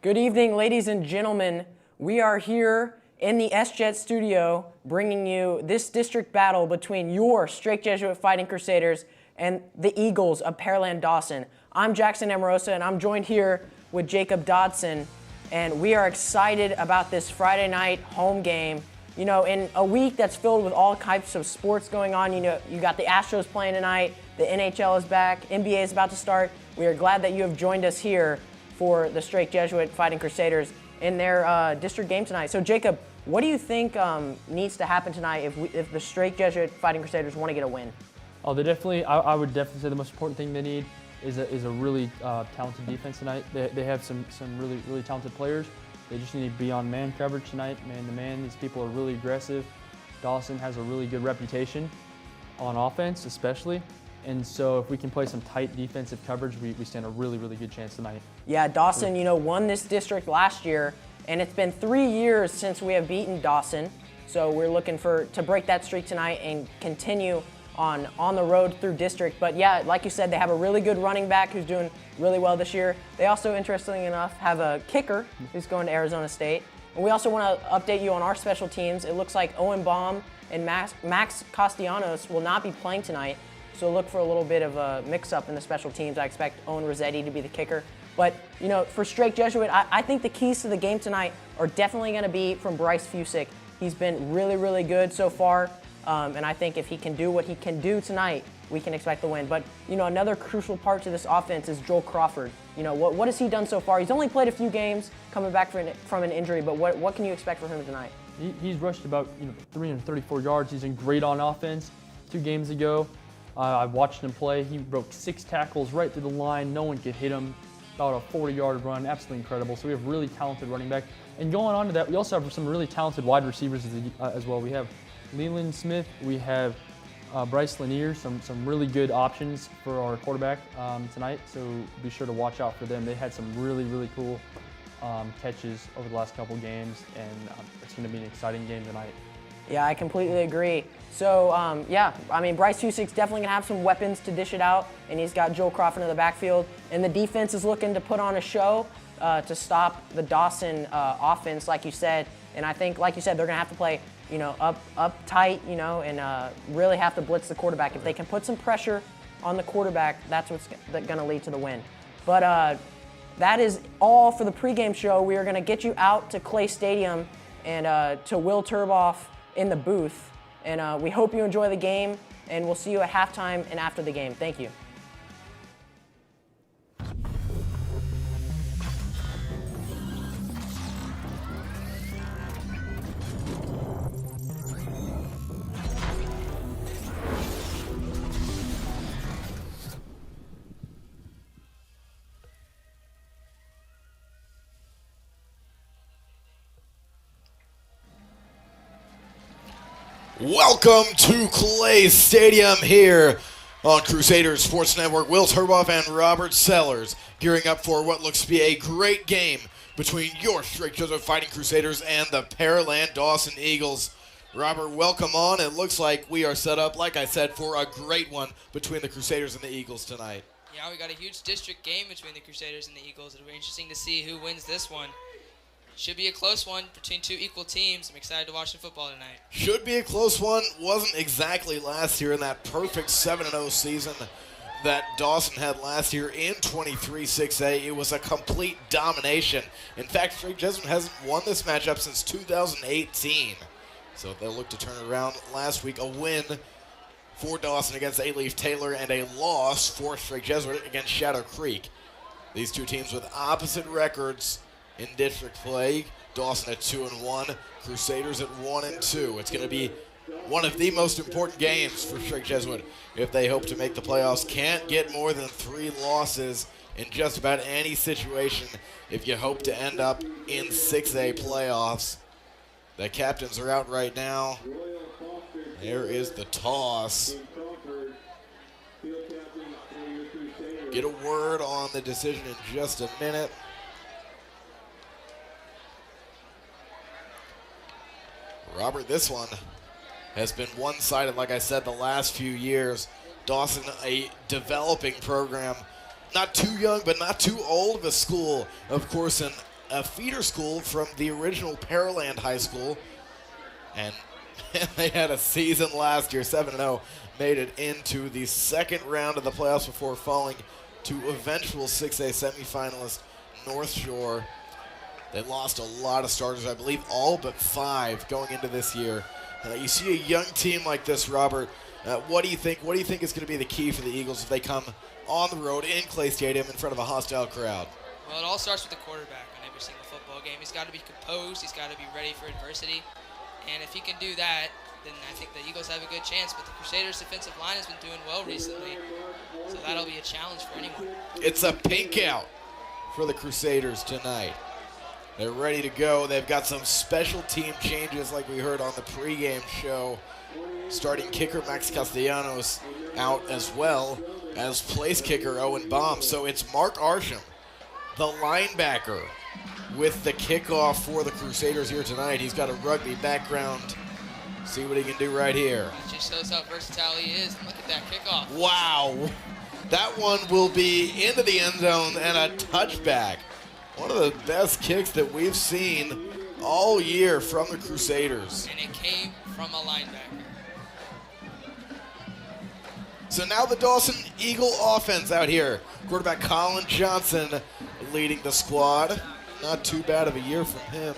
Good evening, ladies and gentlemen. We are here in the S-Jet studio bringing you this district battle between your Strake Jesuit Fighting Crusaders and the Eagles of Pearland Dawson. I'm Jackson Amorosa, and I'm joined here with Jacob Dawson, and we are excited about this Friday night home game. You know, in a week that's filled with all types of sports going on, you got the Astros playing tonight, the NHL is back, NBA is about to start. We are glad that you have joined us here for the Strake Jesuit Fighting Crusaders in their district game tonight. So Jacob, what do you think needs to happen tonight if the Strake Jesuit Fighting Crusaders want to get a win? Oh, they definitely. I would definitely say the most important thing they need is a really talented defense tonight. They have some really talented players. They just need to be on man coverage tonight, man to man. These people are really aggressive. Dawson has a really good reputation on offense, especially. And so if we can play some tight defensive coverage, we stand a really good chance tonight. Yeah, Dawson, won this district last year, and it's been 3 years since we have beaten Dawson. So we're looking to break that streak tonight and continue on the road through district. But yeah, like you said, they have a really good running back who's doing really well this year. They also, interestingly enough, have a kicker who's going to Arizona State. And we also want to update you on our special teams. It looks like Owen Baum and Max Castellanos will not be playing tonight. So look for a little bit of a mix-up in the special teams. I expect Owen Rossetti to be the kicker. But, for Strake Jesuit, I think the keys to the game tonight are definitely going to be from Bryce Fusick. He's been really good so far. And I think if he can do what he can do tonight, we can expect the win. But, another crucial part to this offense is Joel Crawford. What has he done so far? He's only played a few games coming back from an injury, but what can you expect from him tonight? He's rushed about 334 yards. He's been great on offense. 2 games ago, I watched him play. He broke 6 tackles right through the line. No one could hit him. About a 40-yard run, absolutely incredible. So we have really talented running back. And going on to that, we also have some really talented wide receivers as well. We have Leland Smith, we have Bryce Lanier, some really good options for our quarterback tonight. So be sure to watch out for them. They had some really cool catches over the last couple games, and it's going to be an exciting game tonight. Yeah, I completely agree. So, Bryce Fusick's definitely going to have some weapons to dish it out, and he's got Joel Crawford in the backfield. And the defense is looking to put on a show to stop the Dawson offense, like you said. And I think, like you said, they're going to have to play, up tight, and really have to blitz the quarterback. If they can put some pressure on the quarterback, that's what's going to lead to the win. But that is all for the pregame show. We are going to get you out to Clay Stadium and to Will Turboff in the booth. And we hope you enjoy the game, and we'll see you at halftime and after the game. Thank you. Welcome to Clay Stadium here on Crusader Sports Network. Will Turboff and Robert Sellers gearing up for what looks to be a great game between your Strake Jesuit Fighting Crusaders and the Pearland Dawson Eagles. Robert, welcome on. It looks like we are set up, like I said, for a great one between the Crusaders and the Eagles tonight. Yeah, we got a huge district game between the Crusaders and the Eagles. It'll be interesting to see who wins this one. Should be a close one between 2 equal teams. I'm excited to watch the football tonight. Should be a close one. Wasn't exactly last year in that perfect 7-0 season that Dawson had last year in 23-6A. It was a complete domination. In fact, Strake Jesuit hasn't won this matchup since 2018. So they'll look to turn it around. Last week, a win for Dawson against A-Leaf Taylor and a loss for Strake Jesuit against Shadow Creek. These two teams with opposite records in district play. Dawson at 2-1, Crusaders at 1-2. It's going to be one of the most important games for Strake Jesuit if they hope to make the playoffs. Can't get more than 3 losses in just about any situation if you hope to end up in 6A playoffs. The captains are out right now. There is the toss. Get a word on the decision in just a minute. Robert, this one has been one-sided, like I said, the last few years. Dawson, a developing program. Not too young, but not too old of a school. Of course, an a feeder school from the original Pearland High School. And they had a season last year, 7-0, made it into the second round of the playoffs before falling to eventual 6A semifinalist North Shore. They lost a lot of starters, I believe all but 5 going into this year. You see a young team like this, Robert. What do you think? What do you think is going to be the key for the Eagles if they come on the road in Clay Stadium in front of a hostile crowd? Well, it all starts with the quarterback on every single football game. He's got to be composed. He's got to be ready for adversity. And if he can do that, then I think the Eagles have a good chance. But the Crusaders' defensive line has been doing well recently, so that'll be a challenge for anyone. It's a pink out for the Crusaders tonight. They're ready to go. They've got some special team changes like we heard on the pregame show. Starting kicker Max Castellanos out as well as place kicker Owen Baum. So it's Mark Arsham, the linebacker, with the kickoff for the Crusaders here tonight. He's got a rugby background. See what he can do right here. That just shows how versatile he is. And look at that kickoff. Wow. That one will be into the end zone and a touchback. One of the best kicks that we've seen all year from the Crusaders. And it came from a linebacker. So now the Dawson Eagle offense out here. Quarterback Colin Johnson leading the squad. Not too bad of a year from him.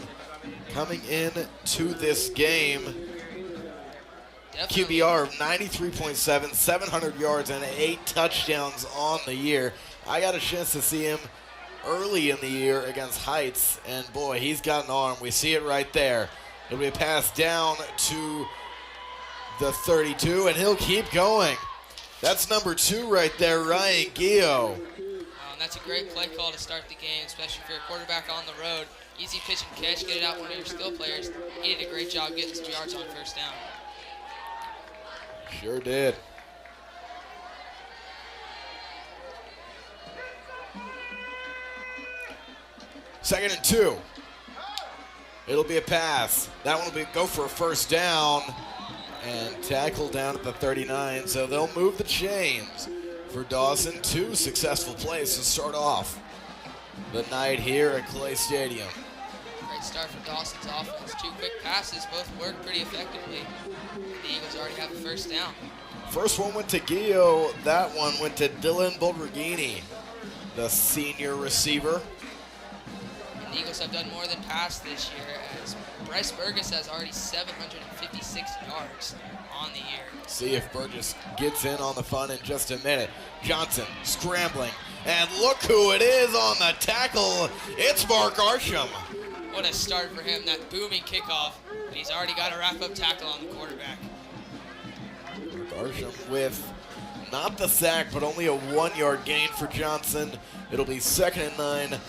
Coming in to this game. Definitely. QBR of 93.7, 700 yards, and 8 touchdowns on the year. I got a chance to see him early in the year against Heights, and boy, he's got an arm. We see it right there. It'll be a pass down to the 32, and he'll keep going. That's number 2 right there, Ryan Gio. And that's a great play call to start the game, especially if you're a quarterback on the road. Easy pitch and catch, get it out one of your skill players. He did a great job getting some yards on first down. Sure did. Second and 2. It'll be a pass. That one will go for a first down and tackle down at the 39. So they'll move the chains for Dawson. 2 successful plays to start off the night here at Clay Stadium. Great start for Dawson's offense. 2 quick passes, both worked pretty effectively. The Eagles already have a first down. First one went to Gio. That one went to Dylan Bulberghini, the senior receiver. The Eagles have done more than pass this year, as Bryce Burgess has already 756 yards on the year. See if Burgess gets in on the fun in just a minute. Johnson scrambling, and look who it is on the tackle. It's Mark Arsham. What a start for him, that booming kickoff, and he's already got a wrap-up tackle on the quarterback. Mark Arsham with not the sack, but only a 1-yard gain for Johnson. It'll be 2nd and 9.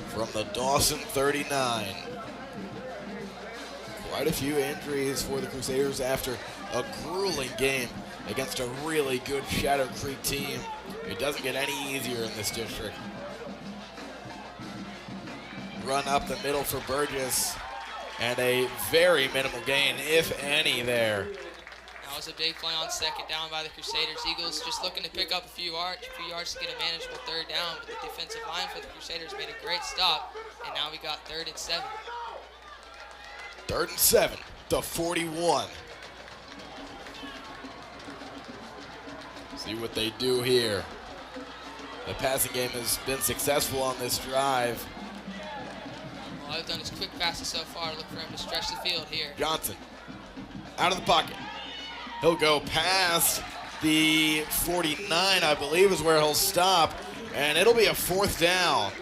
From the Dawson 39. Quite a few injuries for the Crusaders after a grueling game against a really good Shadow Creek team. It doesn't get any easier in this district. Run up the middle for Burgess, and a very minimal gain, if any, there. That was a big play on second down by the Crusaders. Eagles just looking to pick up a few yards to get a manageable third down, but the defensive line for the Crusaders made a great stop, and now we got 3rd and 7. 3rd and 7, the 41. See what they do here. The passing game has been successful on this drive. All I've done is quick passes so far. Look for him to stretch the field here. Johnson out of the pocket. He'll go past the 49, I believe, is where he'll stop, and it'll be a 4th down.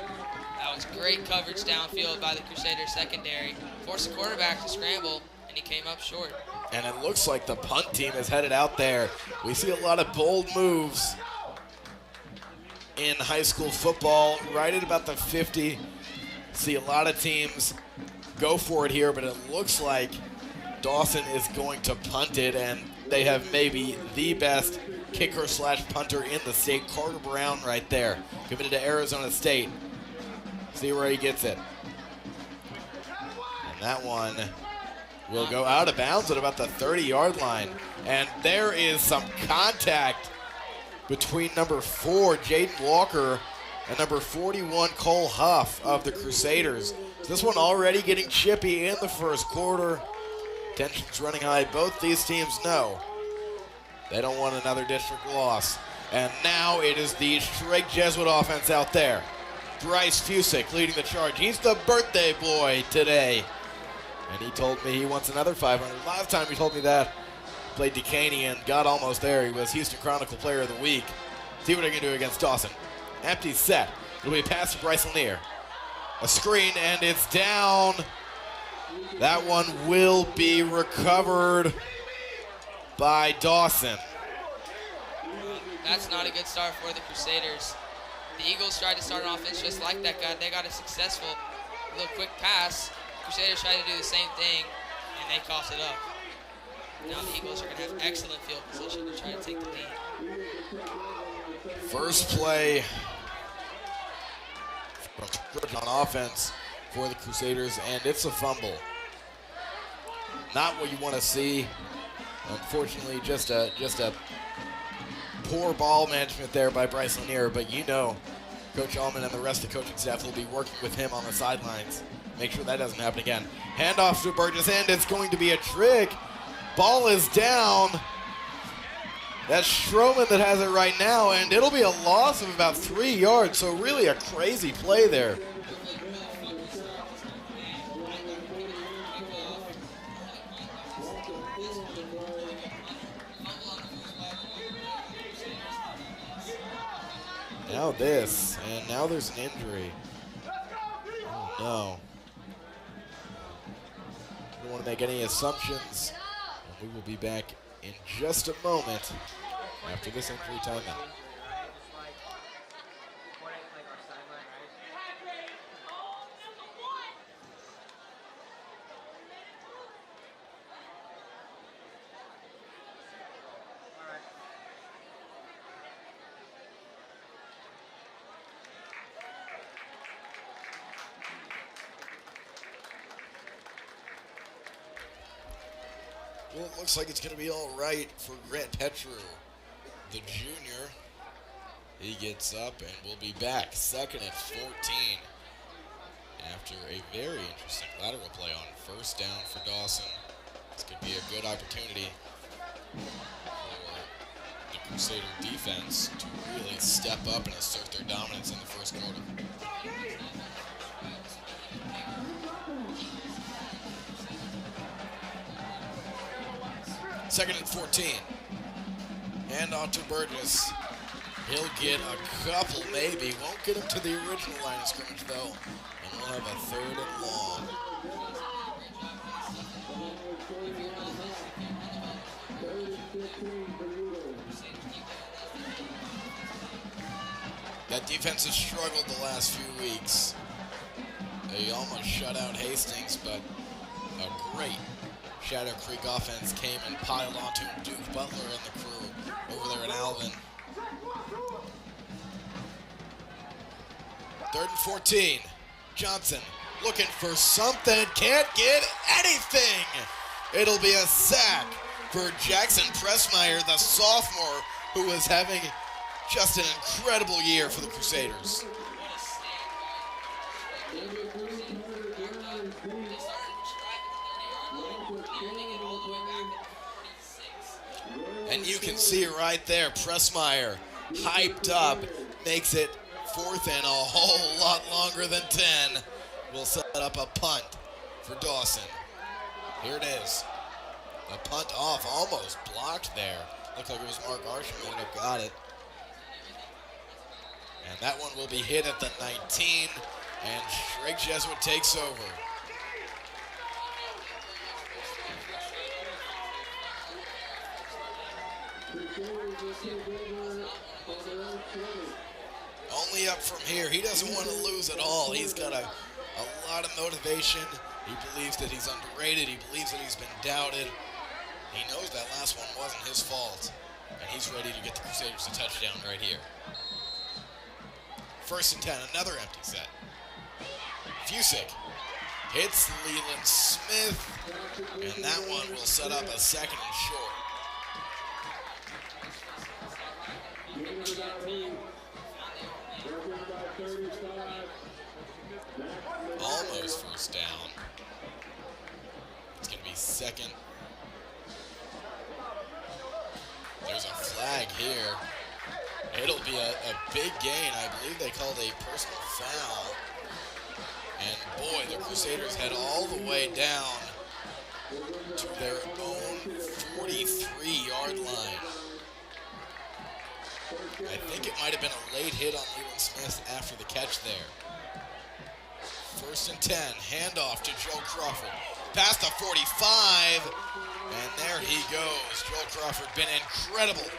That was great coverage downfield by the Crusaders secondary. Forced the quarterback to scramble, and he came up short. And it looks like the punt team is headed out there. We see a lot of bold moves in high school football, right at about the 50. See a lot of teams go for it here, but it looks like Dawson is going to punt it, and they have maybe the best kicker/punter in the state. Carter Brown right there, committed to Arizona State. See where he gets it. And that one will go out of bounds at about the 30-yard line. And there is some contact between number 4, Jaden Walker, and number 41, Cole Huff of the Crusaders. This one already getting chippy in the first quarter. Tensions running high. Both these teams know they don't want another district loss. And now it is the Drake Jesuit offense out there. Bryce Fusick leading the charge. He's the birthday boy today. And he told me he wants another 500. Last time he told me that, played Decaney and got almost there. He was Houston Chronicle Player of the Week. See what I can do against Dawson. Empty set. It'll be a pass to Bryce Lanier. A screen, and it's down. That one will be recovered by Dawson. That's not a good start for the Crusaders. The Eagles tried to start an offense just like that guy. They got a successful little quick pass. Crusaders tried to do the same thing, and they coughed it up. Now the Eagles are going to have excellent field position to try to take the lead. First play on offense for the Crusaders, and it's a fumble. Not what you want to see. Unfortunately, just a poor ball management there by Bryce Lanier, but you know Coach Allman and the rest of the coaching staff will be working with him on the sidelines. Make sure that doesn't happen again. Handoff to Burgess, and it's going to be a trick. Ball is down. That's Stroman that has it right now, and it'll be a loss of about 3 yards, so really a crazy play there. Now this, and now there's an injury. Oh no. Don't want to make any assumptions. And we will be back in just a moment after this injury timeout. Well, it looks like it's going to be all right for Grant Petru, the junior. He gets up and we'll be back. Second and 14 after a very interesting lateral play on first down for Dawson. This could be a good opportunity for the Crusader defense to really step up and assert their dominance in the first quarter. Second and 14. Hand off to Burgess. He'll get a couple, maybe. Won't get him to the original line of scrimmage, though. And we'll have a third and long. That defense has struggled the last few weeks. They almost shut out Hastings, but a great Shadow Creek offense came and piled onto Duke Butler and the crew over there at Alvin. Third and 14. Johnson looking for something, can't get anything. It'll be a sack for Jackson Pressmeyer, the sophomore, who is having just an incredible year for the Crusaders. And you can see it right there. Pressmeyer, hyped up, makes it fourth and a whole lot longer than 10. Will set up a punt for Dawson. Here it is. A punt off, almost blocked there. Looked like it was Mark Arsham who ended up got it. And that one will be hit at the 19, and Drake Jesuit takes over. Only up from here. He doesn't want to lose at all. He's got a lot of motivation. He believes that he's underrated. He believes that he's been doubted. He knows that last one wasn't his fault. And he's ready to get the Crusaders a touchdown right here. First and 10, another empty set. Fusick hits Leland Smith, and that one will set up a second and short. Almost first down. It's going to be second. There's a flag here. It'll be a big gain. I believe they called a personal foul. And boy, the Crusaders head all the way down to their own 43-yard line. I think it might have been a late hit on Leland Smith after the catch there. 1st and 10, handoff to Joe Crawford. Past the 45, and there he goes. Joel Crawford been incredible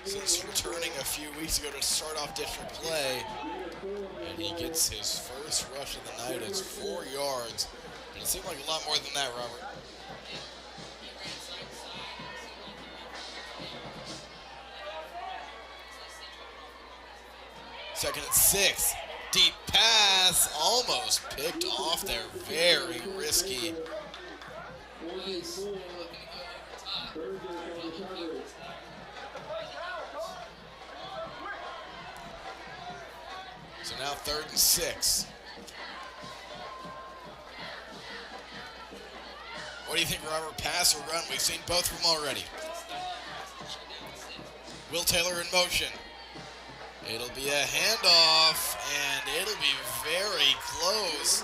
since returning a few weeks ago to start off district play. And he gets his first rush of the night. It's 4 yards. But it seemed like a lot more than that, Robert. Second and 6. Deep pass, almost picked off there. Very risky. So now 3rd and 6. What do you think, Robert? Pass or run? We've seen both of them already. Will Taylor in motion. It'll be a handoff, and it'll be very close.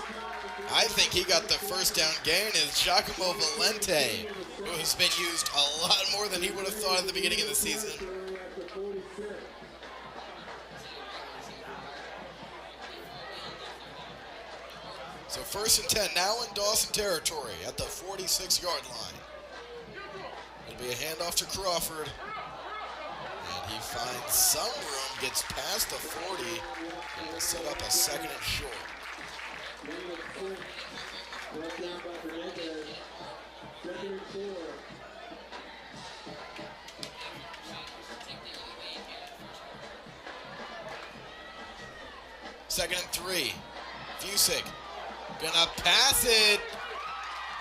I think he got the first down gain is Giacomo Valente, who has been used a lot more than he would have thought at the beginning of the season. So 1st and 10, now in Dawson territory at the 46-yard line. It'll be a handoff to Crawford. And he finds some room, gets past the 40, and will set up a 2nd and short. Second and 3. Fusick gonna pass it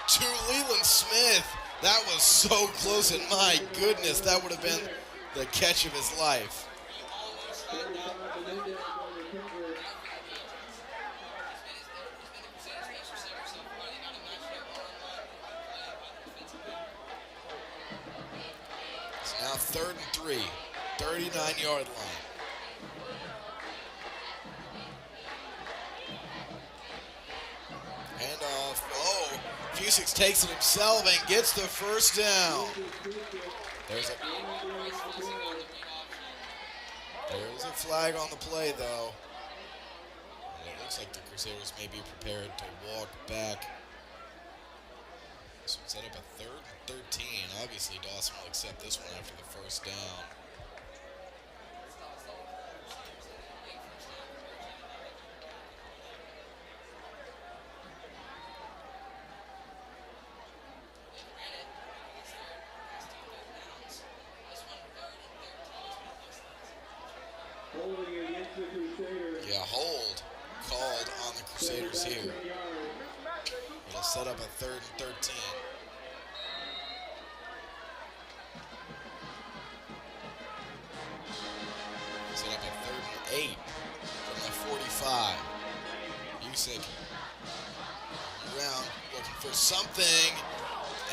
to Leland Smith. That was so close, and my goodness, that would have been the catch of his life. It's now 3rd and 3, 39-yard line. Handoff. Oh, Fusick takes it himself and gets the first down. There's a flag on the play, though. And it looks like the Crusaders may be prepared to walk back. This would set up a 3rd and 13. Obviously, Dawson will accept this one after the first down. Yeah, hold called on the Crusaders here. It'll set up a 3rd and 13. Set up a 3rd and 8 from the 45. Fusick around looking for something,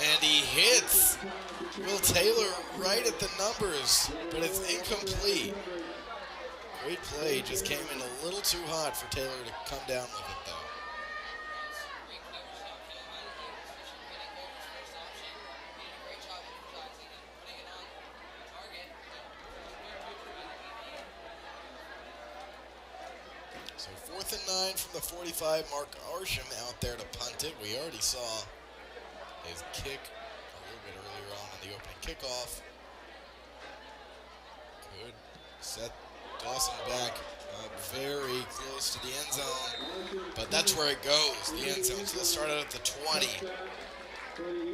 and he hits Will Taylor right at the numbers, but it's incomplete. Great play, just came in a little too hot for Taylor to come down with it, though. So 4th and 9 from the 45, Mark Arsham out there to punt it. We already saw his kick a little bit earlier on in the opening kickoff. Good set Dawson back very close to the end zone, but that's where it goes, the end zone. So let's start out at the 20.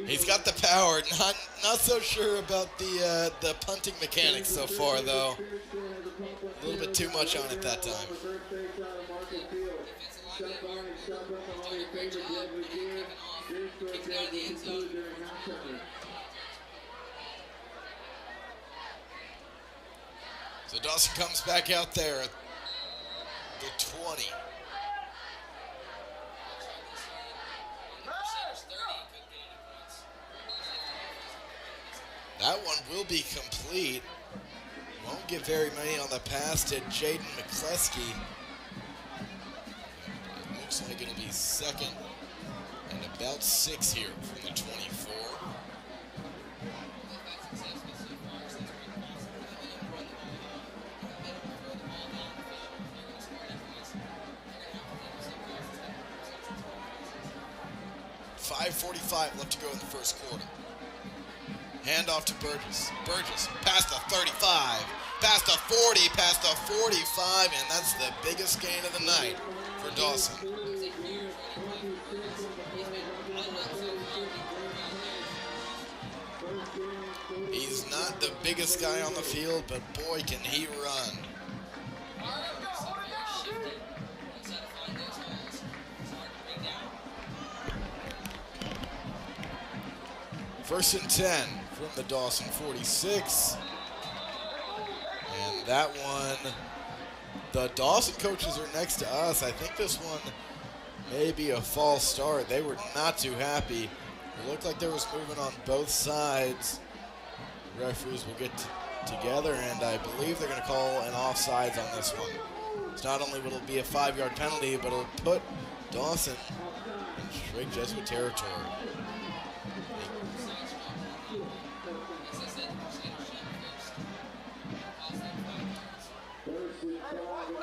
He's got the power, not so sure about the punting mechanics so far, though. A little bit too much on it that time. So Dawson comes back out there. the 20. That one will be complete. Won't get very many on the pass to Jaden McCleskey. It looks like it'll be second and about 6 here from the 24. .5:45 left to go in the first quarter. Handoff to Burgess. Burgess past the 35, past the 40, past the 45, and that's the biggest gain of the night for Dawson. He's not the biggest guy on the field, but boy, can he run. First and 10 from the Dawson 46. And that one, the Dawson coaches are next to us. I think this one may be a false start. They were not too happy. It looked like there was movement on both sides. Referees will get together, and I believe they're going to call an offsides on this one. It's not only will it be a 5-yard penalty, but it'll put Dawson in straight Jesuit territory.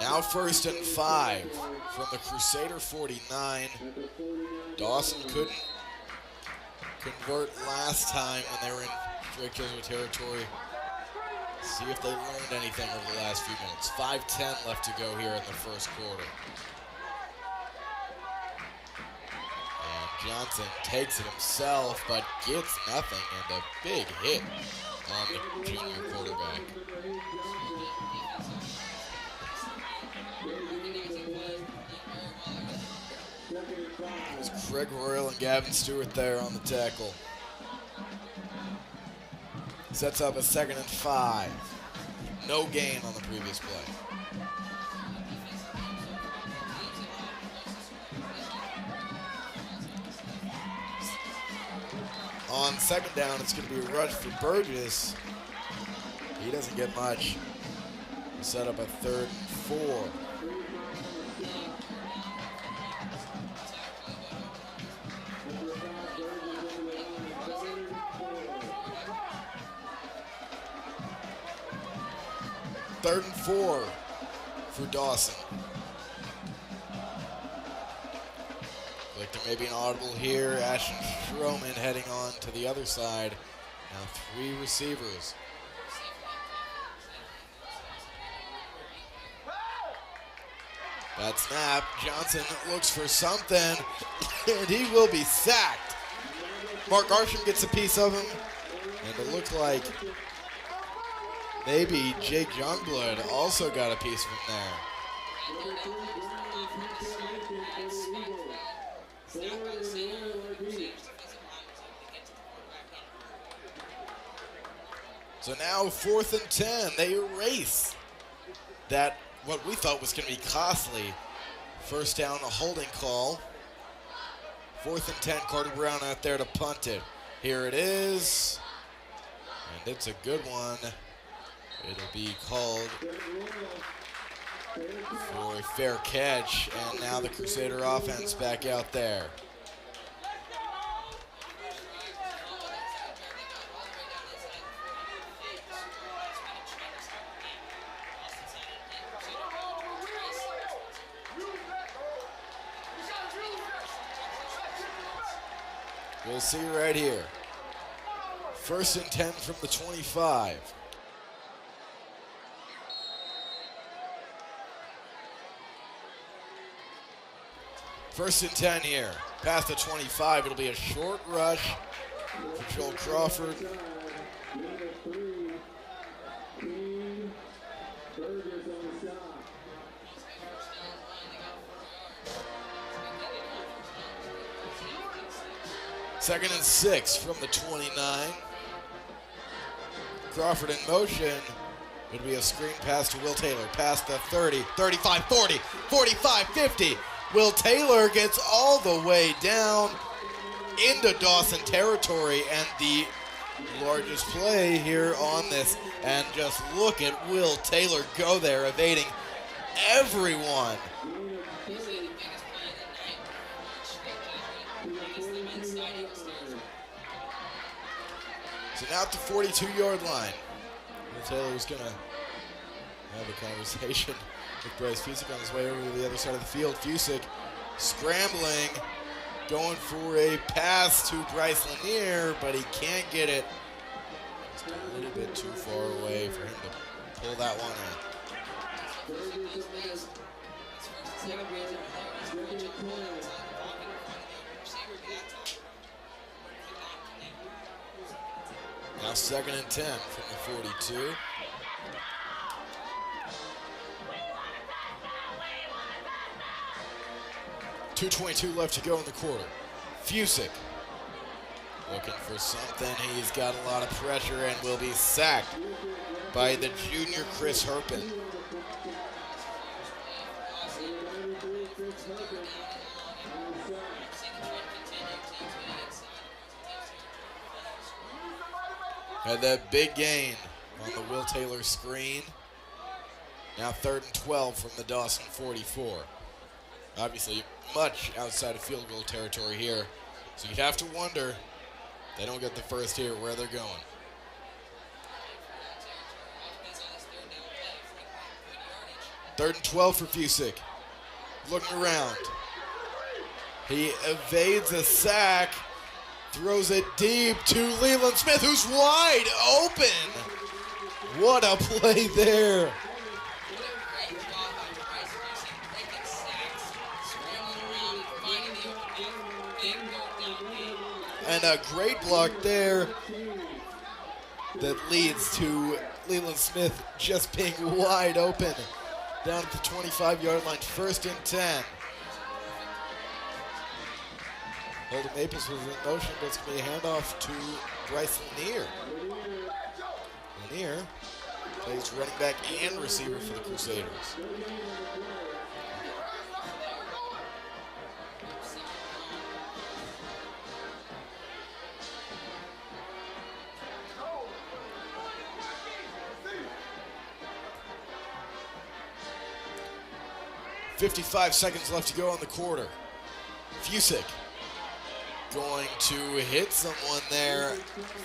Now first and 5 from the Crusader 49. Dawson couldn't convert last time when they were in straight Jesuit territory. See if they learned anything over the last few minutes. 5:10 left to go here in the first quarter. And Johnson takes it himself, but gets nothing, and a big hit on the junior quarterback. There's Craig Royal and Gavin Stewart there on the tackle. Sets up a 2nd and 5. No gain on the previous play. On 2nd down, it's going to be a rush for Burgess. He doesn't get much. We'll set up a 3rd and 4. Third and 4 for Dawson. Like there may be an audible here. Ashton Stroman heading on to the other side. Now 3 receivers. That snap. Johnson looks for something, and he will be sacked. Mark Arsham gets a piece of him, and it looked like maybe Jake Youngblood also got a piece of him there. So now 4th and 10. They erase that, what we thought was going to be costly. First down, a holding call. 4th and 10, Carter Brown out there to punt it. Here it is. And it's a good one. It'll be called for a fair catch, and now the Crusader offense back out there. We'll see right here. 1st and 10 from the 25. First and 10 here. Past the 25, it'll be a short rush for Joel Crawford. Second and 6 from the 29. Crawford in motion, It'll be a screen pass to Will Taylor. Past the 30, 35, 40, 45, 50. Will Taylor gets all the way down into Dawson territory, and the largest play here on this. And just look at Will Taylor go there, evading everyone. So now at the 42-yard line. Will Taylor's going to have a conversation with Bryce Fusick on his way over to the other side of the field. Fusick scrambling, going for a pass to Bryce Lanier, but he can't get it. Just a little bit too far away for him to pull that one in. Now 2nd and 10 from the 42. .222 left to go in the quarter. Fusick looking for something. He's got a lot of pressure and will be sacked by the junior Chris Herpin. Had that big gain on the Will Taylor screen. Now 3rd and 12 from the Dawson 44. Obviously, much outside of field goal territory here. So you'd have to wonder, if they don't get the first here, where they're going. Third and 12 for Fusick. Looking around. He evades a sack. Throws it deep to Leland Smith, who's wide open. What a play there. And a great block there that leads to Leland Smith just being wide open. Down at the 25-yard line, 1st and 10. Holden Maples was in motion, but it's going to be a handoff to Bryce Lanier. Lanier plays running back and receiver for the Crusaders. .55 seconds left to go on the quarter. Fusick going to hit someone there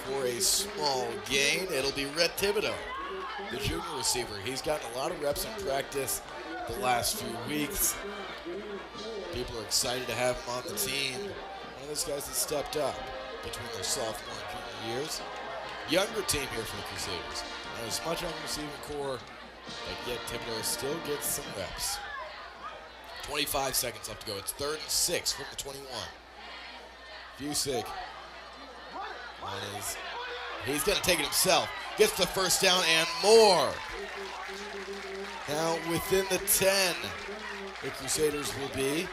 for a small gain. It'll be Rhett Thibodeau, the junior receiver. He's gotten a lot of reps in practice the last few weeks. People are excited to have him on the team. One of those guys that stepped up between their sophomore and junior years. Younger team here for the Crusaders. Not as much on the receiving core, but yet Thibodeau still gets some reps. 25 seconds left to go. It's 3rd and 6 from the 21. Fusick he's going to take it himself. Gets the first down and more. Now within the 10, the Crusaders will be.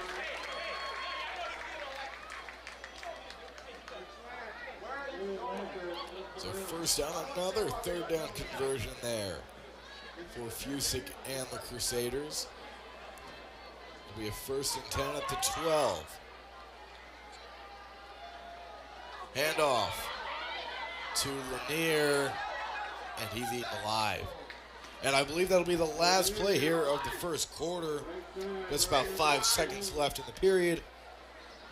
So first down, another 3rd down conversion there for Fusick and the Crusaders. It'll be a 1st and 10 at the 12. Handoff to Lanier, and he's eaten alive. And I believe that'll be the last play here of the first quarter. Just about 5 seconds left in the period.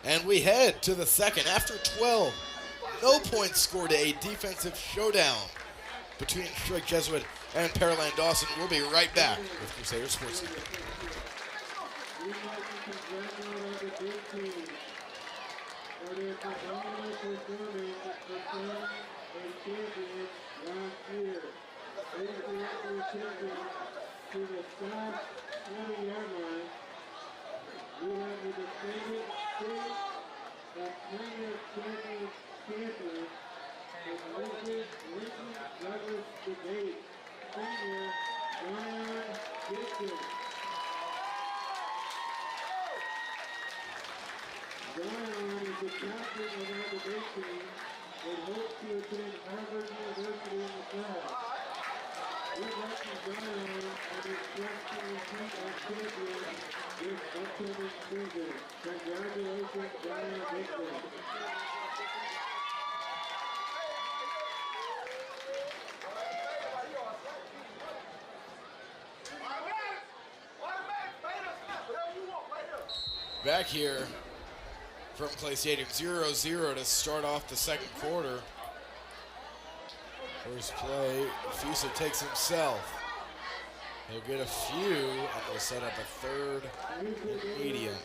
And we head to the second. After 12, no points scored, a defensive showdown between Strick Jesuit and Pearland Dawson. We'll be right back with Crusader Sports Center. Dawson is the captain of the nation and hopes to attend Harvard University in the fall. We'd like to join on his first to repeat our champion this upcoming season. Congratulations, Zion Victor. Back here from Clay Stadium, 0-0 to start off the second quarter. First play, Fusa takes himself. He'll get a few and will set up a third and medium.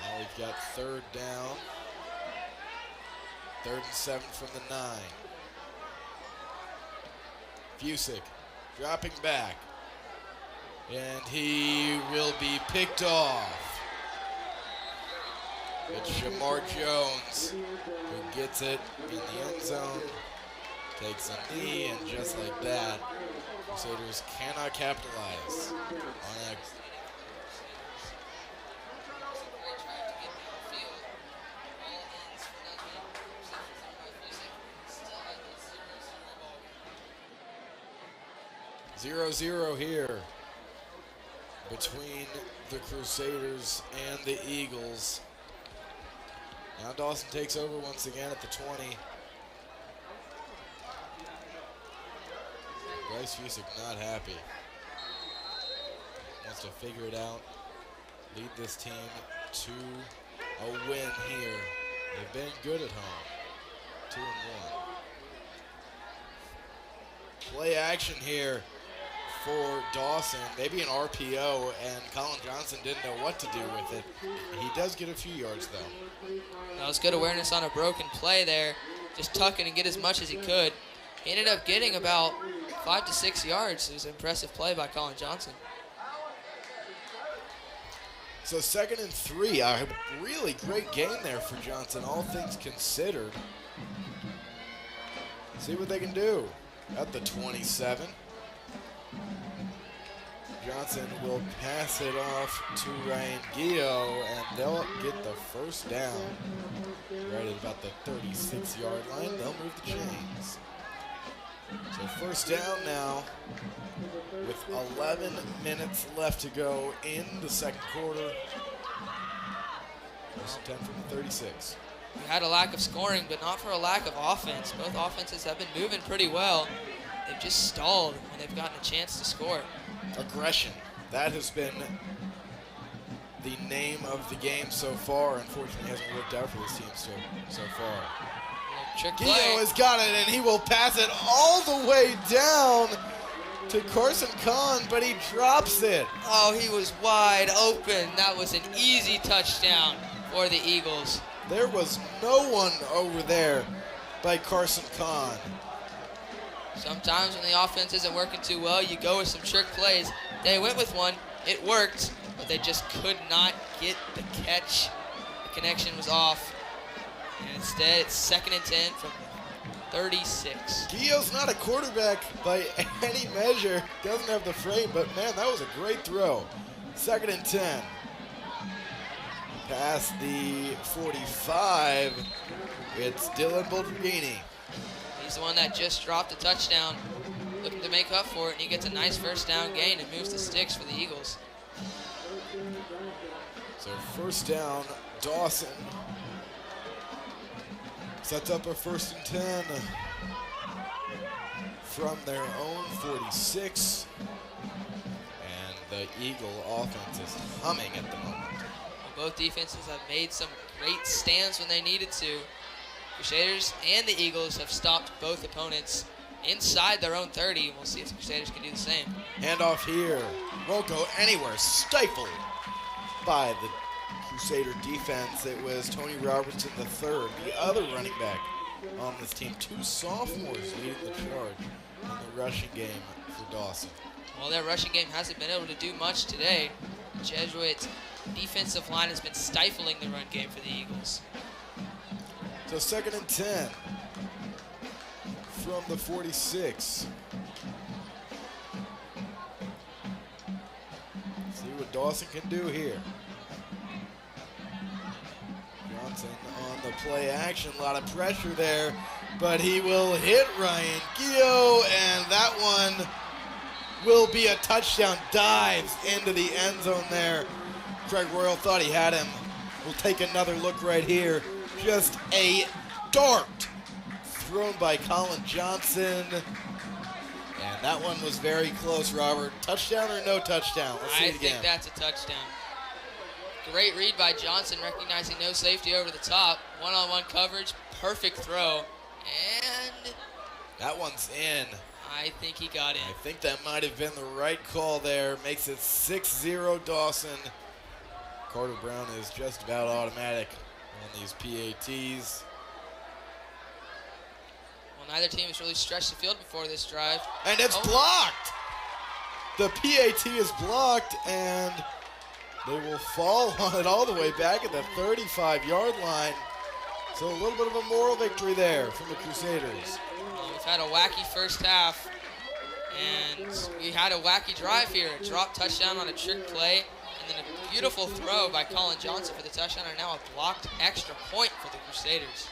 Now we've got third down. 3rd and 7 from the 9. Fusick dropping back. And he will be picked off. It's Shamar Jones who gets it in the end zone. Takes a knee, and just like that, Crusaders cannot capitalize on that. Zero here between the Crusaders and the Eagles. Now Dawson takes over once again at the 20. Bryce Fusick not happy. Wants to figure it out. Lead this team to a win here. They've been good at home. 2-1. Play action here for Dawson, maybe an RPO, and Colin Johnson didn't know what to do with it. He does get a few yards, though. That was good awareness on a broken play there. Just tuck it and get as much as he could. He ended up getting about 5 to 6 yards. It was an impressive play by Colin Johnson. So 2nd and 3, a really great game there for Johnson, all things considered. See what they can do at the 27. Johnson will pass it off to Ryan Gio, and they'll get the first down right at about the 36-yard line. They'll move the chains. So first down now with 11 minutes left to go in the second quarter. First and 10 from the 36. We had a lack of scoring, but not for a lack of offense. Both offenses have been moving pretty well. They've just stalled when they've gotten a chance to score. Aggression. That has been the name of the game so far. Unfortunately, it hasn't worked out for this team so far. Trick play. Gio has got it, and he will pass it all the way down to Carson Kahn, but he drops it. Oh, he was wide open. That was an easy touchdown for the Eagles. There was no one over there by Carson Kahn. Sometimes when the offense isn't working too well, you go with some trick plays. They went with one. It worked, but they just could not get the catch. The connection was off. And instead, it's 2nd and 10 from 36. Gio's not a quarterback by any measure. Doesn't have the frame, but man, that was a great throw. 2nd and 10. Past the 45, it's Dylan Bulgardini. He's the one that just dropped a touchdown, looking to make up for it, and he gets a nice first down gain and moves the sticks for the Eagles. So first down, Dawson sets up a 1st and 10 from their own 46. And the Eagle offense is humming at the moment. Both defenses have made some great stands when they needed to. Crusaders and the Eagles have stopped both opponents inside their own 30. We'll see if the Crusaders can do the same. Handoff here. Won't go anywhere. Stifled by the Crusader defense. It was Tony Robertson III, the other running back on this team. 2 sophomores leading the charge in the rushing game for Dawson. Well, their rushing game hasn't been able to do much today. Jesuits' defensive line has been stifling the run game for the Eagles. So 2nd and 10 from the 46. Dawson can do here. Johnson on the play action, a lot of pressure there, but he will hit Ryan Gio, and that one will be a touchdown. Dives into the end zone there. Craig Royal thought he had him. We'll take another look right here. Just a dart thrown by Colin Johnson. And that one was very close, Robert. Touchdown or no touchdown? Let's see it again. I think that's a touchdown. Great read by Johnson, recognizing no safety over the top. One-on-one coverage, perfect throw. And that one's in. I think he got in. I think that might have been the right call there. Makes it 6-0 Dawson. Carter Brown is just about automatic on these PATs. Well, neither team has really stretched the field before this drive. And it's blocked. The PAT is blocked, and they will fall on it all the way back at the 35-yard line. So a little bit of a moral victory there from the Crusaders. We've had a wacky first half, and we had a wacky drive here. A drop touchdown on a trick play, and then a beautiful throw by Colin Johnson for the touchdown, and now a blocked extra point for the Crusaders.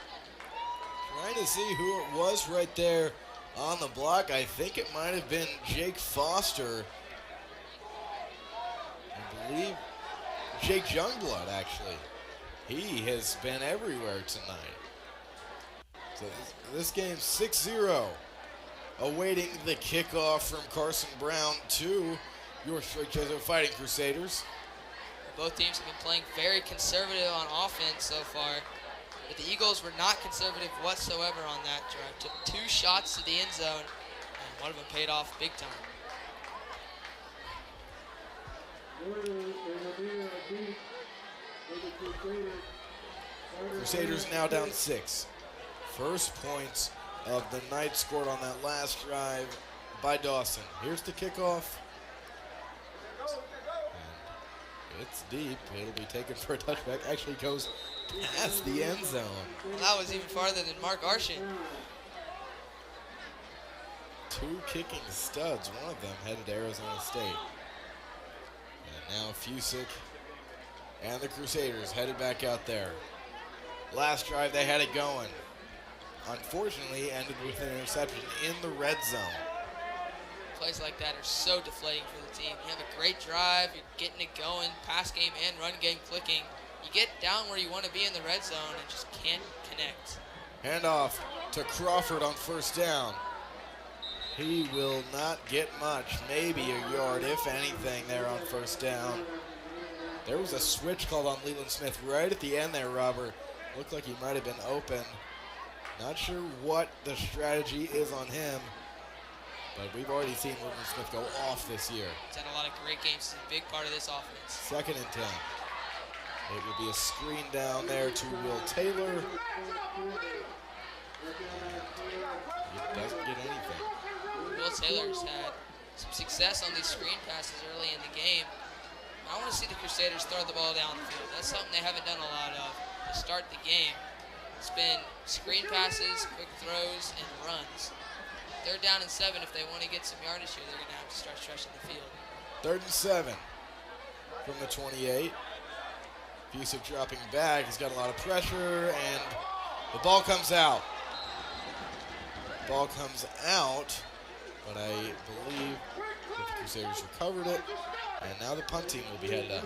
Trying to see who it was right there on the block. I think it might have been Jake Foster. I believe Jake Youngblood, actually. He has been everywhere tonight. So this game's 6-0. Awaiting the kickoff from Carson Brown to your Strike Jesuit Fighting Crusaders. Both teams have been playing very conservative on offense so far, but the Eagles were not conservative whatsoever on that drive. Took 2 shots to the end zone, and one of them paid off big time. Crusaders now down 6. First points of the night scored on that last drive by Dawson. Here's the kickoff. And it's deep. It'll be taken for a touchback. Actually goes past the end zone. Well, that was even farther than Mark Arshin. 2 kicking studs. One of them headed to Arizona State. And now Fusick and the Crusaders headed back out there. Last drive they had it going. Unfortunately, ended with an interception in the red zone. Plays like that are so deflating for the team. You have a great drive, you're getting it going, pass game and run game clicking. You get down where you want to be in the red zone and just can't connect. Handoff to Crawford on first down. He will not get much, maybe a yard, if anything, there on first down. There was a switch called on Leland Smith right at the end there, Robert. Looked like he might have been open. Not sure what the strategy is on him, but we've already seen Leland Smith go off this year. He's had a lot of great games. He's a big part of this offense. 2nd and 10. It will be a screen down there to Will Taylor. He doesn't get anything. Will Taylor's had some success on these screen passes early in the game. I want to see the Crusaders throw the ball down the field. That's something they haven't done a lot of to start the game. It's been screen passes, quick throws, and runs. 3rd down and 7. If they want to get some yardage here, they're going to have to start stretching the field. 3rd and 7 from the 28. Fusick dropping back. He's got a lot of pressure, and the ball comes out. Ball comes out, but I believe that the Crusaders recovered it, and now the punt team will be headed up.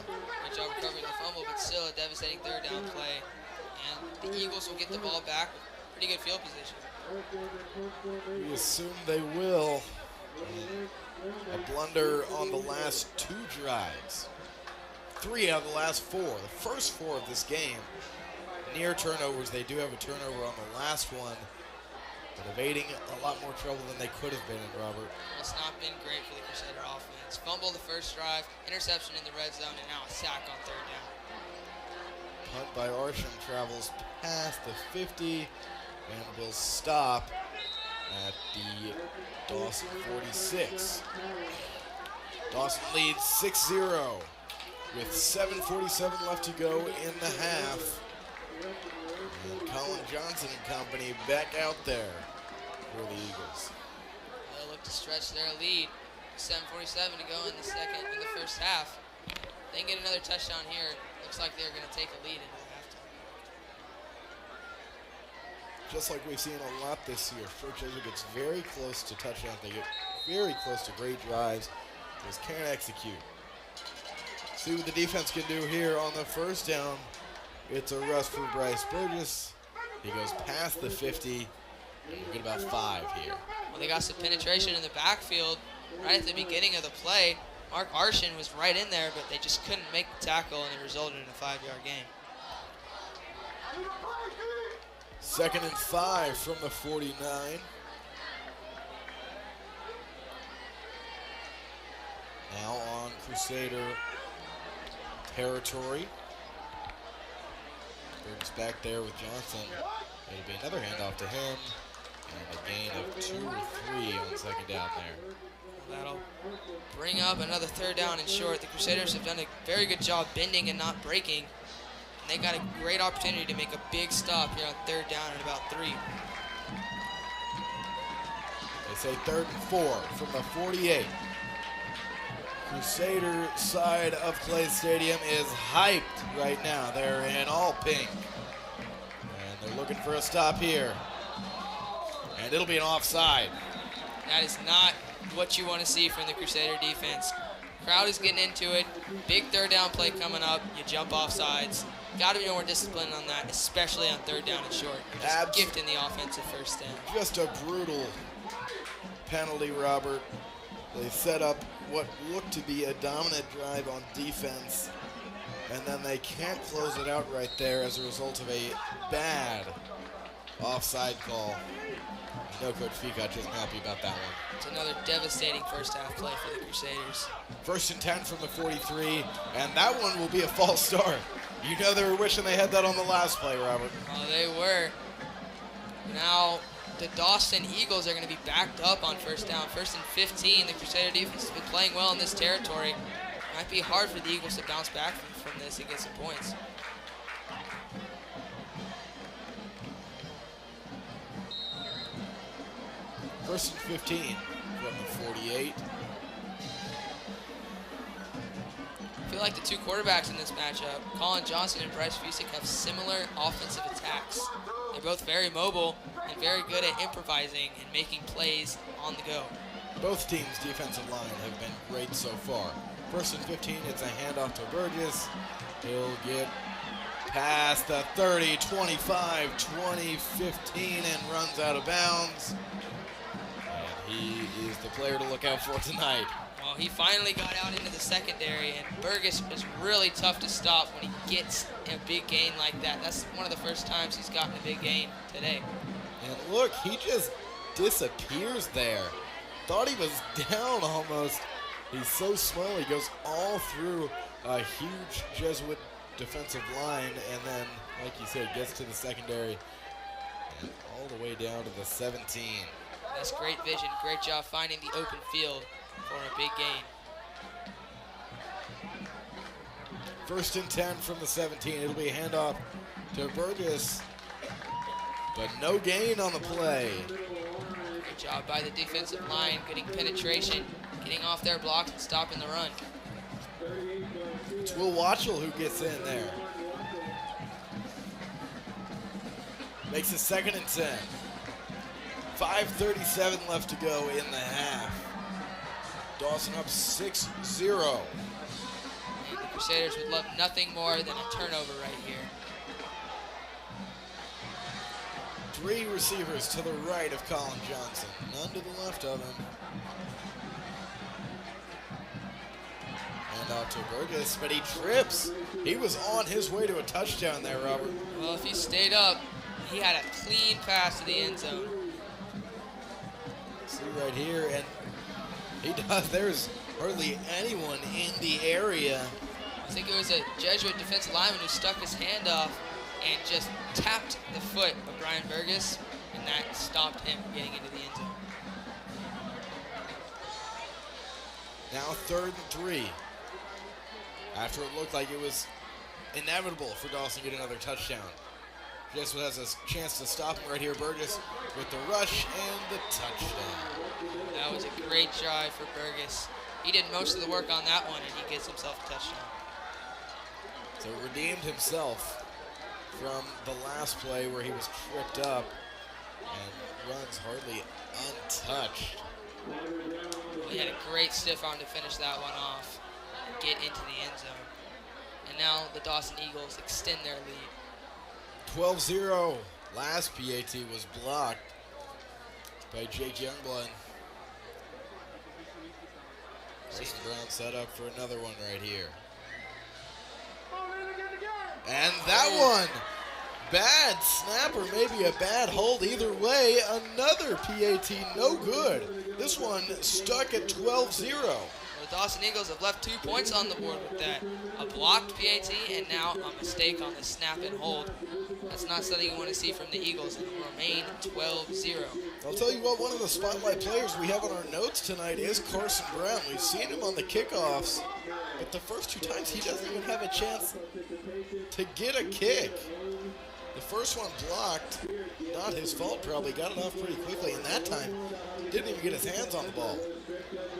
Good job recovering the fumble, but still a devastating 3rd down play. And the Eagles will get the ball back with pretty good field position. We assume they will. A blunder on the last 2 drives. 3 out of the last 4. The first 4 of this game. Near turnovers. They do have a turnover on the last one, but evading a lot more trouble than they could have been in, Robert. It's not been great for the Crusader offense. Fumble the first drive, interception in the red zone, and now a sack on 3rd down. Punt by Arsham travels past the 50 and will stop at the Dawson 46. Dawson leads 6-0 with 7:47 left to go in the half. And Colin Johnson and company back out there for the Eagles. They'll look to stretch their lead. 7:47 to go in the first half. they can get another touchdown here. Looks like they're going to take a lead into the halftime. Just like we've seen a lot this year, Fort Jesuit gets very close to touchdowns. They get very close to great drives. Just can't execute. See what the defense can do here on the first down. It's a rush for Bryce Burgess. He goes past the 50. We'll get about 5 here. Well, they got some penetration in the backfield right at the beginning of the play. Mark Arshin was right in there, but they just couldn't make the tackle, and it resulted in a 5-yard gain. 2nd and 5 from the 49. Now on Crusader territory. Burns back there with Johnson. It'll be another handoff to him. And a gain of 2 or 3 on 2nd down there. That'll bring up another 3rd down and short. The Crusaders have done a very good job bending and not breaking. And they got a great opportunity to make a big stop here on 3rd down at about 3. They say 3rd and 4 from the 48. Crusader side of Clay Stadium is hyped right now. They're in all pink. And they're looking for a stop here. And it'll be an offside. That is not what you want to see from the Crusader defense. Crowd is getting into it. Big 3rd down play coming up. You jump off sides. Got to be more disciplined on that, especially on 3rd down and short. You're just gifting the offensive first down. Just a brutal penalty, Robert. They set up what looked to be a dominant drive on defense, and then they can't close it out right there as a result of a bad offside call. No, Coach Feacock isn't happy about that one. It's another devastating first half play for the Crusaders. 1st and 10 from the 43, and that one will be a false start. You know they were wishing they had that on the last play, Robert. Oh, they were. Now the Dawson Eagles are going to be backed up on 1st down. 1st and 15. The Crusader defense has been playing well in this territory. Might be hard for the Eagles to bounce back from this and get some points. First and 15 from the 48. I feel like the 2 quarterbacks in this matchup, Colin Johnson and Bryce Fusick, have similar offensive attacks. They're both very mobile and very good at improvising and making plays on the go. Both teams' defensive line have been great so far. 1st and 15, it's a handoff to Burgess. He'll get past the 30, 25, 20, 15, and runs out of bounds. And he is the player to look out for tonight. Well, he finally got out into the secondary, and Burgess is really tough to stop when he gets a big gain like that. That's one of the first times he's gotten a big gain today. And look, he just disappears there. Thought he was down almost. He's so small, he goes all through a huge Jesuit defensive line, and then, like you said, gets to the secondary and all the way down to the 17. That's great vision. Great job finding the open field for a big gain. 1st and 10 from the 17. It'll be a handoff to Burgess, but no gain on the play. Good job by the defensive line, getting penetration, getting off their blocks and stopping the run. It's Will Watchell who gets in there. Makes it 2nd and 10. 5:37 left to go in the half. Dawson up 6-0. And the Crusaders would love nothing more than a turnover right here. 3 receivers to the right of Colin Johnson, none to the left of him. And out to Burgess, but he trips. He was on his way to a touchdown there, Robert. Well, if he stayed up, he had a clean pass to the end zone. See right here, and he does. There's hardly anyone in the area. I think it was a Jesuit defensive lineman who stuck his hand off and just tapped the foot of Brian Burgess, and that stopped him getting into the end zone. Now 3rd and 3. After it looked like it was inevitable for Dawson to get another touchdown. Jesuit has a chance to stop him right here. Burgess with the rush and the touchdown. That was a great drive for Burgess. He did most of the work on that one, and he gets himself a touchdown. So redeemed himself from the last play where he was tripped up and runs hardly untouched. He had a great stiff arm to finish that one off and get into the end zone. And now the Dawson Eagles extend their lead. 12-0. Last PAT was blocked by Jake Youngblood. Carson Brown set up for another one right here. And that one, bad snap or maybe a bad hold. Either way, another PAT no good. This one stuck at 12-0. The Dawson Eagles have left 2 points on the board with that. A blocked PAT and now a mistake on the snap and hold. That's not something you want to see from the Eagles. It will remain 12-0. I'll tell you what, one of the spotlight players we have on our notes tonight is Carson Brown. We've seen him on the kickoffs, but the first 2 times he doesn't even have a chance to get a kick. The first one blocked, not his fault probably, got it off pretty quickly, and that time didn't even get his hands on the ball.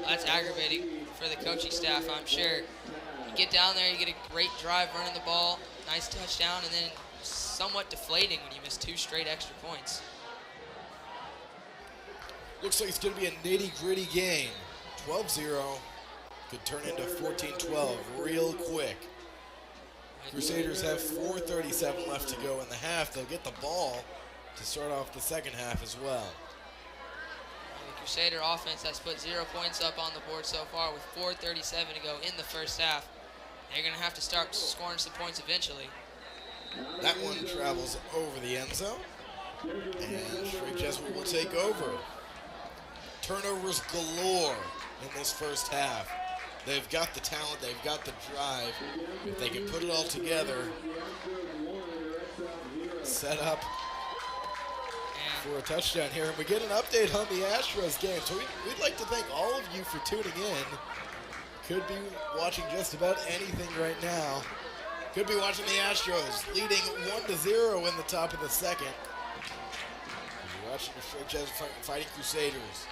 That's aggravating for the coaching staff, I'm sure. You get down there, you get a great drive running the ball, nice touchdown, and then somewhat deflating when you miss 2 straight extra points. Looks like it's going to be a nitty-gritty game. 12-0 could turn into 14-12 real quick. Crusaders have 4:37 left to go in the half. They'll get the ball to start off the second half as well. The Crusader offense has put 0 points up on the board so far with 4:37 to go in the first half. They're going to have to start scoring some points eventually. That one travels over the end zone, and Shrek Jesuit will take over. Turnovers galore in this first half. They've got the talent, they've got the drive. If they can put it all together, set up for a touchdown here. And we get an update on the Astros game. So we'd like to thank all of you for tuning in. Could be watching just about anything right now. Could be watching the Astros leading 1-0 in the top of the second. You're watching the Shrek Jesuit fighting Crusaders.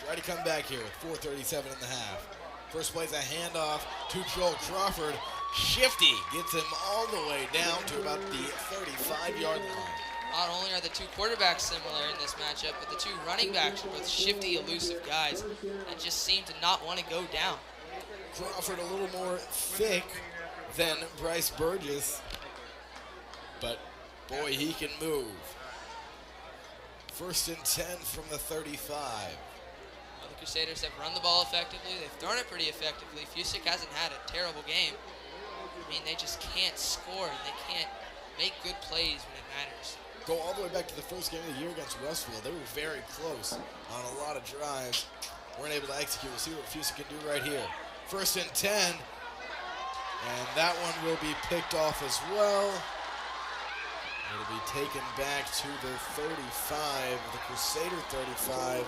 Try to come back here with 4:37 in the half. First play's a handoff to Joel Crawford. Shifty gets him all the way down to about the 35-yard line. Not only are the 2 quarterbacks similar in this matchup, but the 2 running backs are both shifty, elusive guys that just seem to not want to go down. Crawford a little more thick than Bryce Burgess, but boy, he can move. 1st and 10 from the 35. Well, the Crusaders have run the ball effectively. They've thrown it pretty effectively. Fusik hasn't had a terrible game. I mean, they just can't score, and they can't make good plays when it matters. Go all the way back to the first game of the year against Westfield. They were very close on a lot of drives. Weren't able to execute. We'll see what Fusik can do right here. 1st and 10. And that one will be picked off as well. It'll be taken back to the 35, the Crusader 35.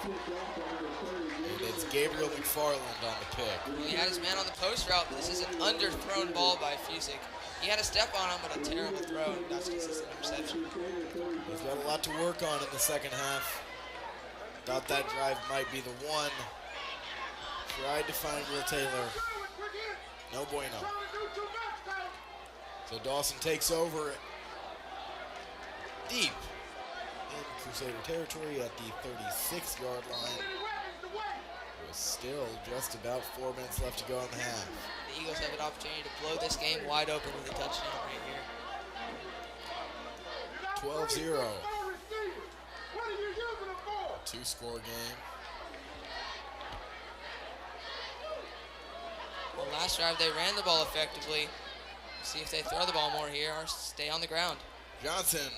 And it's Gabriel McFarland on the pick. Well, he had his man on the post route, but this is an underthrown ball by Fusik. He had a step on him, but a terrible throw, and that's just an interception. He's got a lot to work on in the second half. Thought that drive might be the one. Tried to find Will Taylor. No bueno. So Dawson takes over deep in Crusader territory at the 36-yard line. There's still just about 4 minutes left to go in the half. The Eagles have an opportunity to blow this game wide open with a touchdown right here. 12-0. 2-score game. Well, last drive they ran the ball effectively. See if they throw the ball more here or stay on the ground. Johnson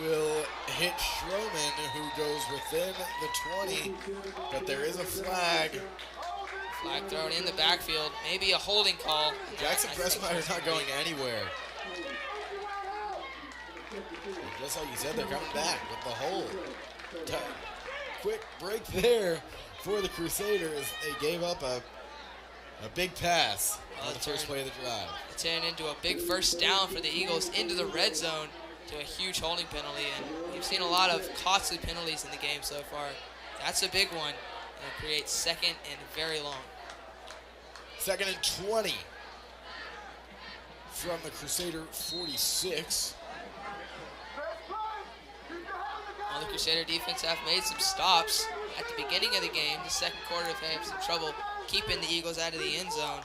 will hit Schroman, who goes within the 20, but there is a flag. Flag thrown in the backfield, maybe a holding call. Jackson Pressmeyer's not going anywhere. And just like you said, they're coming back with the hold. Quick break there for the Crusaders. They gave up a big pass on the first play of the drive. It turned into a big first down for the Eagles into the red zone to a huge holding penalty, and we've seen a lot of costly penalties in the game so far. That's a big one, and it creates 2nd and very long. 2nd and 20. from the Crusader 46. Well, the Crusader defense have made some stops at the beginning of the game. The second quarter, they have some trouble keeping the Eagles out of the end zone.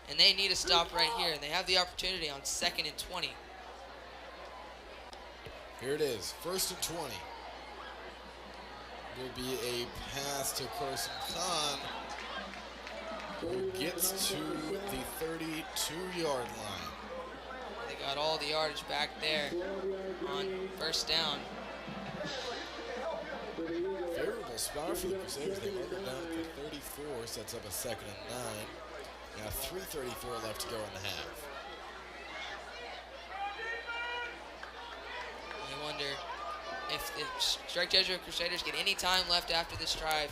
And they need a stop right here. And they have the opportunity on 2nd and 20. Here it is, 1st and 20. Will be a pass to Carson Khan, who gets to the 32-yard line. They got all the yardage back there on 1st down. Favorable spot for the Crusaders. They mark it down at the 34, sets up a 2nd and 9. Now 3:34 left to go in the half. I wonder if the Strike Jesuit Crusaders get any time left after this drive.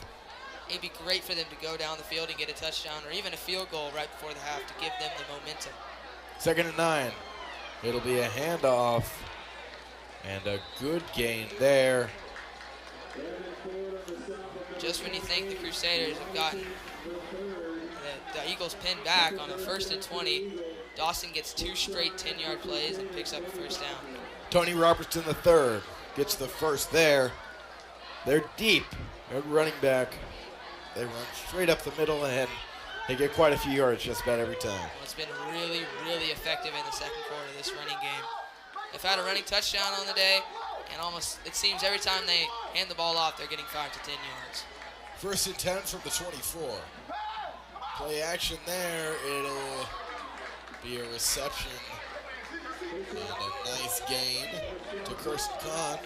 It'd be great for them to go down the field and get a touchdown or even a field goal right before the half to give them the momentum. 2nd and 9. It'll be a handoff and a good gain there. Just when you think the Crusaders have gotten the Eagles pinned back on a 1st and 20, Dawson gets 2 straight 10-yard plays and picks up a 1st down. Tony Robertson III gets the first there. They're deep. They're running back. They run straight up the middle and they get quite a few yards just about every time. Well, it's been really, really effective in the second quarter of this running game. They've had a running touchdown on the day, and almost it seems every time they hand the ball off, they're getting 5 to 10 yards. 1st and 10 from the 24. Play action there. It'll be a reception and a nice gain to Carson Khan.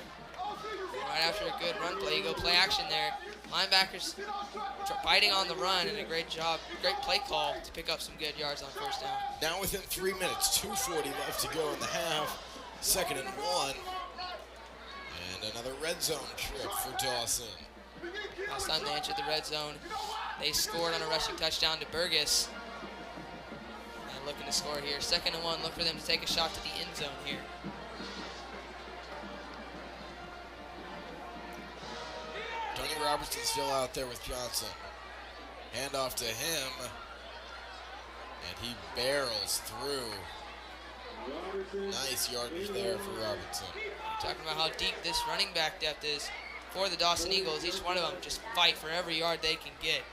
Right after a good run play, you go play action there. Linebackers biting on the run, and a great job, great play call to pick up some good yards on 1st down. Now within 3 minutes, 2:40 left to go in the half. 2nd and 1. And another red zone trip for Dawson. Last time they entered the red zone, they scored on a rushing touchdown to Burgess. And looking to score here. 2nd and 1, look for them to take a shot to the end zone here. Tony Robertson still out there with Johnson. Hand off to him. And he barrels through. Nice yardage there for Robertson. Talking about how deep this running back depth is for the Dawson Eagles. Each one of them just fight for every yard they can get.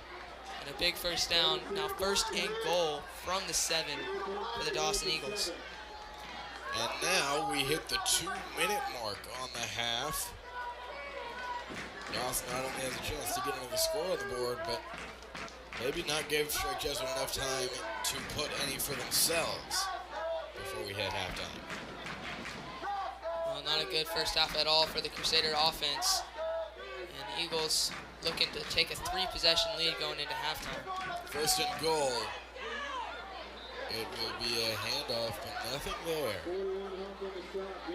And a big 1st down. Now 1st and goal from the 7 for the Dawson Eagles. And now we hit the 2-minute mark on the half. Dawson not only has a chance to get another score on the board, but maybe not give Strike Jesuit enough time to put any for themselves before we hit halftime. Well, not a good first half at all for the Crusader offense. And the Eagles looking to take a 3-possession lead going into halftime. 1st and goal. It will be a handoff, but nothing there.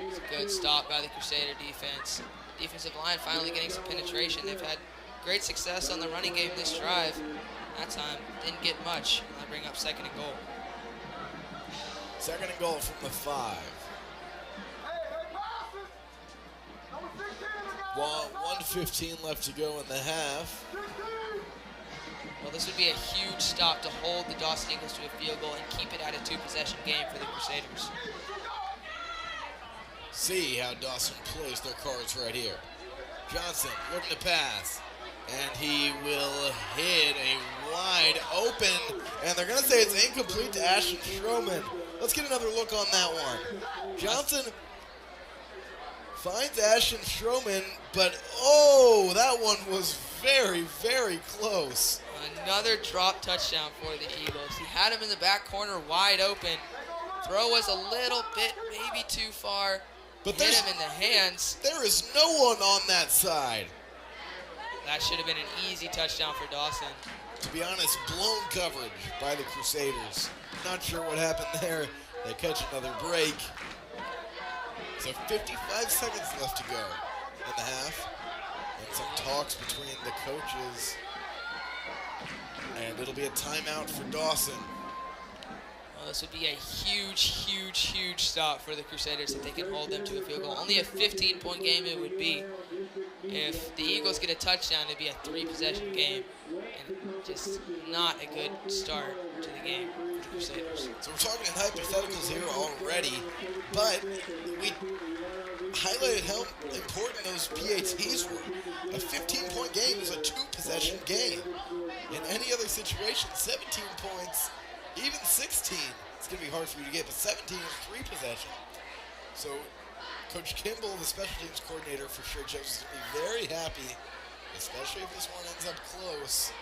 It's a good stop by the Crusader defense. Defensive line finally getting some penetration. They've had great success on the running game this drive. That time didn't get much. I bring up 2nd and goal. 2nd and goal from the 5. Well, 1:15 left to go in the half. Well, this would be a huge stop to hold the Dawson Eagles to a field goal and keep it at a 2-possession game for the Crusaders. See how Dawson plays their cards right here. Johnson looking to pass, and he will hit a wide open, and they're going to say it's incomplete to Ashton Stroman. Let's get another look on that one. Johnson finds Ashton Stroman, but oh, that one was very, very close. Another drop touchdown for the Eagles. He had him in the back corner wide open. Throw was a little bit maybe too far. But hit him in the hands. There is no one on that side. That should have been an easy touchdown for Dawson. To be honest, blown coverage by the Crusaders. Not sure what happened there. They catch another break. So 55 seconds left to go in the half. And some talks between the coaches. And it'll be a timeout for Dawson. Well, this would be a huge, huge, huge stop for the Crusaders if they can hold them to a field goal. Only a 15-point game it would be. If the Eagles get a touchdown, it'd be a 3-possession game. And just not a good start to the game for the Crusaders. So we're talking in hypotheticals here already, but we highlighted how important those PATs were. A 15-point game is a 2-possession game. In any other situation, 17 points, even 16, it's going to be hard for you to get, but 17 is 3 possession. So Coach Kimball, the special teams coordinator for Sherry Jones, is going to be very happy, especially if this one ends up close.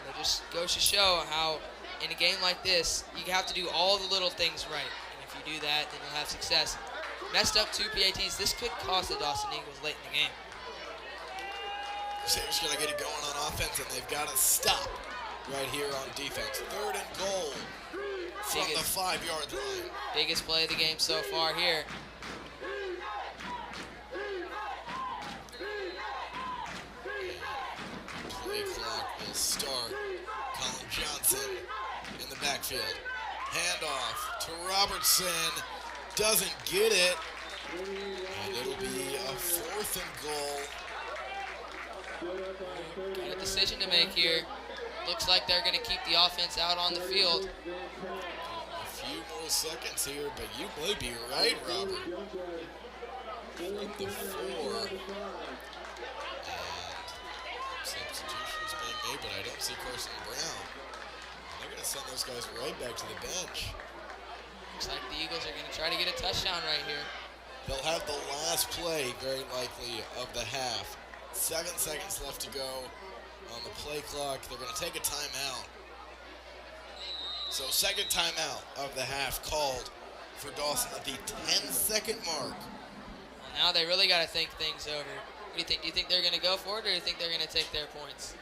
And it just goes to show how in a game like this, you have to do all the little things right. And if you do that, then you'll have success. Messed up 2 PATs, this could cost the Dawson Eagles late in the game. Crusaders going to get it going on offense, and they've got to stop right here on defense. 3rd and goal from the 5-yard line. Biggest play of the game so far here. Play clock will start. Colin Johnson in the backfield. Handoff to Robertson. Doesn't get it. And it'll be a 4th and goal. Got a decision to make here. Looks like they're going to keep the offense out on the field. A few more seconds here, but you may be right, Robert. Flip the 4. And substitutions being made, but I don't see Carson Brown. They're going to send those guys right back to the bench. Looks like the Eagles are going to try to get a touchdown right here. They'll have the last play, very likely, of the half. 7 seconds left to go on the play clock. They're going to take a timeout. So 2nd timeout of the half called for Dawson at the 10-second mark. Well, now they really got to think things over. What do you think? Do you think they're going to go for it, or do you think they're going to take their points?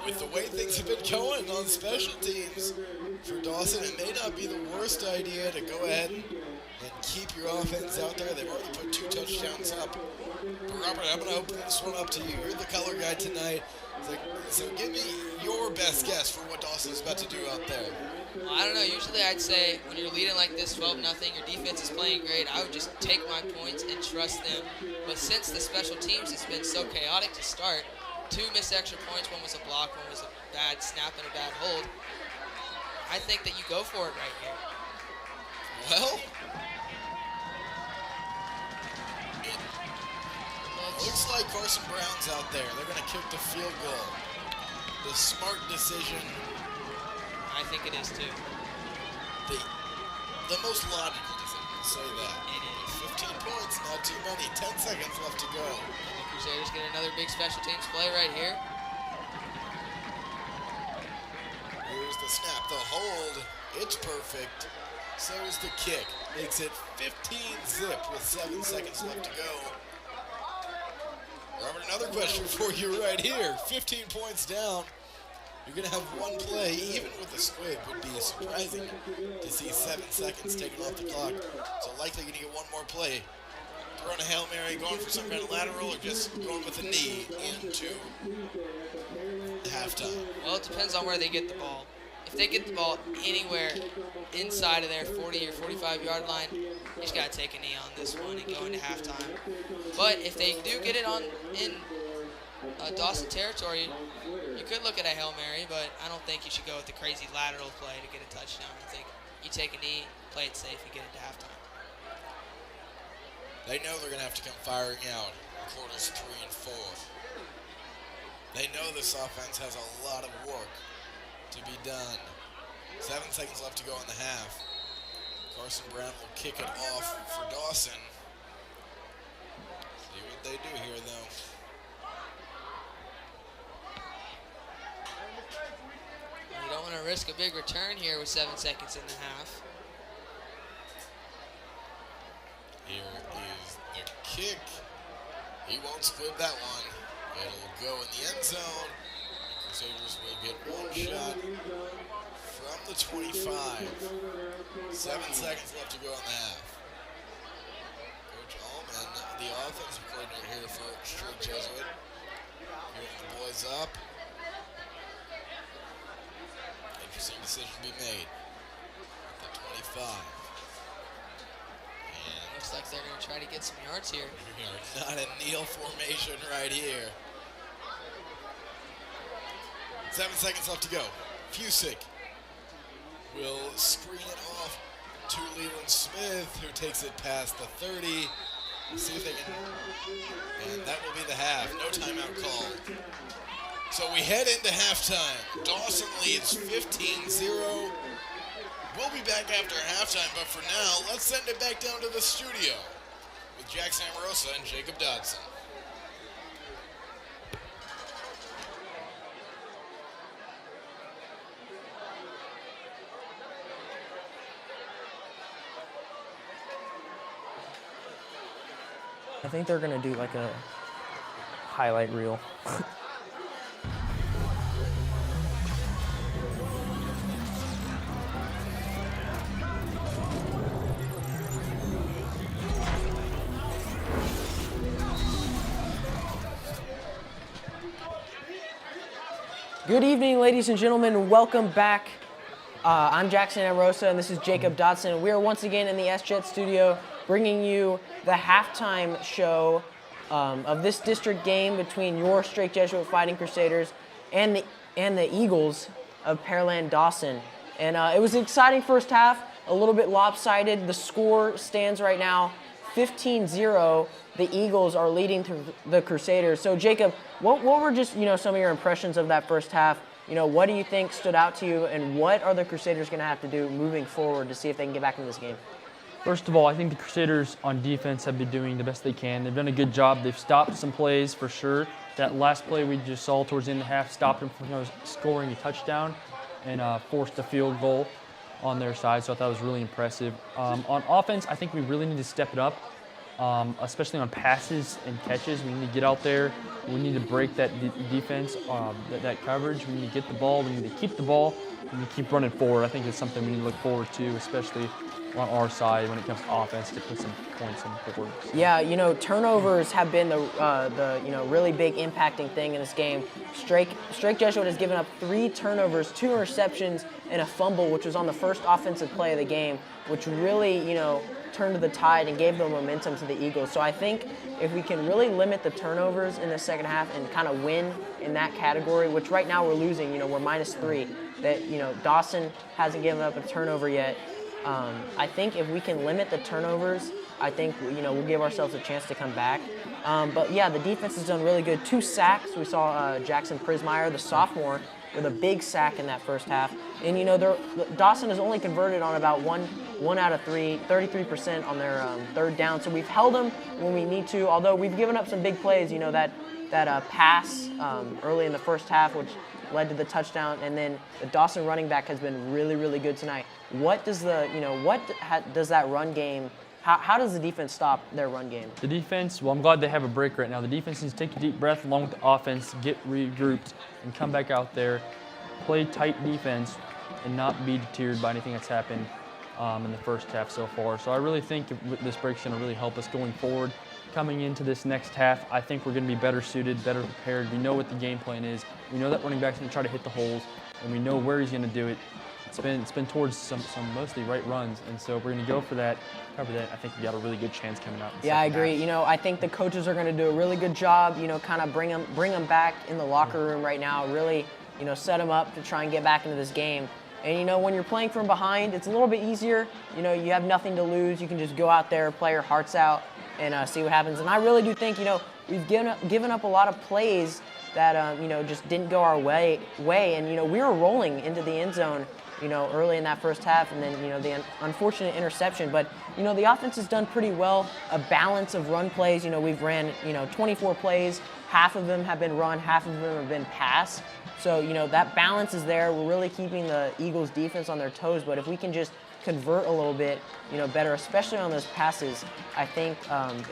With the way things have been going on special teams for Dawson, it may not be the worst idea to go ahead and keep your offense out there. They've already put 2 touchdowns up. But Robert, I'm going to open this one up to you. You're the color guy tonight. So give me your best guess for what Dawson's about to do out there. Well, I don't know. Usually I'd say when you're leading like this 12-0, your defense is playing great, I would just take my points and trust them. But since the special teams has been so chaotic to start, 2 missed extra points, one was a block, one was a bad snap and a bad hold, I think that you go for it right here. Well, it looks like Carson Brown's out there. They're going to kick the field goal. The smart decision. I think it is too. The most logical decision, say that. It is. 15 points, not too many. 10 seconds left to go. And the Crusaders get another big special teams play right here. Here's the snap, the hold. It's perfect. So is the kick. Makes it 15-zip with 7 seconds left to go. Robert, another question for you right here. 15 points down. You're going to have one play, even with the squib, would be surprising to see 7 seconds taken off the clock. So likely going to get one more play. Throwing a Hail Mary, going for some kind of lateral, or just going with a knee into halftime. Well, it depends on where they get the ball. If they get the ball anywhere inside of their 40 or 45-yard line, you just got to take a knee on this one and go into halftime. But if they do get it in Dawson territory, you could look at a Hail Mary, but I don't think you should go with the crazy lateral play to get a touchdown. I think you take a knee, play it safe, and get into halftime. They know they're going to have to come firing out in quarters 3 and 4. They know this offense has a lot of work to be done. 7 seconds left to go in the half. Carson Brown will kick it off for Dawson. See what they do here, though. You don't want to risk a big return here with 7 seconds in the half. Here is the kick. He won't squib that one. It'll go in the end zone. The Crusaders will get one shot from the 25. 7 seconds left to go in the half. Coach Allman, the offensive coordinator here for Straight Jesuit, getting the boys up. Interesting decision to be made at the 25. Looks like they're going to try to get some yards here. We are not in kneel formation right here. 7 seconds left to go. Fusick will screen it off to Leland Smith, who takes it past the 30. See if they can, and that will be the half. No timeout call. So we head into halftime. Dawson leads 15-0. We'll be back after halftime, but for now, let's send it back down to the studio with Jackson Amorosa and Jacob Dodson. I think they're gonna do like a highlight reel. Good evening, ladies and gentlemen. Welcome back. I'm Jackson Amorosa, and this is Jacob Dodson. We are once again in the S-Jet studio bringing you the halftime show of this district game between your Strake Jesuit Fighting Crusaders and the Eagles of Pearland Dawson. And it was an exciting first half, a little bit lopsided. The score stands right now 15-0. The Eagles are leading to the Crusaders. So Jacob, what were just some of your impressions of that first half? What do you think stood out to you, and what are the Crusaders going to have to do moving forward to see if they can get back in this game? First of all, I think the Crusaders on defense have been doing the best they can. They've done a good job. They've stopped some plays for sure. That last play we just saw towards the end of the half stopped them from scoring a touchdown and forced a field goal on their side, so I thought it was really impressive. On offense, I think we really need to step it up, especially on passes and catches. We need to get out there. We need to break that defense, that coverage. We need to get the ball. We need to keep the ball. We need to keep running forward. I think it's something we need to look forward to, especially on our side when it comes to offense, to put some points on the board. So. Yeah, turnovers have been the really big impacting thing in this game. Strake Jesuit has given up 3 turnovers, 2 interceptions, and a fumble, which was on the first offensive play of the game, which really, turned the tide and gave the momentum to the Eagles. So I think if we can really limit the turnovers in the second half and kind of win in that category, which right now we're losing, we're -3, that, Dawson hasn't given up a turnover yet. I think if we can limit the turnovers, I think, we'll give ourselves a chance to come back. But yeah, the defense has done really good. 2 sacks. We saw Jackson Prismeyer, the sophomore, with a big sack in that first half. And, Dawson has only converted on about one out of 3, 33% on their third down. So we've held them when we need to, although we've given up some big plays, that pass early in the first half, which led to the touchdown, and then the Dawson running back has been really, really good tonight. What does does that run game, how does the defense stop their run game? The defense, well, I'm glad they have a break right now. The defense needs to take a deep breath along with the offense, get regrouped, and come back out there, play tight defense, and not be deterred by anything that's happened in the first half so far. So I really think this break's going to really help us going forward. Coming into this next half, I think we're going to be better suited, better prepared. We know what the game plan is. We know that running back's going to try to hit the holes, and we know where he's going to do it. It's been towards some mostly right runs, and so we're going to go for that, cover that. I think we got a really good chance coming out. Yeah, I agree. I think the coaches are going to do a really good job. Kind of bring them back in the locker room right now. Really, set them up to try and get back into this game. And when you're playing from behind, it's a little bit easier. You have nothing to lose. You can just go out there, play your hearts out, and see what happens. And I really do think we've given up a lot of plays that just didn't go our way. And we were rolling into the end zone early in that first half, and then the unfortunate interception. But the offense has done pretty well. A balance of run plays. We've ran 24 plays. Half of them have been run, half of them have been pass. So that balance is there. We're really keeping the Eagles defense on their toes. But if we can just convert a little bit, better, especially on those passes, I think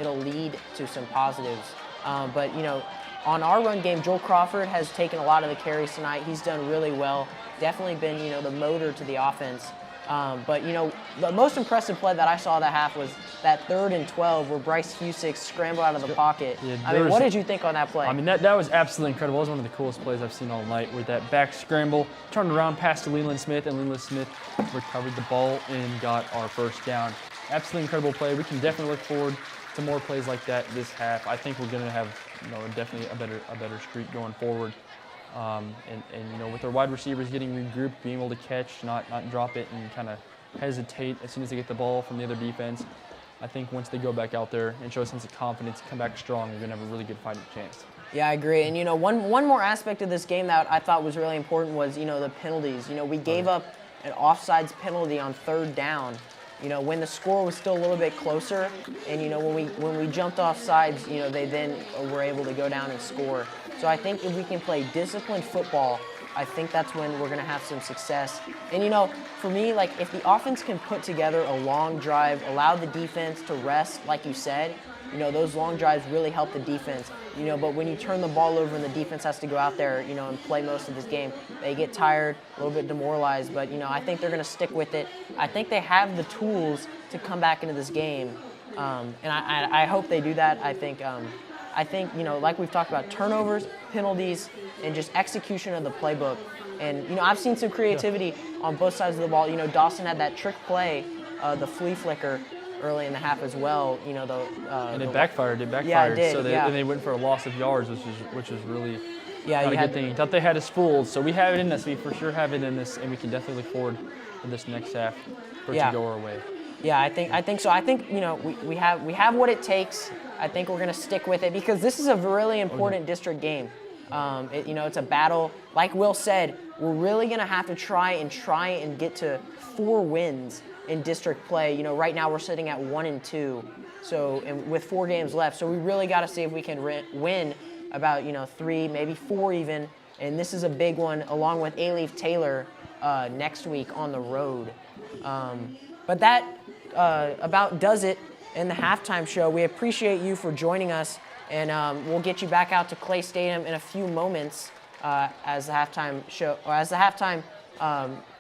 it'll lead to some positives. But on our run game, Joel Crawford has taken a lot of the carries tonight. He's done really well. Definitely been, the motor to the offense. But, the most impressive play that I saw that half was that 3rd and 12 where Bryce Fusick scrambled out of the pocket. Yeah, what did you think on that play? That was absolutely incredible. It was one of the coolest plays I've seen all night, with that back scramble, turned around, passed to Leland Smith, and Leland Smith recovered the ball and got our first down. Absolutely incredible play. We can definitely look forward to more plays like that this half. I think we're going to have, definitely a better streak going forward. And with their wide receivers getting regrouped, being able to catch, not drop it, and kind of hesitate as soon as they get the ball from the other defense, I think once they go back out there and show a sense of confidence, come back strong, they're going to have a really good fighting chance. Yeah, I agree. And, one more aspect of this game that I thought was really important was, the penalties. We gave up an offsides penalty on 3rd down, when the score was still a little bit closer. And, when we jumped off sides, they then were able to go down and score. So I think if we can play disciplined football, I think that's when we're going to have some success. And, for me, if the offense can put together a long drive, allow the defense to rest, like you said, those long drives really help the defense. But when you turn the ball over and the defense has to go out there, and play most of this game, they get tired, a little bit demoralized. But, I think they're going to stick with it. I think they have the tools to come back into this game. And I hope they do that. I think, like we've talked about, turnovers, penalties, and just execution of the playbook. And, I've seen some creativity on both sides of the ball. Dawson had that trick play, the flea flicker, early in the half as well. And it backfired. Yeah, it did. So they went for a loss of yards, which was really not a good thing. Thought they had us fooled. So we have it in us. We for sure have it in us, and we can definitely look forward to this next half for it to go our way. Yeah, I think so. I think we have what it takes. I think we're going to stick with it because this is a really important district game. It's a battle. Like Will said, we're really going to have to try and get to 4 wins in district play. Right now we're sitting at 1-2, and with 4 games left. So we really got to see if we can win about 3, maybe 4 even. And this is a big one, along with A-Leaf Taylor next week on the road. But that about does it in the halftime show. We appreciate you for joining us, and we'll get you back out to Clay Stadium in a few moments as the halftime show, or as the halftime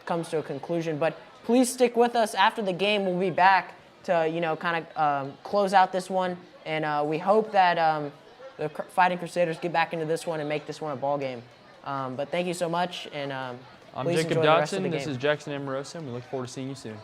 comes to a conclusion. But please stick with us after the game. We'll be back to close out this one, and we hope that the Fighting Crusaders get back into this one and make this one a ball game. But thank you so much, and I'm please Jacob enjoy the rest of Dawson. the This game. is Jackson Amorosa, and we look forward to seeing you soon.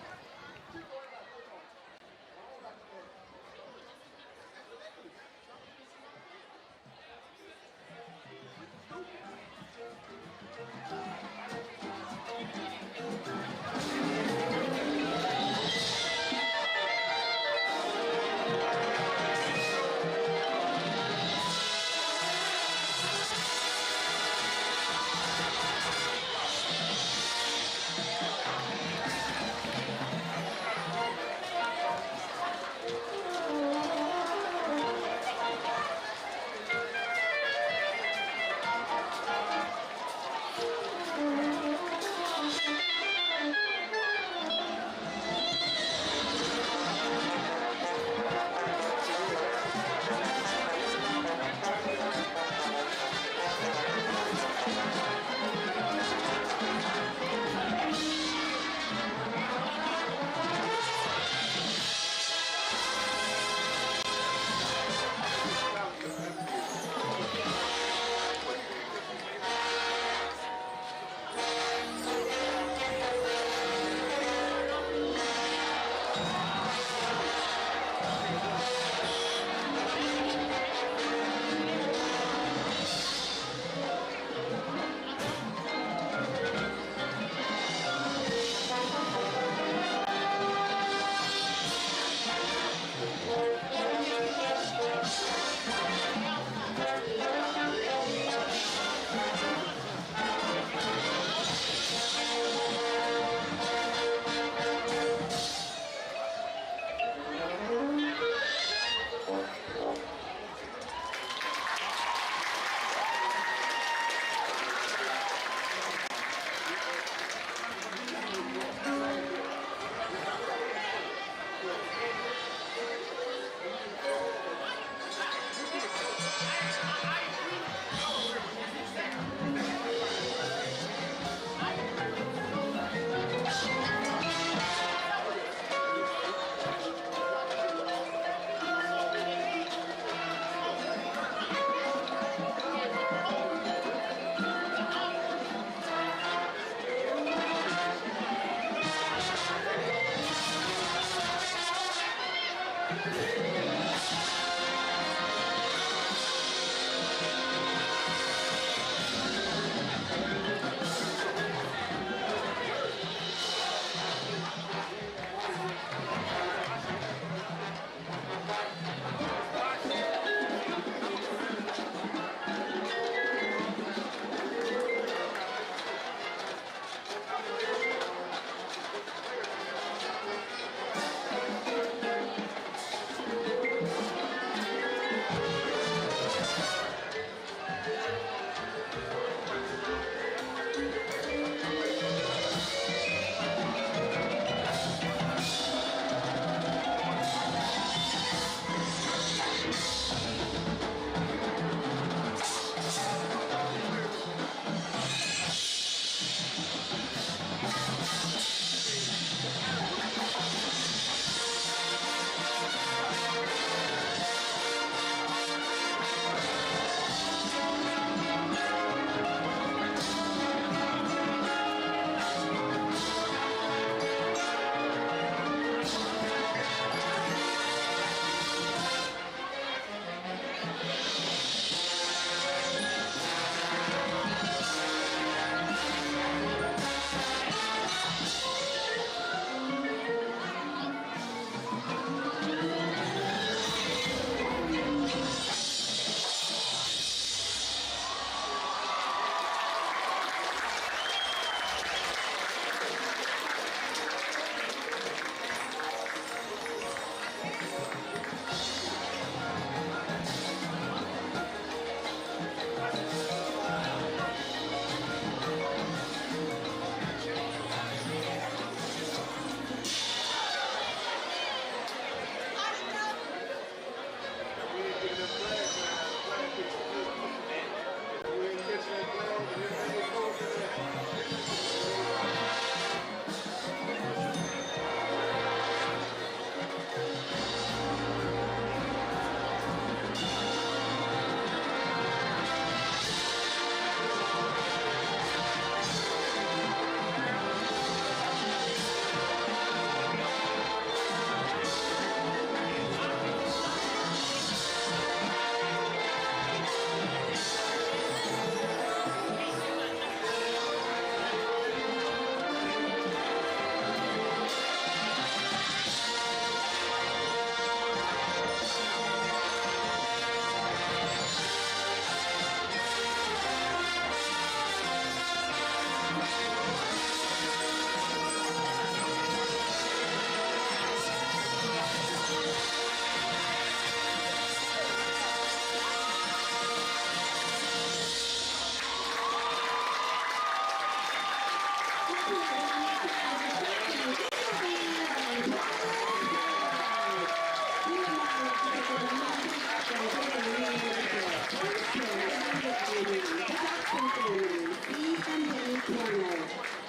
corner.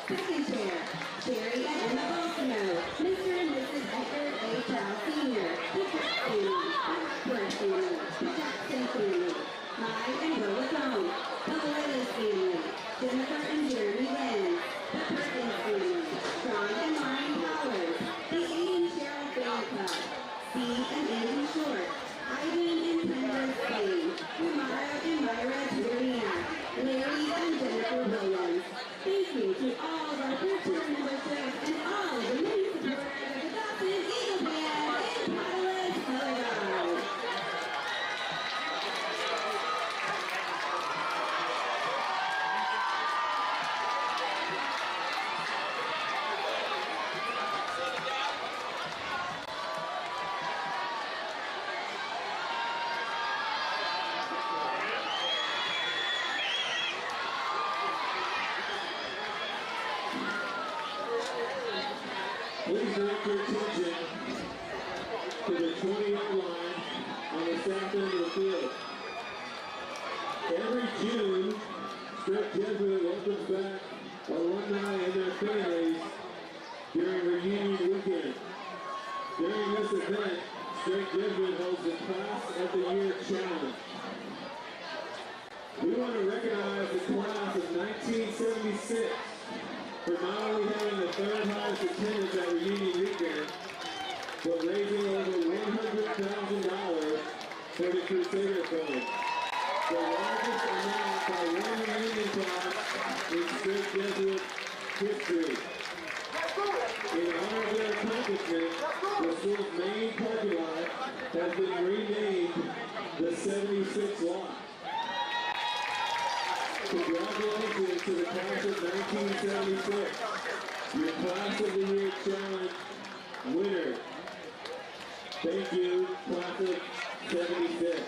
Second chair, Sherry and Emma Balsamo, Mr. and Mrs. Edgar A. Chow Sr., the Cook family, the Hopworth family, the Jackson family, Clyde and Rhoda Combs, the Loyalist family, Jennifer and Jeremy Lenz, the Perkins family, Sean and Lauren Powers, the Aiden Cheryl Fan Club, Steve and Andy Short, Ivan and Kendra Spain, Romaro and Myra Turina, Larry and Jennifer Williams. Thank you to all of our future memberships and all the many supporters of the Dawson Eagle Band and Catalyst Color Guard. Please direct your attention to the 20-yard line on the south end of the field. Every June, Strip Jesuit welcomes back alumni and their families during reunion weekend. During this event, Strip Jesuit holds the Class of the Year Challenge. We want to recognize the class of 1976 for not only having the third highest attendance at reunion weekend, but raising over $100,000 for the Crusader Fund, the largest amount by one reunion class in Strip Jesuit history. In honor of their accomplishment, the school's main parking lot has been renamed the 76 lot. Congratulations to the class of 1976, your Class of the Year Challenge winner. Thank you, Class of 76.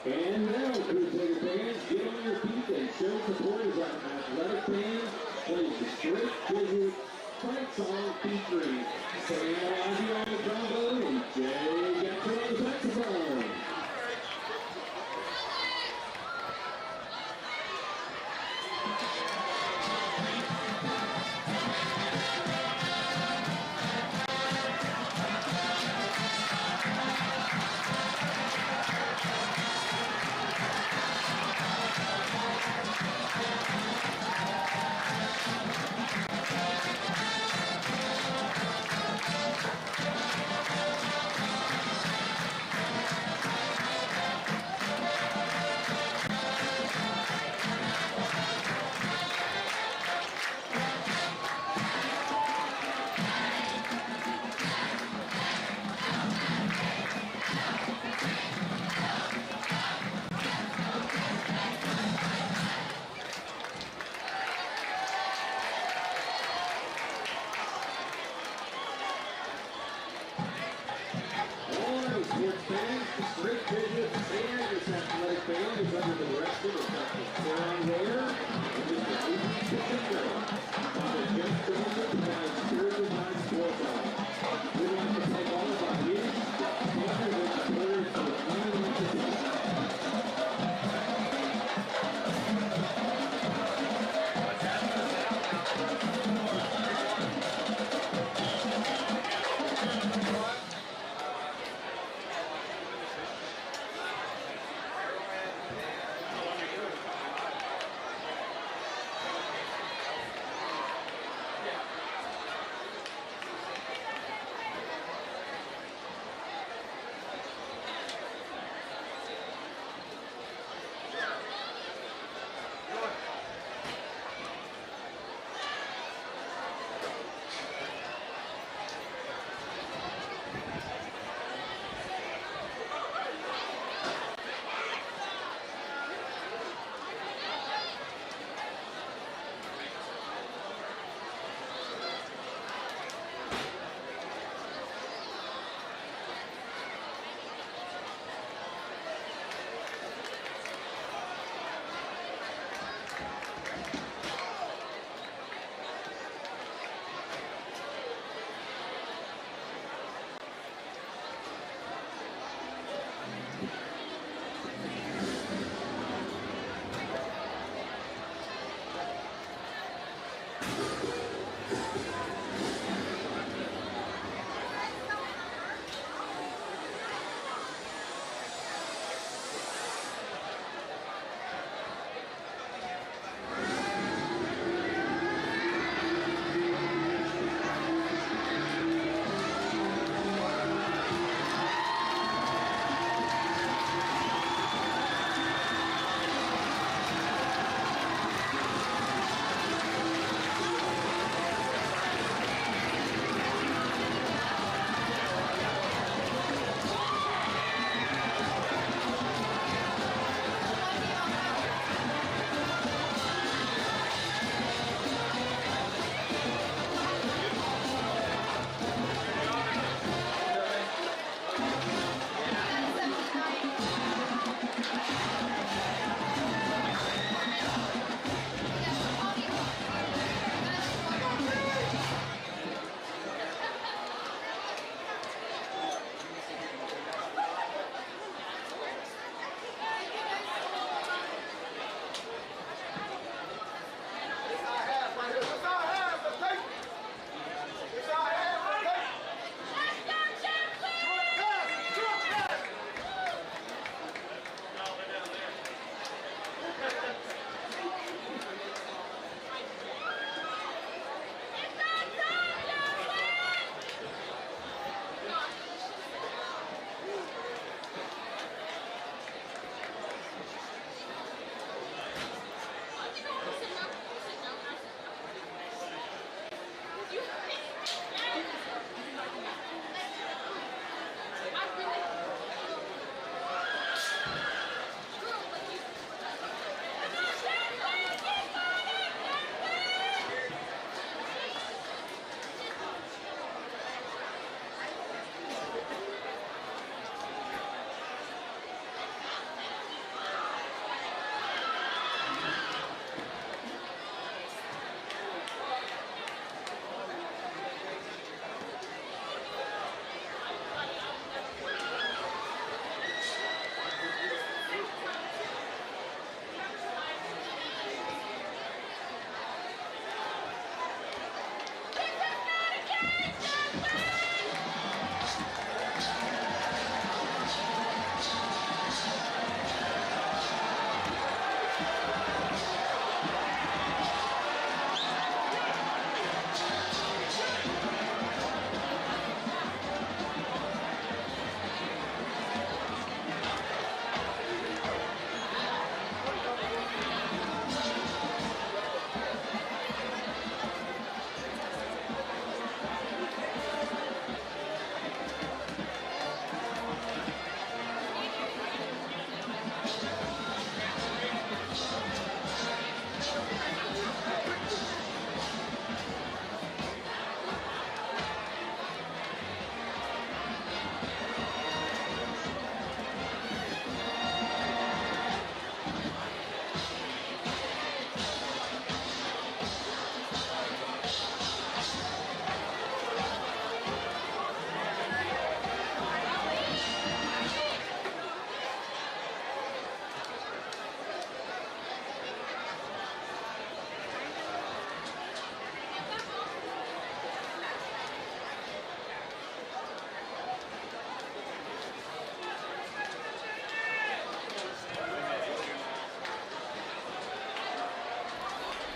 And now, Crusader fans, get on your feet and show support as our athletic band plays the straight digit fight song featuring Sam Ozzy on the trombone and Jay Jackson on the saxophone.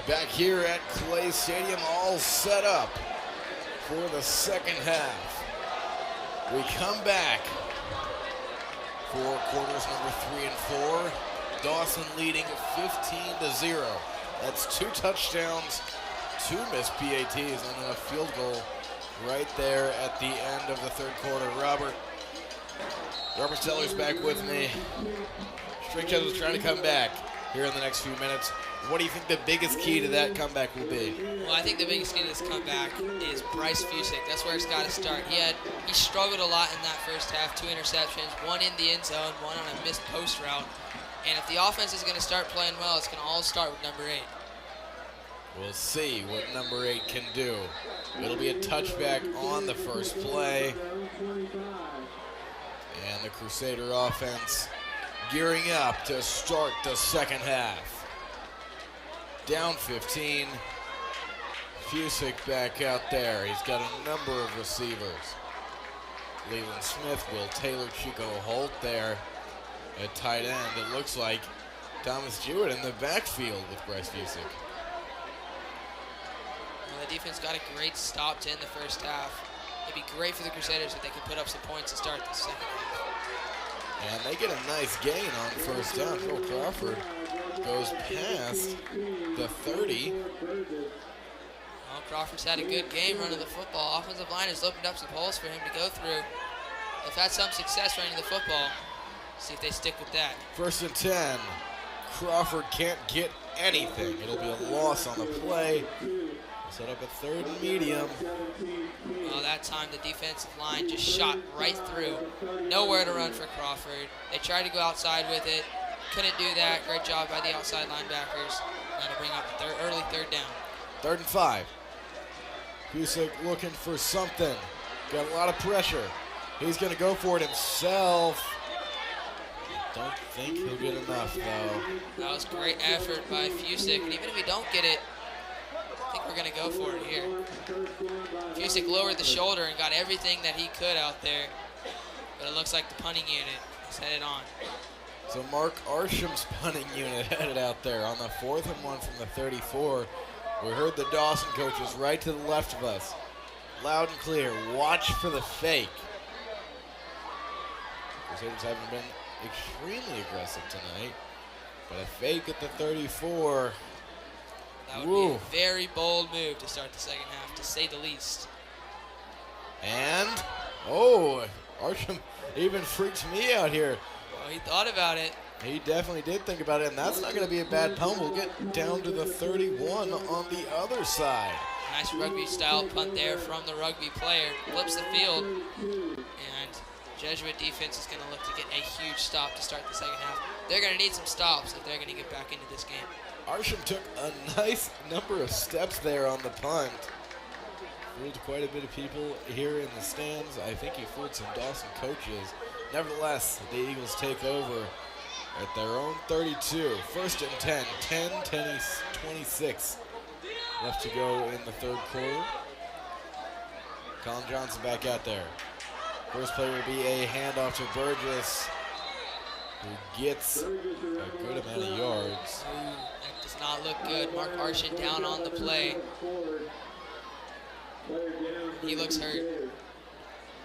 Back here at Clay Stadium, all set up for the second half. We come back for quarters number 3 and 4. Dawson leading 15-0. That's 2 touchdowns, 2 missed PATs, and then a field goal right there at the end of the third quarter. Robert Teller's back with me. Straight is trying to come back here in the next few minutes. What do you think the biggest key to that comeback will be? Well, I think the biggest key to this comeback is Bryce Fusick. That's where it's got to start. He struggled a lot in that first half. 2 interceptions, 1 in the end zone, 1 on a missed post route. And if the offense is going to start playing well, it's going to all start with number 8. We'll see what number 8 can do. It'll be a touchback on the first play. And the Crusader offense gearing up to start the second half. Down 15. Fusick back out there. He's got a number of receivers. Leland Smith, Will Taylor, Chico Holt there at tight end. It looks like Thomas Jewett in the backfield with Bryce Fusick. Well, the defense got a great stop to end the first half. It'd be great for the Crusaders if they could put up some points to start the second half. And they get a nice gain on first down. Phil Crawford goes past the 30. Well, Crawford's had a good game running the football. Offensive line has opened up some holes for him to go through. They've had some success running the football. See if they stick with that. 1st and 10. Crawford can't get anything. It'll be a loss on the play. Set up a 3rd and medium. Well, that time the defensive line just shot right through. Nowhere to run for Crawford. They tried to go outside with it. Couldn't do that. Great job by the outside linebackers. That'll bring up the early 3rd down. 3rd and 5. Cusick looking for something. Got a lot of pressure. He's going to go for it himself. Don't think he'll get enough, though. That was great effort by Cusick. And even if we don't get it, I think we're going to go for it here. Cusick lowered the shoulder and got everything that he could out there. But it looks like the punting unit is headed on. So Mark Arsham's punting unit headed out there on the 4th and 1 from the 34. We heard the Dawson coaches right to the left of us. Loud and clear, watch for the fake. Crusaders haven't been extremely aggressive tonight, but a fake at the 34. That would be a very bold move to start the second half, to say the least. And, Arsham even freaks me out here. Well, he thought about it. He definitely did think about it, and that's not going to be a bad punt. We'll get down to the 31 on the other side. Nice rugby-style punt there from the rugby player. Flips the field, and Jesuit defense is going to look to get a huge stop to start the second half. They're going to need some stops if they're going to get back into this game. Arsham took a nice number of steps there on the punt. Fooled quite a bit of people here in the stands. I think he fooled some Dawson coaches. Nevertheless, the Eagles take over at their own 32. 1st and 10, 26 left to go in the 3rd quarter. Colin Johnson back out there. First play will be a handoff to Burgess, who gets a good amount of yards. That does not look good. Mark Arshin down on the play. He looks hurt.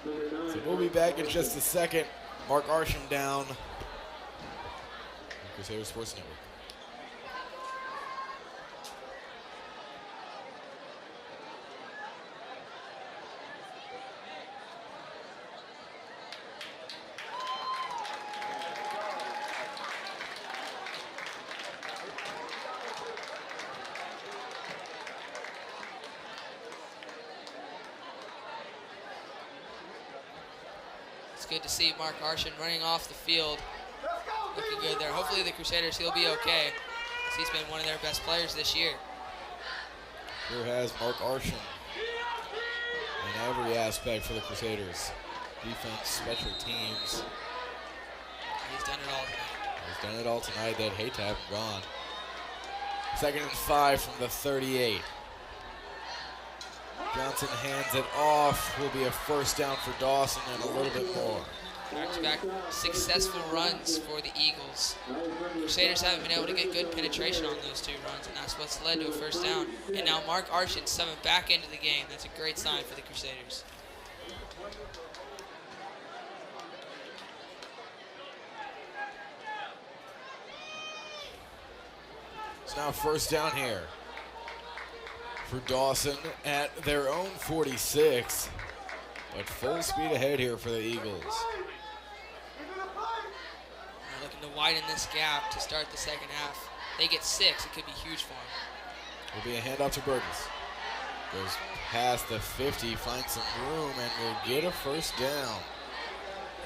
So we'll be back in just a second. Mark Arshin down. Crusader Sports Network. It's good to see Mark Arshin running off the field. Looking good there. Hopefully the Crusaders, he'll be okay, because he's been one of their best players this year. Here has Mark Arshin in every aspect for the Crusaders. Defense, special teams. He's done it all tonight. He's done it all tonight. They'd hate to have him gone. 2nd and 5 from the 38. Johnson hands it off. Will be a 1st down for Dawson and a little bit more. Back-to-back successful runs for the Eagles. Crusaders haven't been able to get good penetration on those 2 runs, and that's what's led to a 1st down. And now Mark Arshin summoned back into the game. That's a great sign for the Crusaders. It's now 1st down here for Dawson at their own 46. But full speed ahead here for the Eagles. They're looking to widen this gap to start the second half. They get 6, it could be huge for them. Will be a handoff to Burgess. Goes past the 50, finds some room, and will get a 1st down.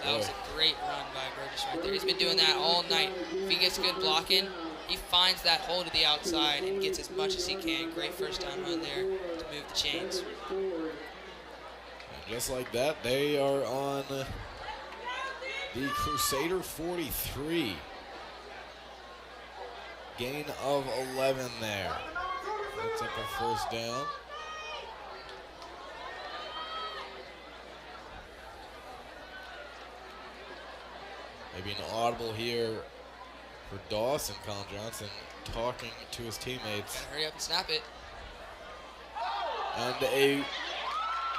That was a great run by Burgess right there. He's been doing that all night. If he gets good blocking, he finds that hole to the outside and gets as much as he can. Great 1st down run there to move the chains. Just like that, they are on the Crusader 43. Gain of 11 there. That's up a 1st down. Maybe an audible here for Dawson. Colin Johnson talking to his teammates. Gotta hurry up and snap it. And a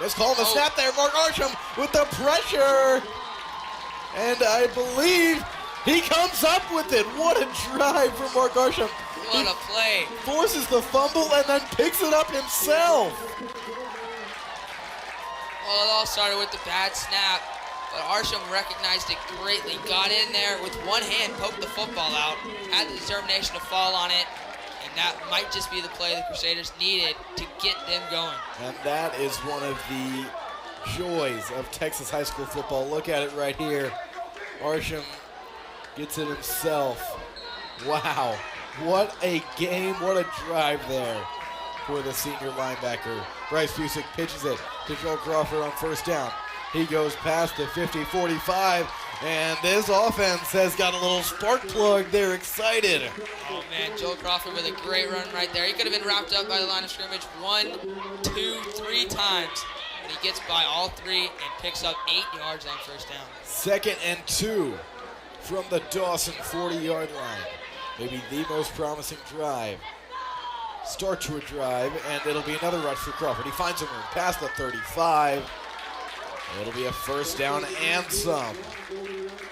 let's call the snap there. Mark Arsham with the pressure. And I believe he comes up with it. What a drive from Mark Arsham. What a play. Forces the fumble and then picks it up himself. Well, it all started with the bad snap, but Arsham recognized it greatly, got in there with one hand, poked the football out, had the determination to fall on it, And that might just be the play the Crusaders needed to get them going. And that is one of the joys of Texas high school football. Look at it right here. Arsham gets it himself. Wow, what a game, what a drive there for the senior linebacker. Bryce Fusick pitches it to Joel Crawford on first down. He goes past the 50-45, and this offense has got a little spark plug. They're excited. Oh, man, Joel Crawford with a great run right there. He could have been wrapped up by the line of scrimmage 1, 2, 3 times, but he gets by all 3 and picks up 8 yards on first down. 2nd and 2 from the Dawson 40-yard line. Maybe the most promising drive. Start to a drive, and it'll be another rush for Crawford. He finds some room past the 35. It'll be a first down and some.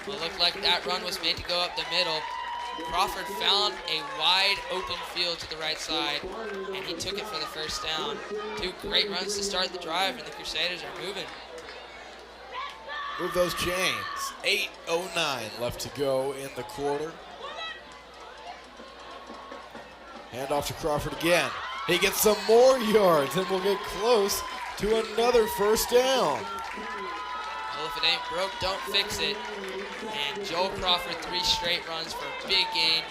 Well, it looked like that run was made to go up the middle. Crawford found a wide open field to the right side, and he took it for the first down. 2 great runs to start the drive, and the Crusaders are moving. Move those chains. 8:09 left to go in the quarter. Hand off to Crawford again. He gets some more yards, and we'll get close to another first down. Well, if it ain't broke, don't fix it. And Joel Crawford, 3 straight runs for a big gain.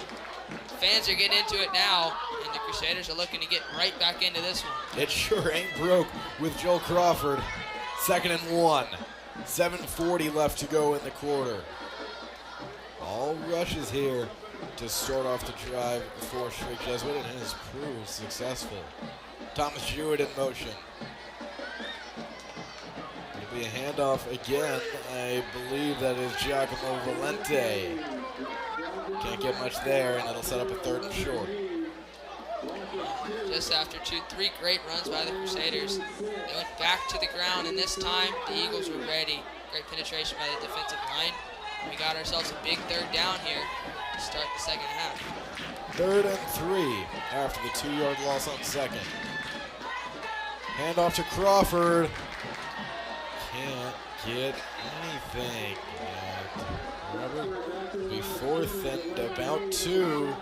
Fans are getting into it now, and the Crusaders are looking to get right back into this one. It sure ain't broke with Joel Crawford. 2nd and 1. 7:40 left to go in the quarter. All rushes here to start off the drive for Strick Jesuit, and has proved successful. Thomas Jewett in motion. It'll be a handoff again. I believe that is Giacomo Valente. Can't get much there, and it'll set up a 3rd and short. Just after 3 great runs by the Crusaders, they went back to the ground, and this time the Eagles were ready. Great penetration by the defensive line. We got ourselves a big 3rd down here to start the second half. 3rd and 3 after the 2-yard loss on 2nd. Hand off to Crawford. Can't get anything. Robert, be 4th and about 2.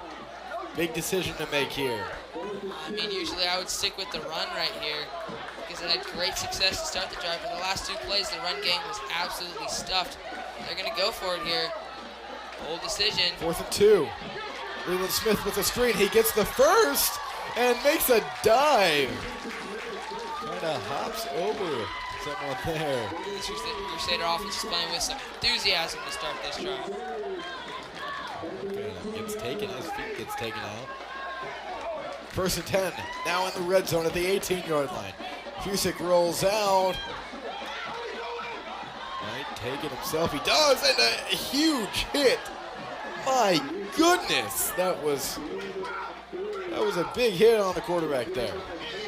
Big decision to make here. I mean, usually I would stick with the run right here because it had great success to start the drive. For the last 2 plays, the run game was absolutely stuffed. They're going to go for it here. Bold decision. 4th and 2. Leland Smith with the screen. He gets the first and makes a dive. Kind of hops over someone there. This Crusader offense is playing with some enthusiasm to start this drive. Gets taken, his feet gets taken out. 1st and 10, now in the red zone at the 18-yard line. Fusick rolls out. Might take it himself, he does, and a huge hit. My goodness, that was a big hit on the quarterback there.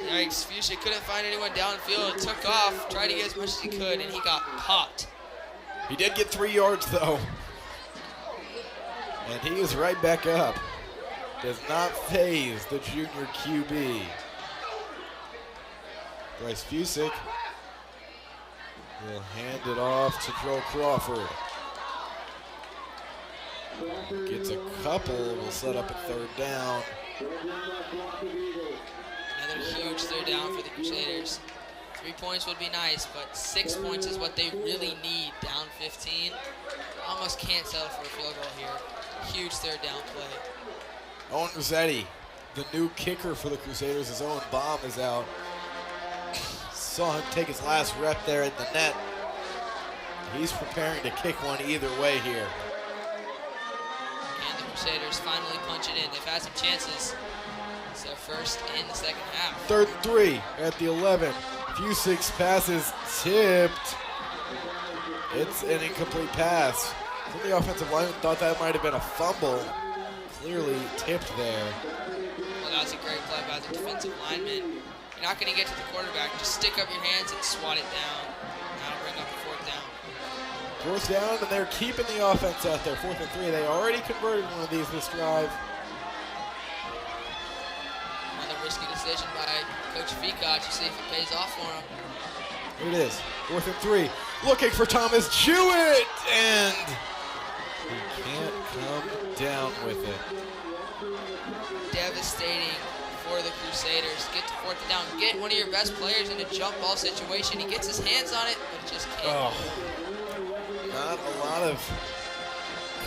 Yikes, Fusick couldn't find anyone downfield, took off, tried to get as much as he could, and he got popped. He did get 3 yards though. And he is right back up. Does not faze the junior QB. Bryce Fusick will hand it off to Joel Crawford. Gets a couple, will set up a 3rd down. Another huge 3rd down for the Crusaders. 3 points would be nice, but 6 points is what they really need. Down 15. Almost can't settle for a field goal here. Huge 3rd down play. Owen Rossetti, the new kicker for the Crusaders. His own bomb is out. Saw him take his last rep there at the net. He's preparing to kick one either way here. And the Crusaders finally punch it in. They've had some chances. It's their first in the second half. 3rd and 3 at the 11. Fusick's pass is tipped. It's an incomplete pass. So the offensive lineman thought that might have been a fumble. Clearly tipped there. Well, that was a great play by the defensive lineman. You're not going to get to the quarterback. Just stick up your hands and swat it down. That'll bring up a 4th down. 4th down, and they're keeping the offense out there. 4th and 3. They already converted one of these this drive. Another risky decision by Coach Vicach to see if it pays off for him. Here it is. 4th and 3. Looking for Thomas Jewett, and he can't come down with it. devastating for the Crusaders. Get to 4th down, get one of your best players in a jump ball situation. He gets his hands on it, but just can't. Oh, not a lot of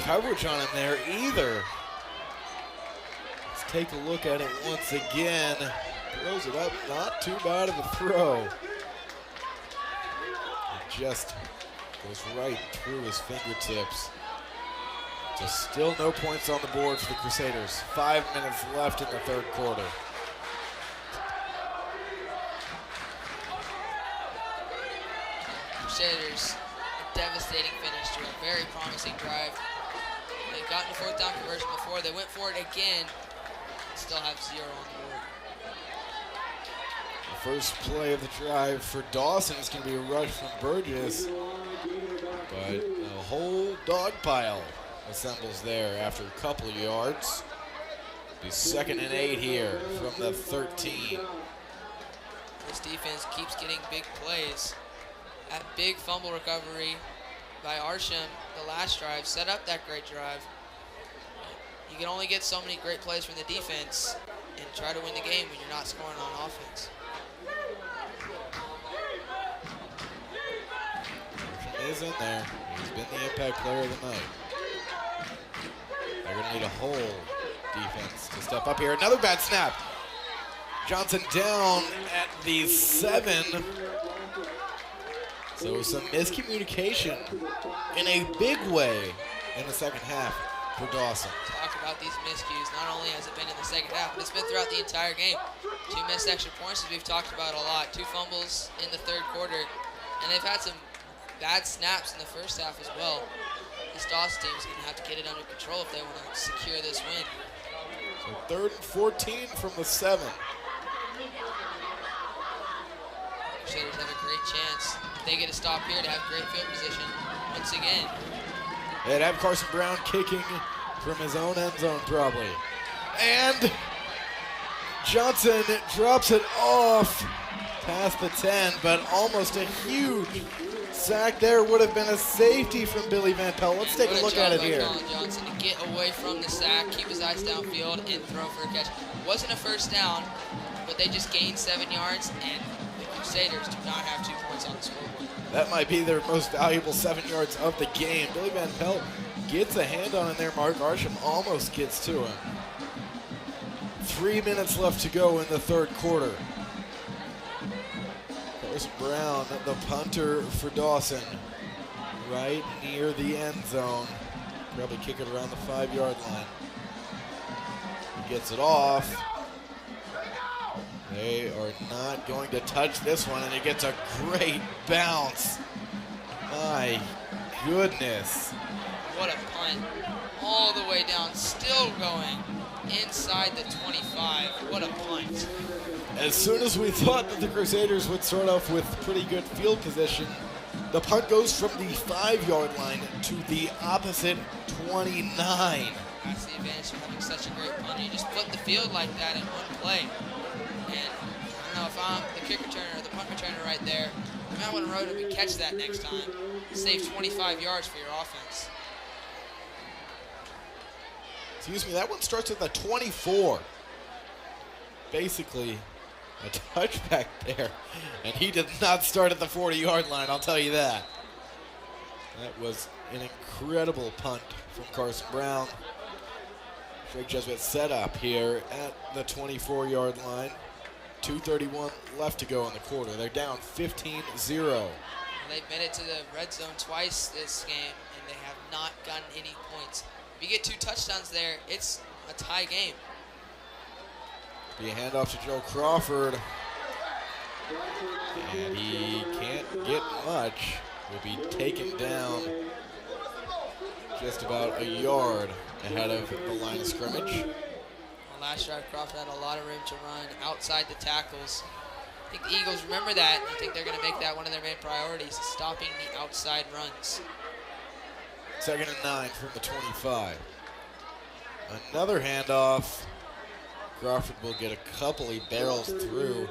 coverage on him there either. Let's take a look at it once again. Throws it up, not too bad of a throw. It just goes right through his fingertips. Just still no points on the board for the Crusaders. 5 minutes left in the third quarter. Crusaders, a devastating finish to a very promising drive. They've gotten a 4th down conversion before. They went for it again. Still have 0 on the board. The first play of the drive for Dawson is going to be a rush from Burgess. But a whole dog pile assembles there after a couple of yards. Be 2nd and 8 here from the 13. This defense keeps getting big plays. That big fumble recovery by Arsham, the last drive, set up that great drive. You can only get so many great plays from the defense and try to win the game when you're not scoring on offense. Arsham is in there. He's been the impact player of the night. They're going to need a whole defense to step up here. Another bad snap. Johnson down at the 7. So some miscommunication in a big way in the second half for Dawson. Talk about these miscues. Not only has it been in the second half, but it's been throughout the entire game. 2 missed extra points, as we've talked about a lot. 2 fumbles in the third quarter. And they've had some bad snaps in the first half as well. This Dawson team is going to have to get it under control if they want to secure this win. So 3rd and 14 from the 7. Crusaders have a great chance. If they get a stop here to have great field position once again. They'd have Carson Brown kicking from his own end zone probably. And Johnson drops it off past the 10, but almost a huge sack there. Would have been a safety from Billy Van Pelt. Let's take a look at it here. Colin Johnson to get away from the sack, keep his eyes downfield, and throw for a catch. Wasn't a first down, but they just gained 7 yards, and the Crusaders do not have 2 points on the scoreboard. That might be their most valuable 7 yards of the game. Billy Van Pelt gets a hand on it there. Mark Arsham almost gets to him. 3 minutes left to go in the third quarter. Carson Brown, the punter for Dawson, right near the end zone. Probably kick it around the 5-yard line. He gets it off. They are not going to touch this one, and it gets a great bounce. My goodness. What a punt. All the way down, still going inside the 25. What a punt. As soon as we thought that the Crusaders would start off with pretty good field position, the punt goes from the 5-yard line to the opposite 29. That's the advantage of having such a great punt. You just flip the field like that in one play. And I don't know if I'm the kick returner or the punt returner right there, you might want to road him and catch that next time. Save 25 yards for your offense. Excuse me, that one starts at the 24. Basically, a touchback there. And he did not start at the 40-yard line, I'll tell you that. That was an incredible punt from Carson Brown. Drake Jesuit set up here at the 24-yard line. 2:31 left to go in the quarter. They're down 15-0. They've made it to the red zone twice this game, and they have not gotten any points. If you get 2 touchdowns there, it's a tie game. Be a handoff to Joe Crawford. And he can't get much. Will be taken down just about a yard ahead of the line of scrimmage. Last drive, Crawford had a lot of room to run outside the tackles. I think the Eagles remember that, and I think they're going to make that one of their main priorities, stopping the outside runs. 2nd and 9 from the 25. Another handoff. Crawford will get a couple. He barrels through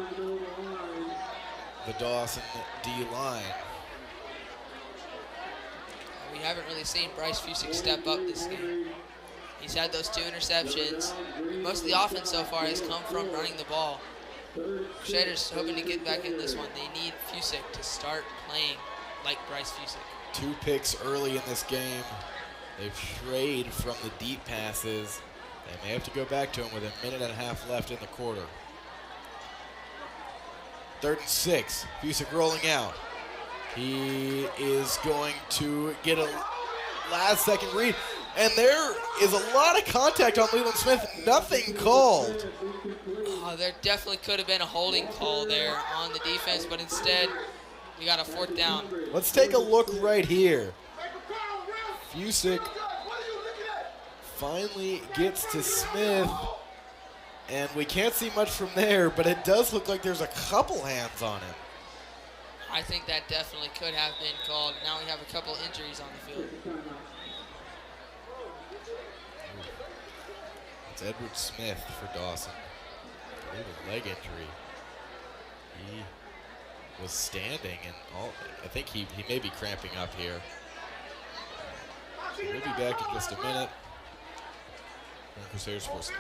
the Dawson D-line. We haven't really seen Bryce Fusick step up this game. He's had those 2 interceptions. Most of the offense so far has come from running the ball. Crusaders hoping to get back in this one. They need Fusick to start playing like Bryce Fusick. 2 picks early in this game. They've strayed from the deep passes. They may have to go back to him with a minute and a half left in the quarter. 3rd and 6. Fusick rolling out. He is going to get a last-second read. And there is a lot of contact on Leland Smith. Nothing called. Oh, there definitely could have been a holding call there on the defense, but instead we got a 4th down. Let's take a look right here. Fusick finally gets to Smith, and we can't see much from there, but it does look like there's a couple hands on him. I think that definitely could have been called. Now we have a couple injuries on the field. It's Edward Smith for Dawson. I believe a leg injury. He was standing, and I think he may be cramping up here. So we'll be back in just a minute. And Crusaders Sports.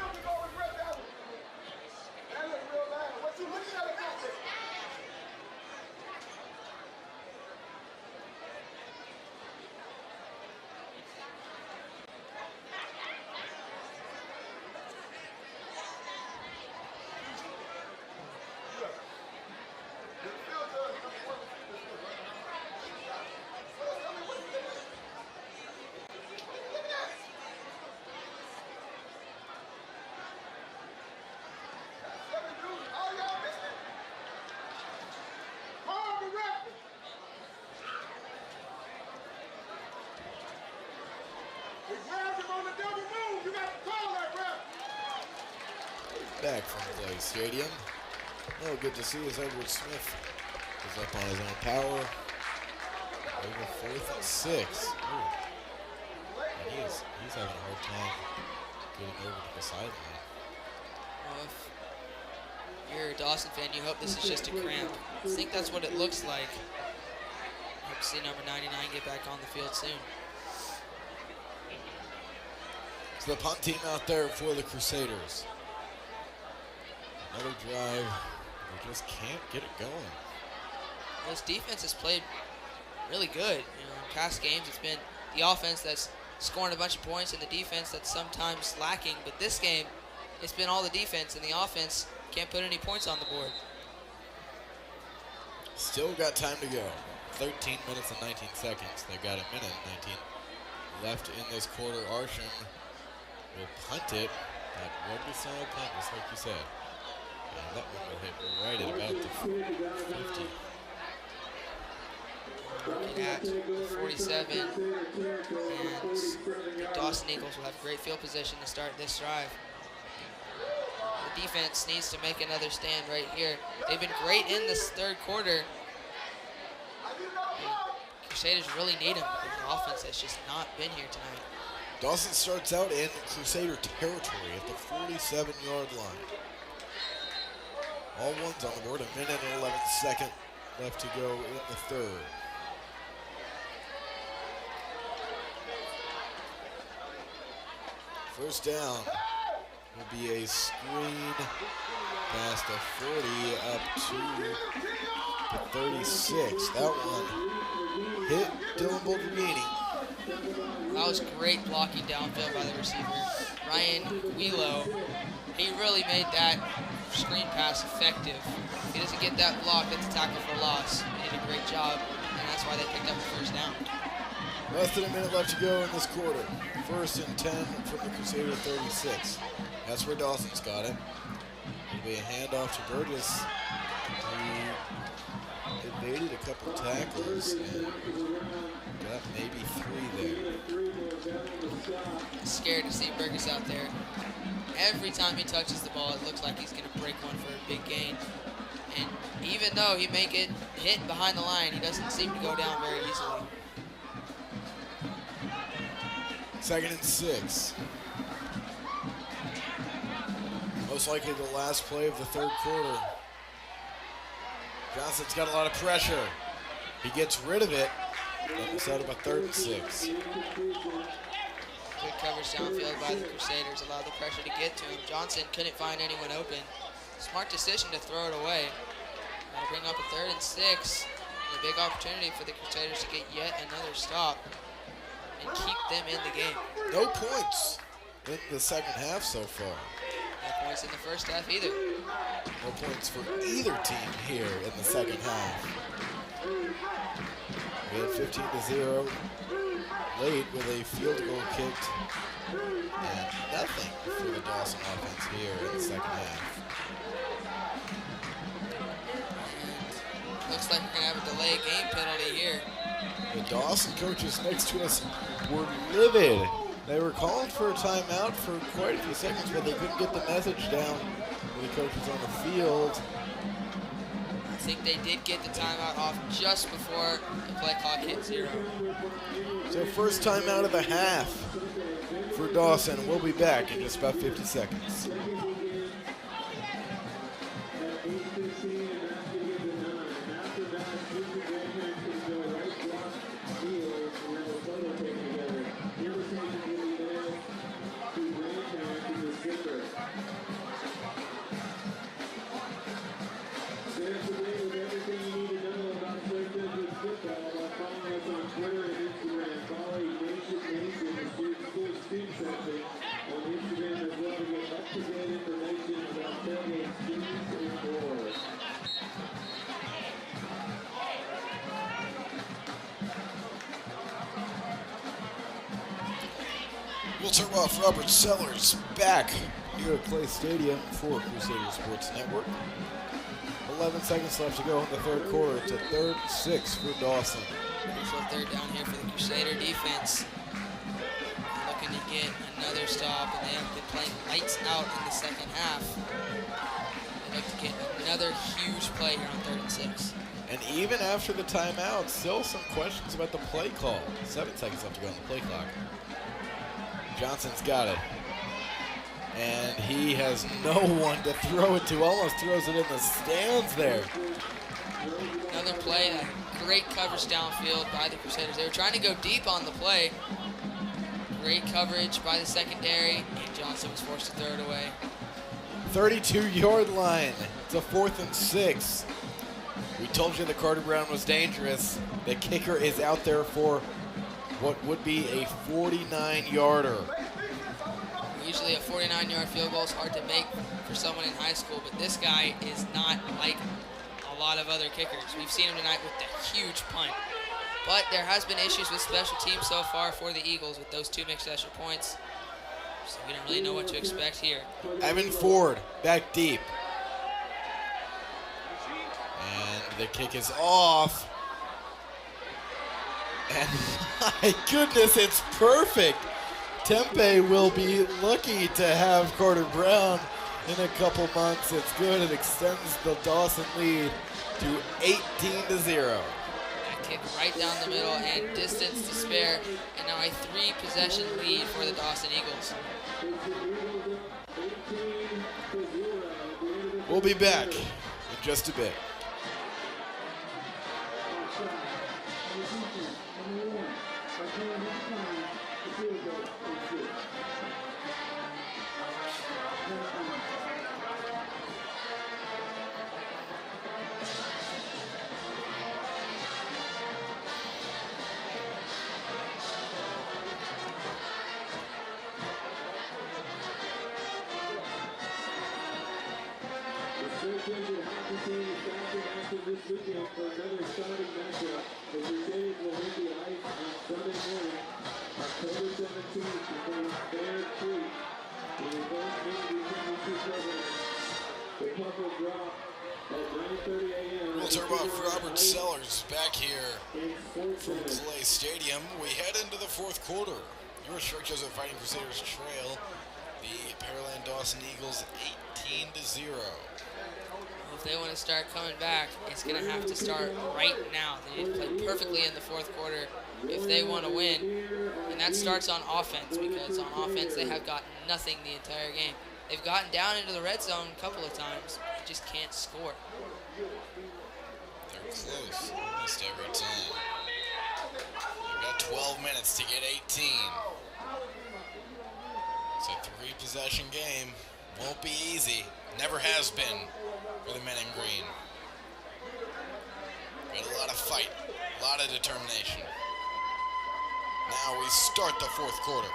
Back from Clay Stadium. Oh, good to see as Edward Smith is up on his own power. Over 4th and 6. Ooh. And he's having a hard time getting over to the sideline. Well, if you're a Dawson fan, you hope this is just a cramp. I think that's what it looks like. Hope to see number 99 get back on the field soon. So the punt team out there for the Crusaders. Another drive, they just can't get it going. This defense has played really good. You know, in past games, it's been the offense that's scoring a bunch of points and the defense that's sometimes lacking. But this game, it's been all the defense, and the offense can't put any points on the board. Still got time to go. 13 minutes and 19 seconds. They've got a minute and 19 left in this quarter. Arsham will punt it. That rugby style punt, just like you said. And that one will hit right at about the 50. Looking at the 47, and the Dawson Eagles will have great field position to start this drive. The defense needs to make another stand right here. They've been great in this 3rd quarter. The Crusaders really need them because the offense has just not been here tonight. Dawson starts out in Crusader territory at the 47-yard line. All ones on the board, a minute and 11 seconds left to go in the 3rd. First down will be a screen past the 40 up to the 36. That one hit Dylan Bolderini. That was great blocking downfield by the receiver. Ryan Guilo, he really made that screen pass effective. If he doesn't get that block, that's a tackle for loss. He did a great job, and that's why they picked up the first down. Less than a minute left to go in this quarter. 1st and 10 from the Crusader 36. That's where Dawson's got it. It'll be a handoff to Burgess, who evaded a couple tackles and got maybe 3 there. Scared to see Burgess out there. Every time he touches the ball, it looks like he's going to break one for a big gain. And even though he may get hit behind the line, he doesn't seem to go down very easily. 2nd and 6. Most likely the last play of the 3rd quarter. Johnson's got a lot of pressure. He gets rid of it. And we set up a 3rd and 6. Good coverage downfield by the Crusaders, allowed the pressure to get to him. Johnson couldn't find anyone open. Smart decision to throw it away. That'll bring up a 3rd and 6. A big opportunity for the Crusaders to get yet another stop and keep them in the game. No points in the second half so far. No points in the first half either. No points for either team here in the second half. We had 15-0 late with a field goal kicked and nothing for the Dawson offense here in the second half. And looks like we're going to have a delay game penalty here. The Dawson coaches next to us were livid. They were calling for a timeout for quite a few seconds, but they couldn't get the message down to the coaches on the field. I think they did get the timeout off just before the play clock hit 0. So first timeout of the half for Dawson. We'll be back in just about 50 seconds. We'll turn off Robert Sellers back here at Clay Stadium for Crusader Sports Network. 11 seconds left to go in the third quarter. It's a 3rd and 6 for Dawson. Crucial 3rd down here for the Crusader defense. Looking to get another stop, and they have been playing lights out in the second half. They look to get another huge play here on 3rd and 6. And even after the timeout, still some questions about the play call. 7 seconds left to go on the play clock. Johnson's got it. And he has no one to throw it to. Almost throws it in the stands there. Another play, great coverage downfield by the Crusaders. They were trying to go deep on the play. Great coverage by the secondary, and Johnson was forced to throw it away. 32-yard line. It's a 4th and 6. We told you that Carter Brown was dangerous. The kicker is out there for what would be a 49-yarder. Usually a 49-yard field goal is hard to make for someone in high school, but this guy is not like a lot of other kickers. We've seen him tonight with the huge punt. But there has been issues with special teams so far for the Eagles with those 2 mixed extra points. So we don't really know what to expect here. Evan Ford back deep. And the kick is off. And my goodness, it's perfect. Tempe will be lucky to have Carter Brown in a couple months. It's good. It extends the Dawson lead to 18-0. That kick right down the middle and distance to spare. And now a 3-possession lead for the Dawson Eagles. We'll be back in just a bit. This weekend for another starting matchup. The Crusaders will hit the ice on Sunday morning, October 17th, before Bear Creek. They will both meet the championship programs. The puck will drop at 9:30 a.m. We'll turn off Robert Sellers back here from Clay Stadium. We head into the fourth quarter. Your Shark Joseph Fighting Crusaders trail the Pearland Dawson Eagles 18-0. If they want to start coming back, it's going to have to start right now. They need to play perfectly in the fourth quarter if they want to win. And that starts on offense, because on offense they have gotten nothing the entire game. They've gotten down into the red zone a couple of times, but just can't score. They're close almost every time. They've got 12 minutes to get 18. It's a 3-possession game. Won't be easy. Never has been for the men in green. Got a lot of fight, a lot of determination. Now we start the fourth quarter.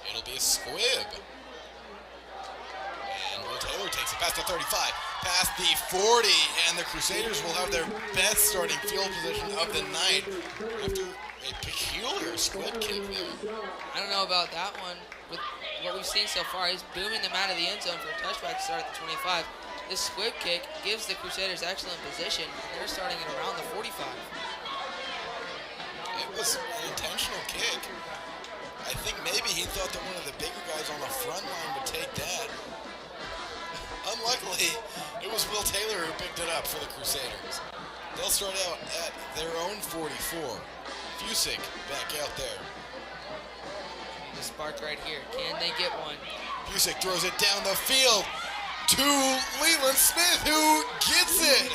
It'll be a squib. And Will Taylor takes it past the 35, past the 40, and the Crusaders will have their best starting field position of the night after a peculiar squib kick there. I don't know about that one. With what we've seen so far, he's booming them out of the end zone for a touchback to start at the 25. This squib kick gives the Crusaders excellent position, and they're starting at around the 45. It was an intentional kick. I think maybe he thought that one of the bigger guys on the front line would take that. Unluckily, it was Will Taylor who picked it up for the Crusaders. They'll start out at their own 44. Fusick back out there. The spark right here. Can they get one? Fusick throws it down the field to Leland Smith, who gets it.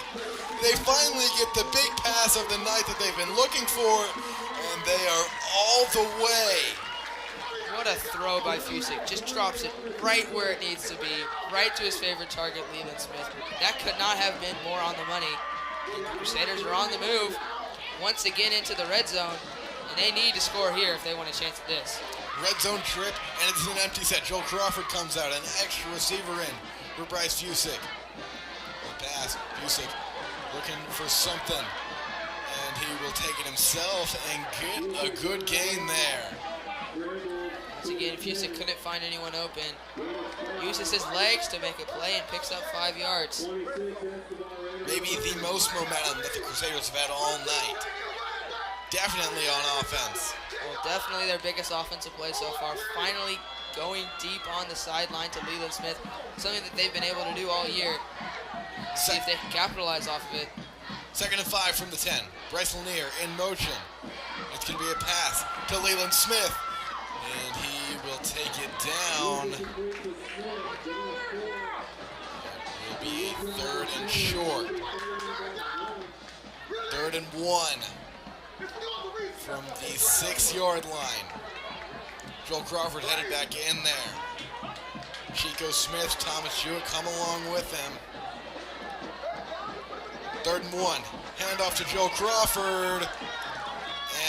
They finally get the big pass of the night that they've been looking for, and they are all the way. What a throw by Fusick. Just drops it right where it needs to be, right to his favorite target, Leland Smith. That could not have been more on the money. And the Crusaders are on the move once again into the red zone, and they need to score here if they want a chance at this. Red zone trip, and it's an empty set. Joel Crawford comes out, an extra receiver in for Bryce Fusick. The pass, Fusick looking for something, and he will take it himself and get a good gain there. Once again, Fusick couldn't find anyone open. Uses his legs to make a play and picks up 5 yards. Maybe the most momentum that the Crusaders have had all night. Definitely on offense. Well, definitely their biggest offensive play so far. Finally going deep on the sideline to Leland Smith. Something that they've been able to do all year. See if they can capitalize off of it. 2nd and 5 from the 10. Bryce Lanier in motion. It's going to be a pass to Leland Smith. And he will take it down. It will be 3rd and short. 3rd and 1 from the 6-yard line. Joel Crawford headed back in there. Chico Smith, Thomas Jewett come along with him. 3rd and 1. Handoff to Joel Crawford.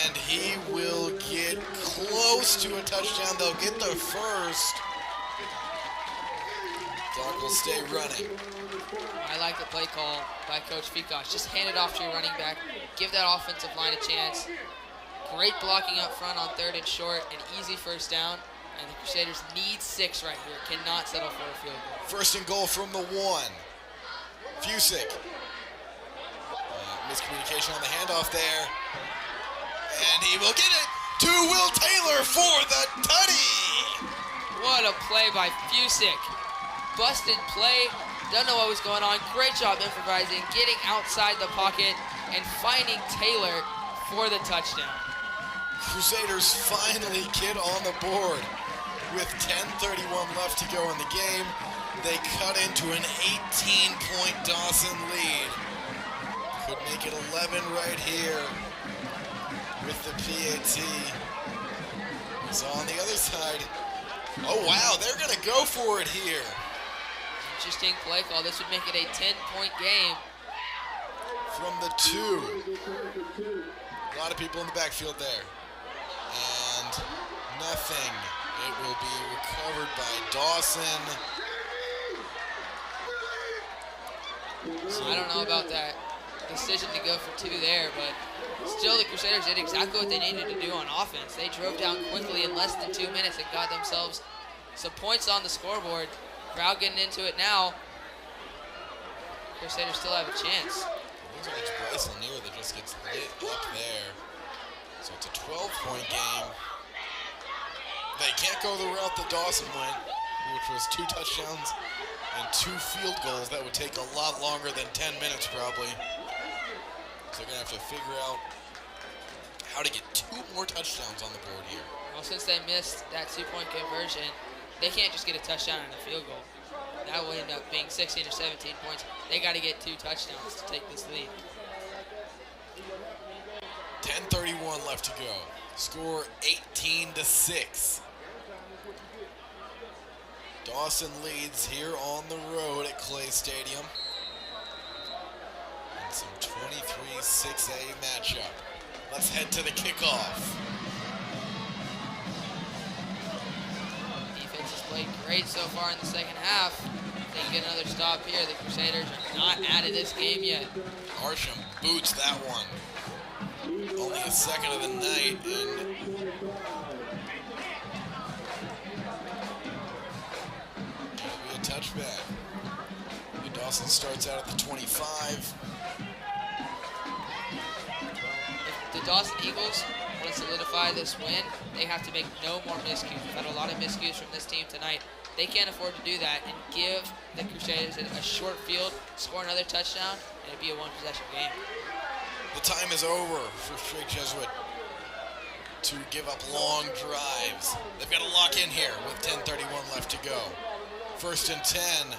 And he will get close to a touchdown. They'll get the first. Clock will stay running. I like the play call by Coach Fikosh. Just hand it off to your running back. Give that offensive line a chance. Great blocking up front on 3rd and short. An easy first down. And the Crusaders need 6 right here. Cannot settle for a field goal. 1st and goal from the 1. Fusick. Miscommunication on the handoff there. And he will get it to Will Taylor for the tutty. What a play by Fusick. Busted play. Don't know what was going on. Great job improvising, getting outside the pocket, and finding Taylor for the touchdown. Crusaders finally get on the board. With 10:31 left to go in the game, they cut into an 18-point Dawson lead. Could make it 11 right here with the PAT. So on the other side, oh wow, they're gonna go for it here. Interesting play call. This would make it a 10-point game. From the 2. A lot of people in the backfield there. And nothing. It will be recovered by Dawson. I don't know about that decision to go for 2 there, but still the Crusaders did exactly what they needed to do on offense. They drove down quickly in less than 2 minutes and got themselves some points on the scoreboard. Crowd getting into it now. Crusaders still have a chance. Looks like it's Bryce Lanier that just gets lit up there. So it's a 12-point game. They can't go the route that Dawson went, which was 2 touchdowns and 2 field goals. That would take a lot longer than 10 minutes probably. So they're going to have to figure out how to get 2 more touchdowns on the board here. Well, since they missed that 2-point conversion, they can't just get a touchdown and a field goal. That will end up being 16 or 17 points. They got to get 2 touchdowns to take this lead. 10:31 left to go. Score 18-6. Dawson leads here on the road at Clay Stadium. And some 23-6A matchup. Let's head to the kickoff. Defense has played great so far in the second half. If they can get another stop here, the Crusaders are not out of this game yet. Arsham boots that one. Only a second of the night, and it'll be a touchback. Dawson starts out at the 25. If the Dawson Eagles want to solidify this win, they have to make no more miscues. We've had a lot of miscues from this team tonight. They can't afford to do that and give the Crusaders a short field, score another touchdown, and it'd be a one-possession game. The time is over for Straight Jesuit to give up long drives. They've got to lock in here with 10:31 left to go. 1st and 10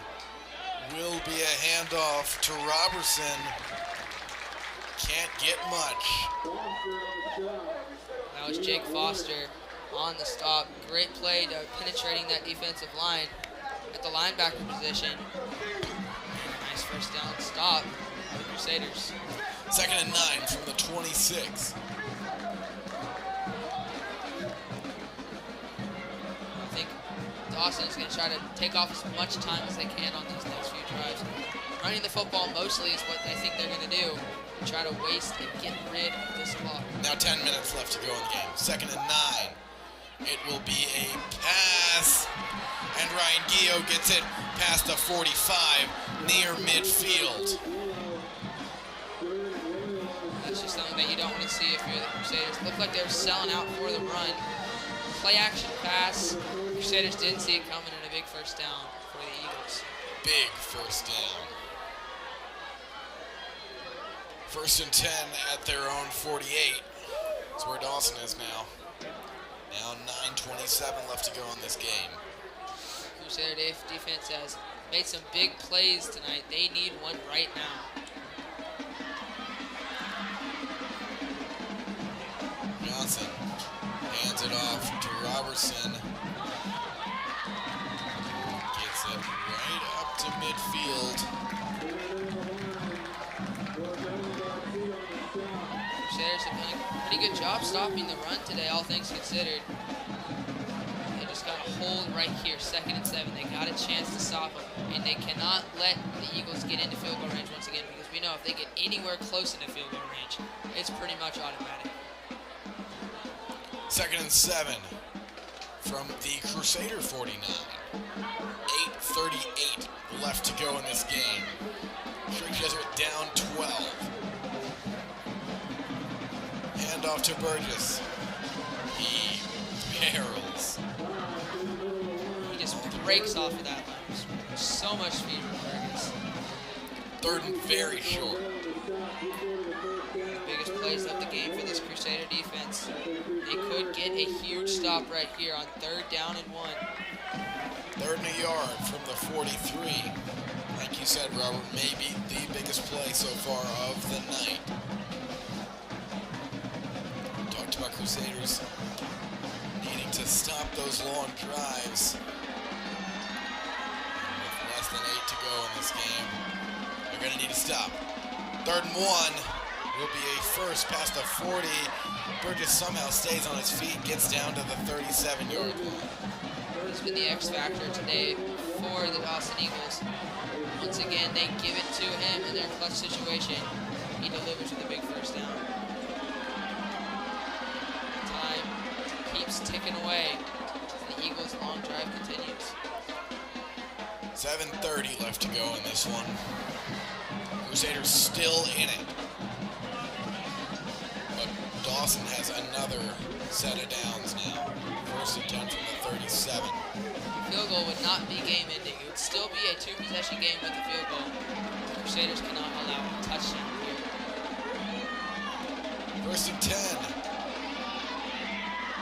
will be a handoff to Robertson. Can't get much. That was Jake Foster on the stop. Great play to penetrating that defensive line at the linebacker position. Nice first down stop for the Crusaders. 2nd and 9 from the 26. I think Dawson is going to try to take off as much time as they can on these next few drives. Running the football mostly is what I think they're going to do. Try to waste and get rid of this clock. Now 10 minutes left to go in the game. 2nd and 9. It will be a pass. And Ryan Guillo gets it past the 45 near midfield. That's just something that you don't want to see if you're the Crusaders. Looked like they were selling out for the run. Play action pass. Crusaders didn't see it coming, and a big first down for the Eagles. Big first down. 1st and 10 at their own 48. That's where Dawson is now. Now 9:27 left to go in this game. Crusader defense has made some big plays tonight. They need one right now. Johnson hands it off to Robertson. Gets it right up to midfield. Crusaders have done a pretty good job stopping the run today, all things considered. They just got a hold right here, 2nd and 7. They got a chance to stop them, and they cannot let the Eagles get into field goal range once again, because we know if they get anywhere close into field goal range, it's pretty much automatic. 2nd and 7 from the Crusader 49. 8:38 left to go in this game. Straight Jesuit down 12. Handoff to Burgess. He barrels. He just breaks off of that line. So much speed from Burgess. 3rd and very short. The biggest plays of the game for this Crusader defense. They could get a huge stop right here on 3rd down and 1. 3rd and a yard from the 43. Like you said, Robert, maybe the biggest play so far of the night. Talked about Crusaders needing to stop those long drives. With less than 8 to go in this game, they're going to need to stop. 3rd and 1 will be a first past the 40. Burgess somehow stays on his feet, gets down to the 37-yard line. He's been the X factor today for the Dawson Eagles. Once again, they give it to him in their clutch situation. He delivers with a big first down. Time keeps ticking away as the Eagles' long drive continues. 7:30 left to go in this one. Crusaders still in it. But Dawson has another set of downs now. 1st and 10 from the 37. Field goal would not be game ending. It would still be a 2-possession game with the field goal. The Crusaders cannot allow a touchdown here. 1st and 10.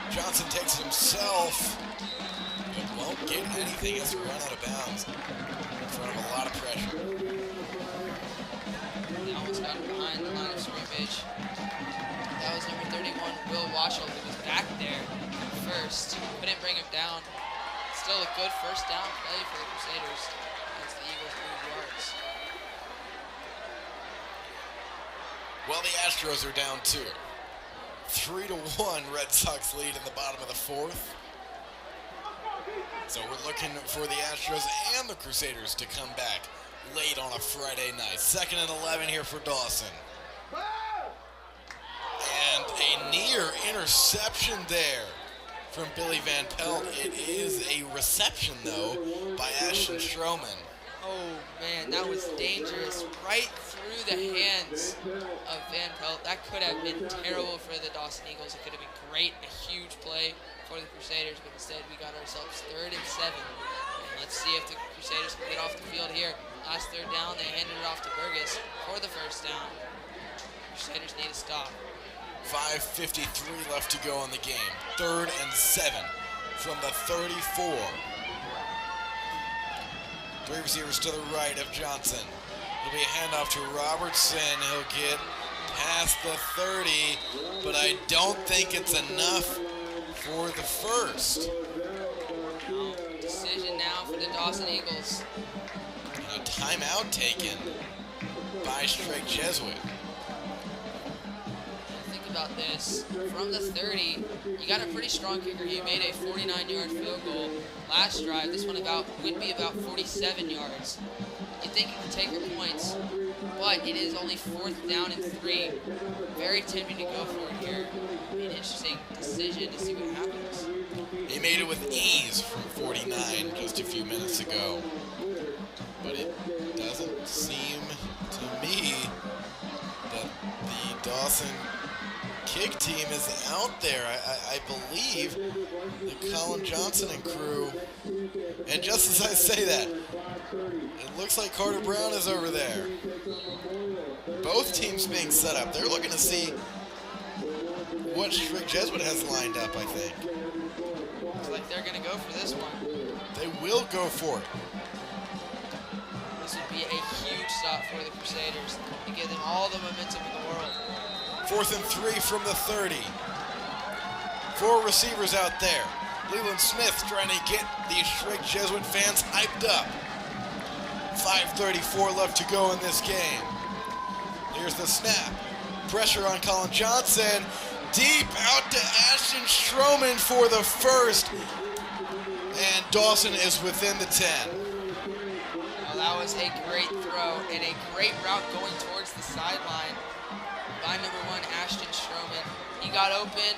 Johnson takes it himself, but won't get anything as he run out of bounds in front of a lot of pressure. They almost got him behind the line of scrimmage. That was number 31, Will Washel, who was back there first. Couldn't bring him down. still a good first down play for the Crusaders as the Eagles move yards. Well, the Astros are down 2. 3-1 Red Sox lead in the bottom of the 4th. So we're looking for the Astros and the Crusaders to come back late on a Friday night. 2nd and 11 here for Dawson. And a near interception there from Billy Van Pelt. It is a reception, though, by Ashton Stroman. Oh man, that was dangerous. Right through the hands of Van Pelt. That could have been terrible for the Dawson Eagles. It could have been great, a huge play for the Crusaders, but instead we got ourselves 3rd and 7. And let's see if the Crusaders can get off the field here. Last 3rd down, they handed it off to Burgess for the first down. Crusaders need a stop. 5:53 left to go in the game. 3rd and 7 from the 34. 3 receivers to the right of Johnson. It'll be a handoff to Robertson. He'll get past the 30, but I don't think it's enough for the first. Decision now for the Dawson Eagles. And a timeout taken by Strake Jesuit. Think about this. From the 30, you got a pretty strong kicker. He made a 49-yard field goal last drive. This one would be about 47 yards. You'd think you could take your points, but it is only 4th down and 3. Very tempting to go for it here. Be an interesting decision to see what happens. He made it with ease from 49 just a few minutes ago. But it doesn't seem to me that the Dawson kick team is out there. I believe that Colin Johnson and crew, and just as I say that, it looks like Carter Brown is over there. Both teams being set up. They're looking to see what Strake Jesuit has lined up, I think. Looks like they're going to go for this one. They will go for it. This would be a huge stop for the Crusaders to give them all the momentum in the world. 4th and 3 from the 30. 4 receivers out there. Leland Smith trying to get the Strake Jesuit fans hyped up. 5:34 left to go in this game. Here's the snap. Pressure on Colin Johnson. Deep out to Ashton Stroman for the first. And Dawson is within the 10. Well, that was a great throw and a great route going towards the sideline by number 1, Ashton Stroman. He got open.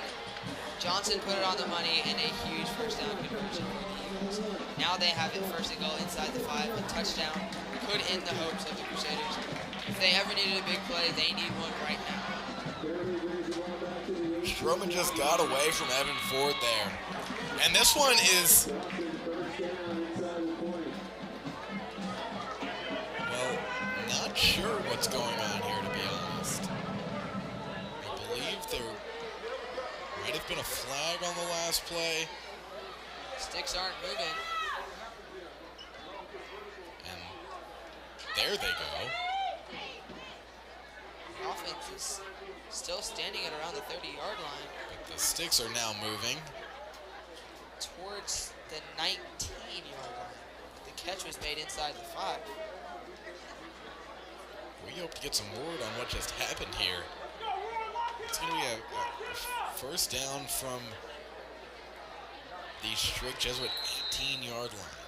Johnson put it on the money, and a huge first down conversion for the Eagles. Now they have it 1st and goal inside the 5. A touchdown could end the hopes of the Crusaders. If they ever needed a big play, they need one right now. Stroman just got away from Evan Ford there. And this one is, well, not sure what's going on here, to be honest. I believe there might have been a flag on the last play. Sticks aren't moving. And there they go. The offense is still standing at around the 30-yard line. But the sticks are now moving Towards the 19-yard line. The catch was made inside the 5. We hope to get some word on what just happened here. It's going to be a first down from the Strake Jesuit 18-yard line.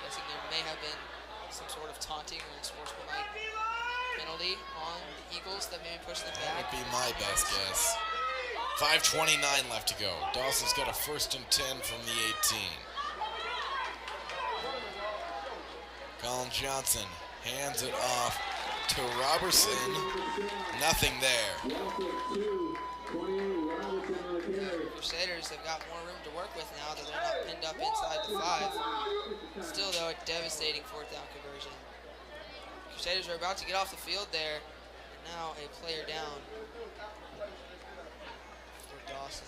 Guessing there may have been some sort of taunting or unsportsmanlike penalty on the Eagles that maybe pushed them That back. would be my best guess. 5:29 left to go. Dawson's got a 1st and 10 from the 18. Colin Johnson hands it off to Robertson. Nothing there. Crusaders have got more room to work with now that they're not pinned up inside the 5. Still, though, a devastating 4th down conversion. Crusaders are about to get off the field there. Now a player down for Dawson.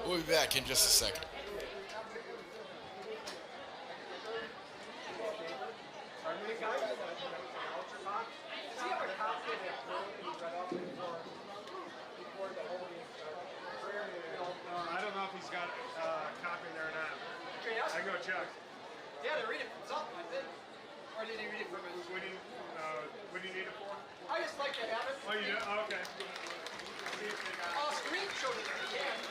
We'll be back in just a second. I don't know if he's got I go check. Yeah, they read it from something, I think. Or did he read it from his? What do you need it for? I just like to have it. Oh, you do? Oh, okay. Screen showed it at the end.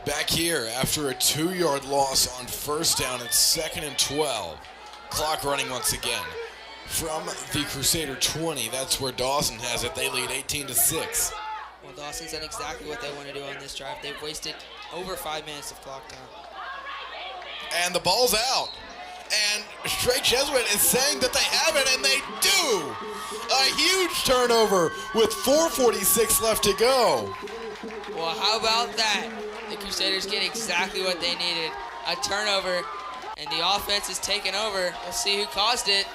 Back here after a 2-yard loss on first down, it's 2nd and 12. Clock running once again. From the Crusader 20, that's where Dawson has it. They lead 18-6. Well, Dawson's done exactly what they want to do on this drive. They've wasted over 5 minutes of clock time. And the ball's out. And Straight Jesuit is saying that they have it, and they do. A huge turnover with 4:46 left to go. Well, how about that? The Crusaders get exactly what they needed. A turnover, and the offense is taking over. We'll see who caused it.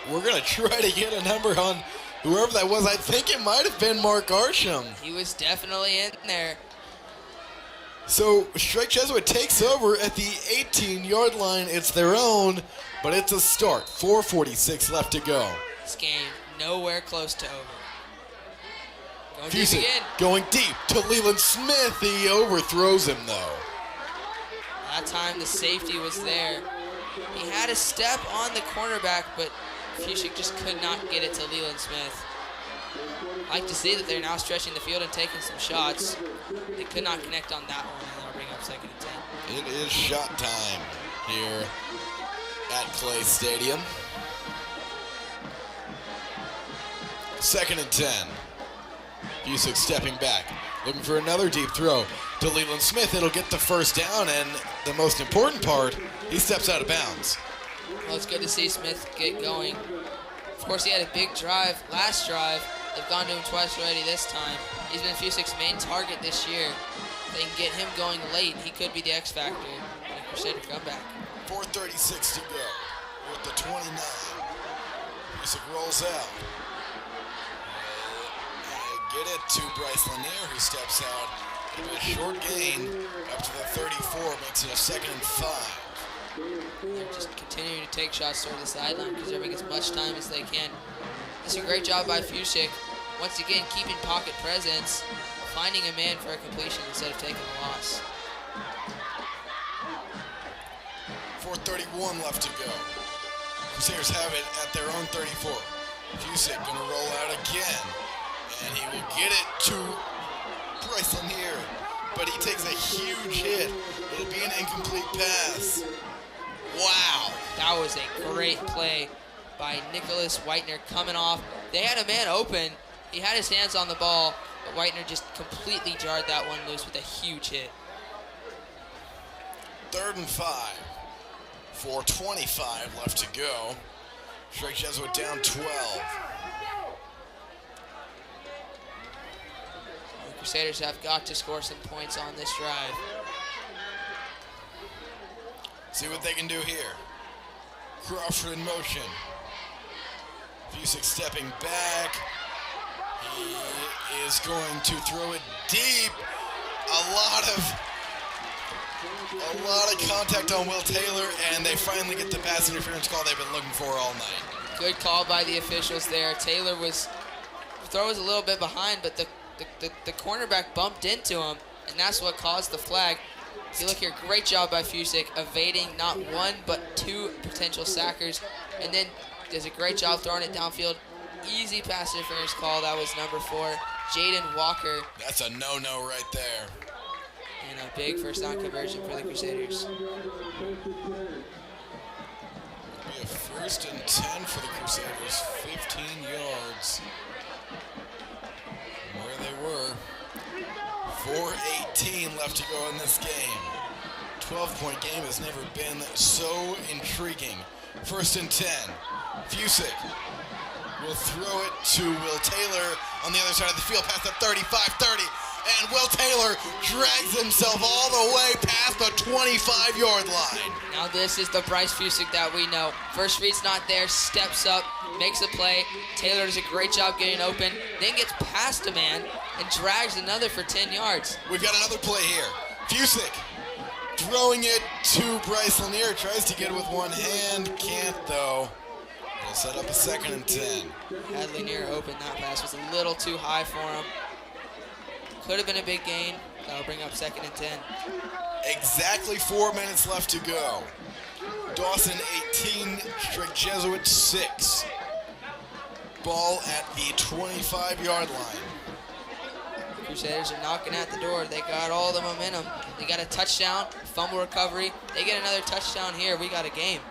We're going to try to get a number on whoever that was. I think it might have been Mark Arsham. He was definitely in there. So Strike Jesuit takes over at the 18-yard line. It's their own, but it's a start. 4:46 left to go. This game nowhere close to over. Going deep Fusick again. going deep to Leland Smith. He overthrows him, though. That time the safety was there. He had a step on the cornerback, but Fusick just could not get it to Leland Smith. I like to see that they're now stretching the field and taking some shots. They could not connect on that one, and they'll bring up 2nd and 10. It is shot time here at Clay Stadium. 2nd and 10. Fusick stepping back, looking for another deep throw to Leland Smith. It'll get the first down, and the most important part, he steps out of bounds. Well, it's good to see Smith get going. Of course, he had a big drive last drive. They've gone to him twice already this time. He's been Fusick's main target this year. If they can get him going late, he could be the X factor in a Crusader comeback. 4:36 to go with the 29. Fusick rolls out. Get it to Bryce Lanier, who steps out. A short gain up to the 34, makes it a 2nd and 5. They're just continuing to take shots toward the sideline, preserving as much time as they can. It's a great job by Fusick. Once again, keeping pocket presence, finding a man for a completion instead of taking a loss. 4:31 left to go. Crusaders have it at their own 34. Fusick gonna roll out again, and he will get it to Bryce Lanier, but he takes a huge hit. It'll be an incomplete pass. Wow. That was a great play by Nicholas Whitener coming off. They had a man open. He had his hands on the ball, but Whitener just completely jarred that one loose with a huge hit. 3rd and 5. 4:25 left to go. Strike Jesuit down 12. The Crusaders have got to score some points on this drive. See what they can do here. Crawford in motion. Fusick stepping back. He is going to throw it deep. A lot of contact on Will Taylor, and they finally get the pass interference call they've been looking for all night. Good call by the officials there. Taylor throw was a little bit behind, but the cornerback bumped into him, and that's what caused the flag. See, look here, great job by Fusick, evading not one but 2 potential sackers, and then does a great job throwing it downfield. Easy pass interference call. That was number 4, Jaden Walker. That's a no-no right there. And a big first down conversion for the Crusaders. It'll be a 1st and 10 for the Crusaders. 15 yards from where they were. 4:18 left to go in this game. 12-point game has never been so intriguing. 1st and 10. Fusick will throw it to Will Taylor on the other side of the field past the 35-30. And Will Taylor drags himself all the way past the 25-yard line. Now this is the Bryce Fusick that we know. First read's not there, steps up, makes a play. Taylor does a great job getting open, then gets past a man and drags another for 10 yards. We've got another play here. Fusick throwing it to Bryce Lanier. Tries to get it with one hand, can't though. It'll set up a 2nd and 10. Had Lanier open, that pass was a little too high for him. Could have been a big gain. That'll bring up 2nd and 10. Exactly 4 minutes left to go. Dawson 18, Strict Jesuit 6. Ball at the 25-yard line. Crusaders are knocking at the door. They got all the momentum. They got a touchdown, fumble recovery. They get another touchdown here. We got a game.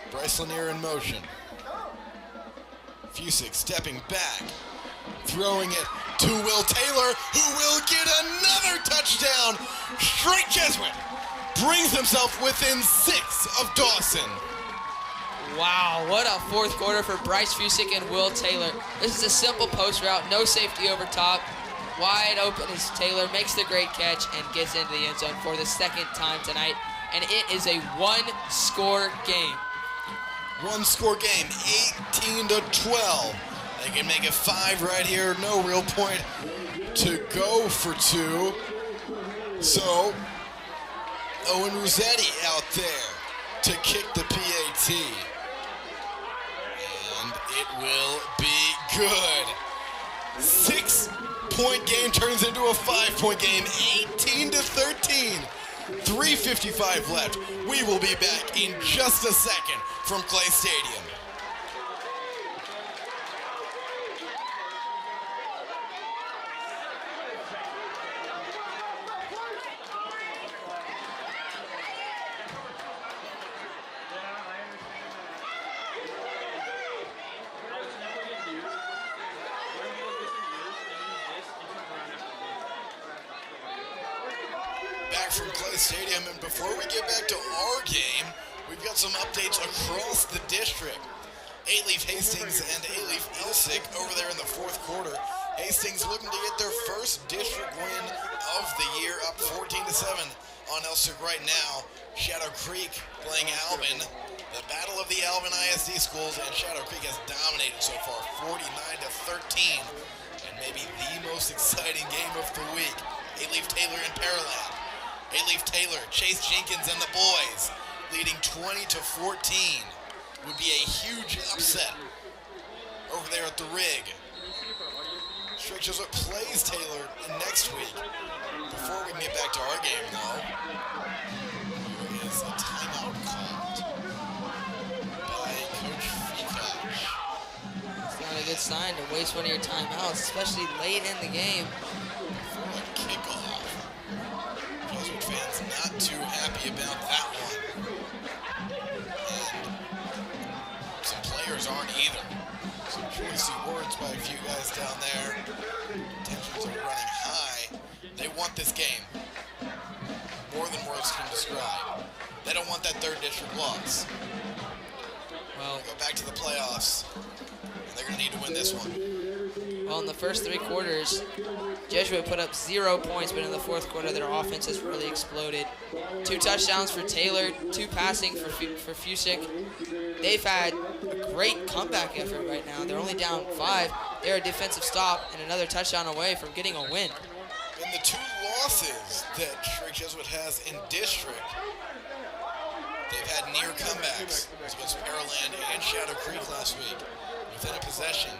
Bryce Lanier in motion. Fusick stepping back, throwing it to Will Taylor, who will get another touchdown. Straight Jesuit brings himself within 6 of Dawson. Wow, what a fourth quarter for Bryce Fusick and Will Taylor. This is a simple post route, no safety over top. Wide open as Taylor makes the great catch and gets into the end zone for the 2nd time tonight. And it is a one-score game. One-score game, 18-12. They can make it 5 right here. No real point to go for 2. So, Owen Rossetti out there to kick the PAT. And it will be good. 6-point game turns into a 5-point game, 18-13. 3:55 left. We will be back in just a second from Clay Stadium. Back from Clay Stadium, and before we get back to our game, we've got some updates across the district. Alief Hastings and Alief Ilsick over there in the 4th quarter. Hastings looking to get their first district win of the year, up 14-7 on Ilsick right now. Shadow Creek playing Alvin. The battle of the Alvin ISD schools, and Shadow Creek has dominated so far, 49-13. And maybe the most exciting game of the week. Alief Taylor and Pearland. Alief Taylor, Chase Jenkins and the boys leading 20-14. Would be a huge upset over there at the rig. Strict Jesuit plays Taylor next week. Before we can get back to our game though, there is a timeout called by Coach Fikosh. It's not a good sign to waste one of your timeouts, especially late in the game. For a kickoff. Jesuit fans not too happy about that one. And some players aren't either. Some choicy words by a few guys down there. Tensions are running high. They want this game. More than words can describe. They don't want that 3rd district loss. Well, Go back to the playoffs. And they're going to need to win this one. Well, in the first 3 quarters, Jesuit put up 0 points, but in the 4th quarter, their offense has really exploded. 2 touchdowns for Taylor, 2 passing for Fusick. They've had a great comeback effort right now. They're only down 5. They're a defensive stop and another touchdown away from getting a win. In the 2 losses that Strict Jesuit has in district, they've had near comebacks. It was against Pearland and Shadow Creek last week. Within a possession,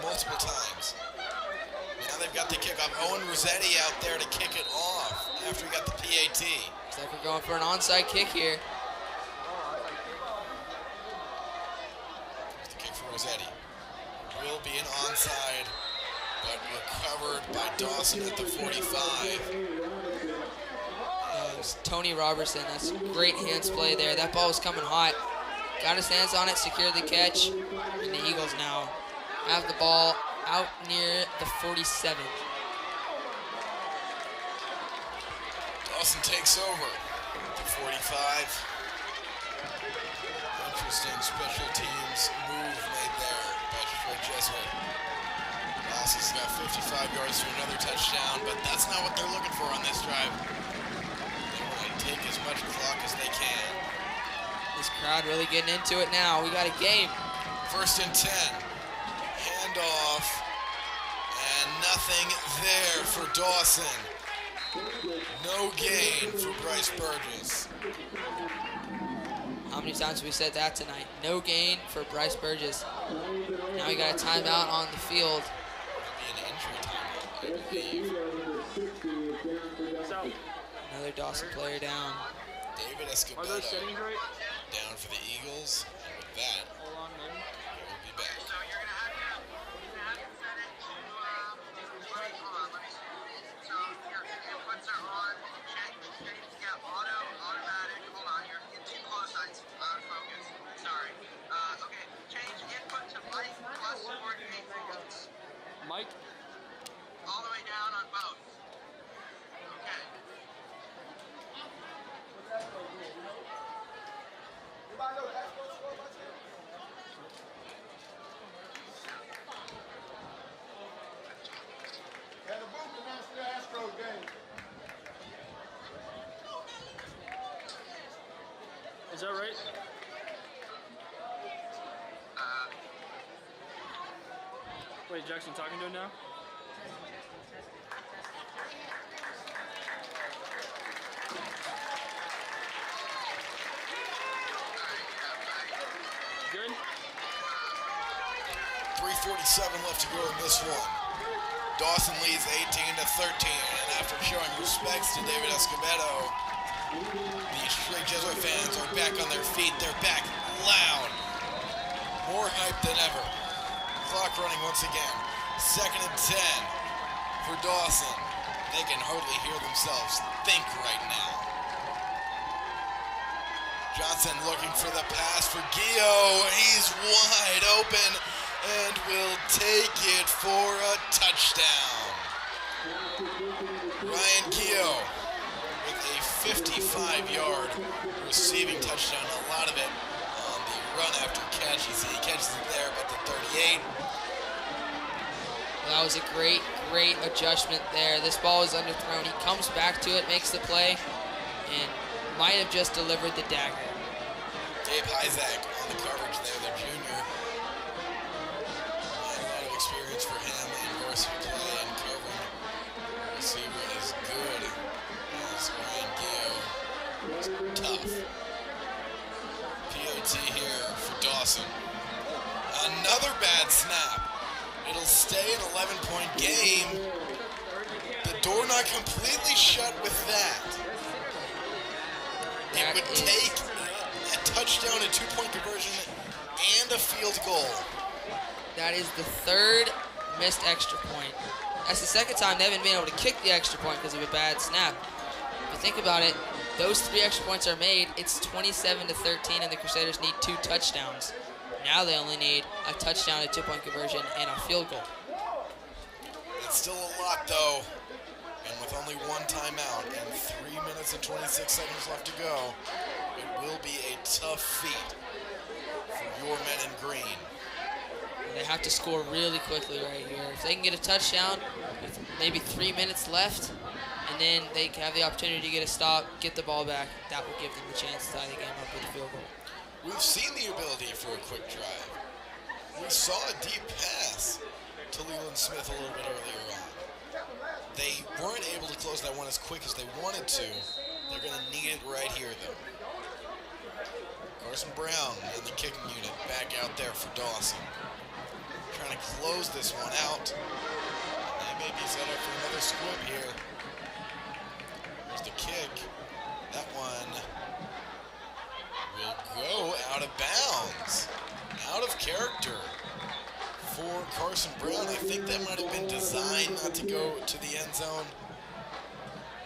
multiple times. Now they've got the kickoff. Owen Rossetti out there to kick it off after he got the PAT. Looks like we're going for an onside kick here. The kick for Rossetti. Will be an onside, but recovered by Dawson at the 45. It's Tony Robertson. That's great hands play there. That ball was coming hot. Got his hands on it, secured the catch, and the Eagles now have the ball out near the 47. Dawson takes over at the 45. Interesting special teams move made there by Strict Jesuit. Dawson's got 55 yards to another touchdown, but that's not what they're looking for on this drive. They want to take as much clock as they can. This crowd really getting into it now. We got a game. 1st and 10. Handoff. And nothing there for Dawson. No gain for Bryce Burgess. How many times have we said that tonight? No gain for Bryce Burgess. Now we got a timeout on the field. It'll be an injury timeout, I believe. Another Dawson player down. David Escobedo down for the Eagles. And with that, we'll be back. Mike? All the way down on both. Okay. And the booth announced the Astros game. Is that right? Wait, Jackson talking to him now? Good? 3:47 left to go in this one. Dawson leads 18-13, and after showing respects to David Escobedo, the Straight Jesuit fans are back on their feet. They're back loud. More hype than ever. Clock running once again. 2nd and 10 for Dawson. They can hardly hear themselves think right now. Johnson looking for the pass for Gio. He's wide open and will take it for a touchdown. Ryan Gio with a 55-yard receiving touchdown. A lot of it on the run after catch. You see he catches it there, but the 38. That was a great adjustment there. This ball is underthrown. He comes back to it, makes the play, and might have just delivered the dagger. Dave Hyzak on the coverage there, the junior. A lot of experience for him in varsity play and covering. The receiver as good as Ryan Gio. It's tough. POT here for Dawson. Another bad snap. It'll stay an 11-point game. The door not completely shut with that. It would take a touchdown, a 2-point conversion, and a field goal. That is the 3rd missed extra point. That's the 2nd time they haven't been able to kick the extra point because of a bad snap. If you think about it, those 3 extra points are made. It's 27-13, and the Crusaders need 2 touchdowns. Now they only need a touchdown, a 2-point conversion, and a field goal. It's still a lot, though. And with only 1 timeout and 3 minutes and 26 seconds left to go, it will be a tough feat for your men in green. They have to score really quickly right here. If they can get a touchdown with maybe 3 minutes left, and then they have the opportunity to get a stop, get the ball back, that will give them the chance to tie the game up with a field goal. We've seen the ability for a quick drive. We saw a deep pass to Leland Smith a little bit earlier on. They weren't able to close that one as quick as they wanted to. They're going to need it right here, though. Carson Brown and the kicking unit back out there for Dawson. Trying to close this one out. They may be set up for another squib here. There's the kick. That one will go out of bounds. Out of character for Carson Brown. I think that might have been designed not to go to the end zone.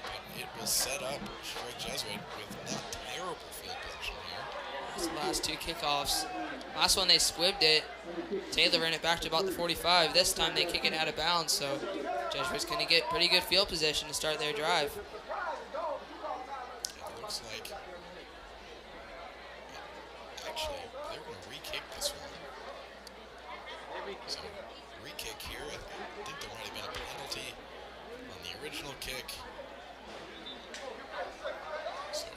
But it will set up Straight Jesuit with not terrible field position here. These last 2 kickoffs. Last one they squibbed it. Taylor ran it back to about the 45. This time they kick it out of bounds, so Jesuit's going to get pretty good field position to start their drive. It looks like actually they're going to re-kick this one. So free kick here. I think there might have been a penalty on the original kick. So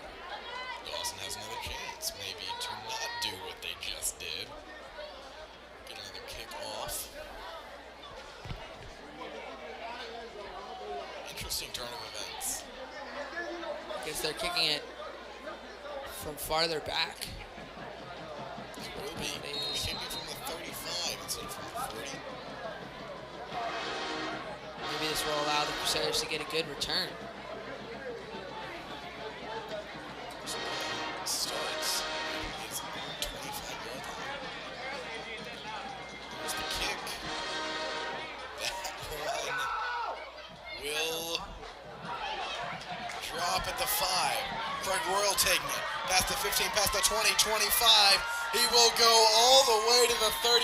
Dawson has another chance maybe to not do what they just did. Get another kick off. Interesting turn of events. Guess they're kicking it from farther back. Will be kicking it from the 35 instead of from the 40. Maybe this will allow the Crusaders to get a good return. Starts at his own 25-yard line. There's the kick. That one will drop at the 5. Craig Royal taking it. Past the 15, past the 20, 25. He will go all the way to the 35.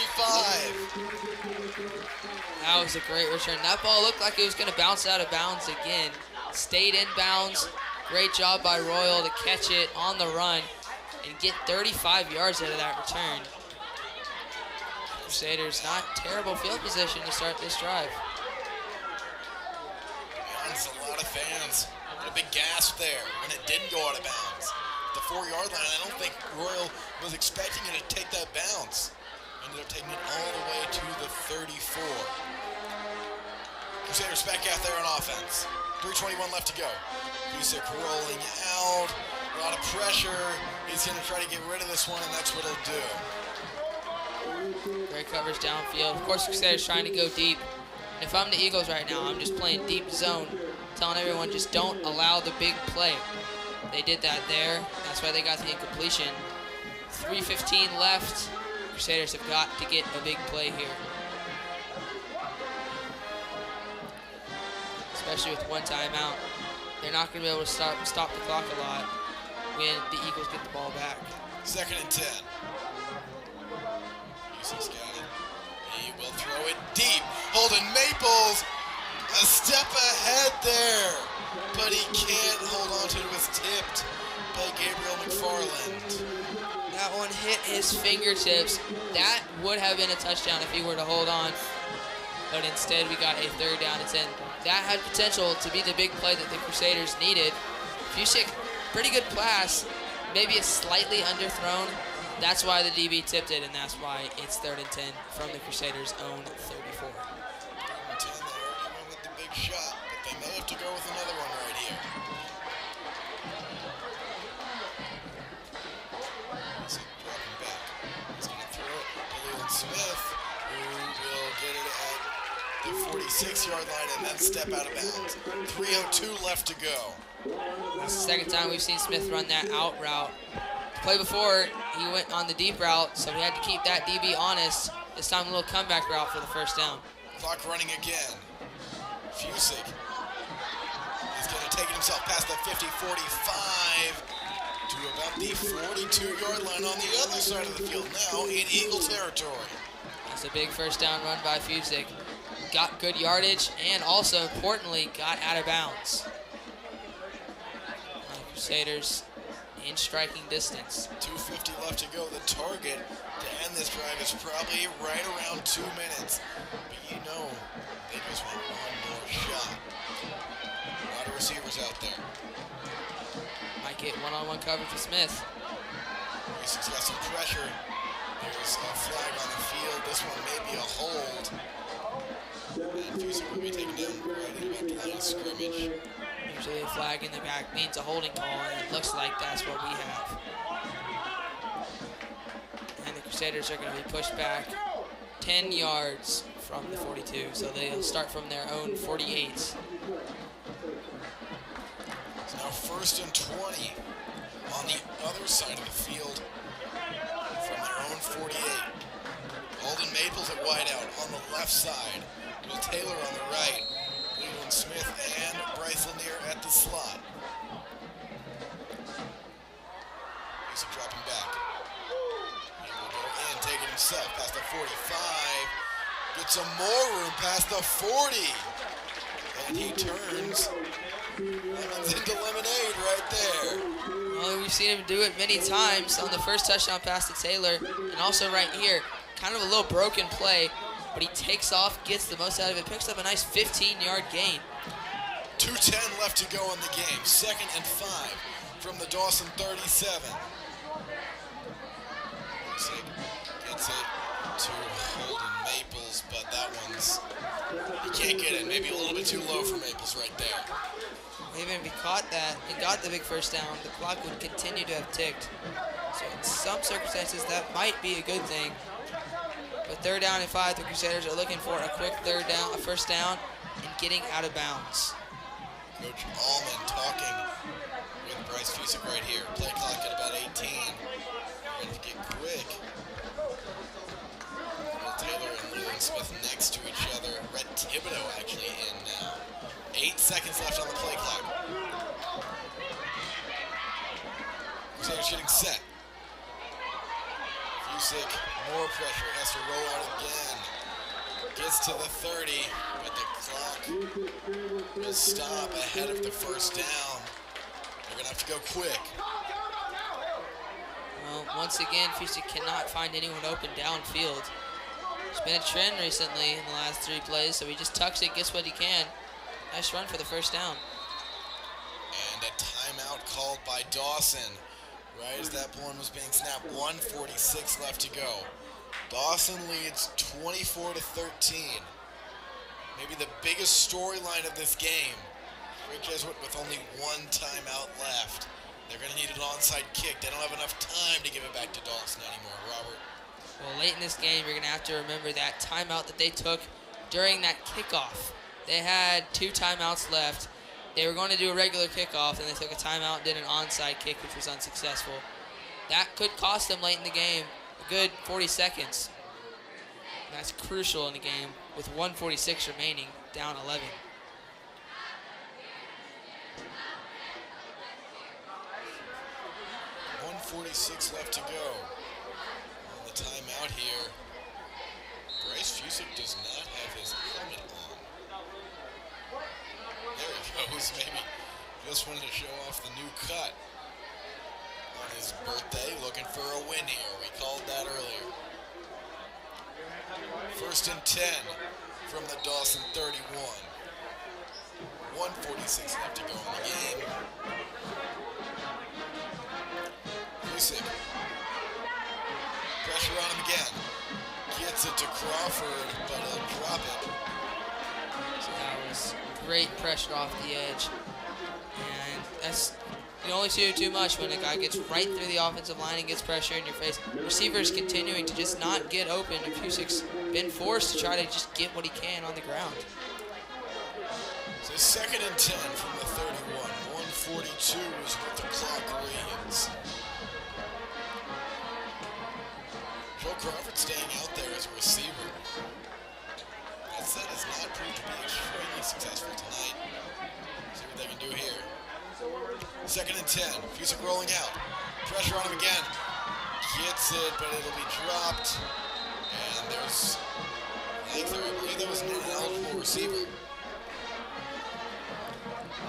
That was a great return. That ball looked like it was going to bounce out of bounds again. Stayed in bounds. Great job by Royal to catch it on the run and get 35 yards out of that return. Crusaders not terrible field position to start this drive. There's a lot of fans. A big gasp there when it didn't go out of bounds. The 4-yard line, I don't think Royal was expecting it to take that bounce. Ended up taking it all the way to the 34. Crusaders back out there on offense. 3:21 left to go. Busick rolling out. A lot of pressure. He's going to try to get rid of this one, and that's what he'll do. Great coverage downfield. Of course, Crusaders trying to go deep. And if I'm the Eagles right now, I'm just playing deep zone, telling everyone just don't allow the big play. They did that there. That's why they got the incompletion. 3:15 left. Crusaders have got to get a big play here. Especially with one timeout. They're not going to be able to stop the clock a lot when the Eagles get the ball back. 2nd and 10. UC's got it. He will throw it deep. Holden Maples a step ahead there, but he can't hold on to it. It was tipped by Gabriel McFarland. That one hit his fingertips. That would have been a touchdown if he were to hold on, but instead we got a 3rd down and 10. That had potential to be the big play that the Crusaders needed. Fusick, pretty good pass, maybe it's slightly underthrown. That's why the DB tipped it, and that's why it's 3rd and 10 from the Crusaders' own 34. 10 there, even with the big shot, but they may have to go with another one right here. He's dropping back. He's going to throw it to Leland Smith, who will get it at the 46-yard line and then step out of bounds. 3:02 left to go. This is the 2nd time we've seen Smith run that out route. The play before, he went on the deep route, so we had to keep that DB honest. This time a little comeback route for the 1st down. Clock running again. Fusick is going to take it himself past the 50-45 to about the 42-yard line on the other side of the field now in Eagle territory. That's a big 1st down run by Fusick. Got good yardage and also, importantly, got out of bounds. The Crusaders in striking distance. 2:50 left to go. The target to end this drive is probably right around 2 minutes. But you know, they just want one more shot. A lot of receivers out there. Might get one-on-one coverage with Smith. He's got some pressure. There's a flag on the field. This one may be a hold. And Fusick will be taken down right at about the line of scrimmage. Usually a flag in the back means a holding call, and it looks like that's what we have. And the Crusaders are going to be pushed back 10 yards from the 42, so they'll start from their own 48. It's now 1st and 20 on the other side of the field from their own 48. Holden Maples at wideout on the left side. Will Taylor on the right. Leland Smith and Bryce Lanier at the slot. He's dropping back. He will go in, take it himself past the 45. Get some more room past the 40. And he turns lemons into lemonade right there. Well, we've seen him do it many times on the first touchdown pass to Taylor, and also right here, kind of a little broken play. but he takes off, gets the most out of it, picks up a nice 15-yard gain. 2:10 left to go in the game. 2nd and 5 from the Dawson 37. Gets it to Holden Maples, but that one's, he can't get it. Maybe a little bit too low for Maples right there. Even if he caught that and got the big first down, the clock would continue to have ticked. So in some circumstances, that might be a good thing. But 3rd down and 5, the Crusaders are looking for a quick first down, and getting out of bounds. Coach Allman talking with Bryce Fusick right here. Play clock at about 18. Ready to get quick. Will Taylor and Leland Smith next to each other. Red Thibodeau actually in now. 8 seconds left on the play clock. Crusaders getting set. Fusick, more pressure, has to roll out again. Gets to the 30, but the clock will stop ahead of the first down. They're going to have to go quick. Well, once again, Fusick cannot find anyone open downfield. It's been a trend recently in the last 3 plays, so he just tucks it, gets what he can. Nice run for the first down. And a timeout called by Dawson. Right as that one was being snapped, 1:46 left to go. Dawson leads 24-13. Maybe the biggest storyline of this game. Rick Jesuit with only 1 timeout left. They're going to need an onside kick. They don't have enough time to give it back to Dawson anymore, Robert. Well, late in this game, you're going to have to remember that timeout that they took during that kickoff. They had 2 timeouts left. They were going to do a regular kickoff, and they took a timeout and did an onside kick, which was unsuccessful. That could cost them late in the game a good 40 seconds. And that's crucial in the game with 1:46 remaining, down 11. .46 left to go. On the timeout here, Bryce Fusick does not have his helmet on. There he goes, maybe just wanted to show off the new cut on his birthday, looking for a win here. We called that earlier. 1st and 10 from the Dawson 31. 1:46 left to go in the game. Fusick, pressure on him again. Gets it to Crawford, but he'll drop it. So that was great pressure off the edge. And that's, you only see it too much when a guy gets right through the offensive line and gets pressure in your face. Receivers continuing to just not get open, and Fusick's been forced to try to just get what he can on the ground. So 2nd and 10 from the 31. 1:42 is what the clock reads. Joe Crawford staying out there as a receiver. That said, has not proved to be extremely successful tonight. See what they can do here. 2nd and 10. Fusick rolling out. Pressure on him again. Gets it, but it'll be dropped. And there's, I believe that was an ineligible receiver.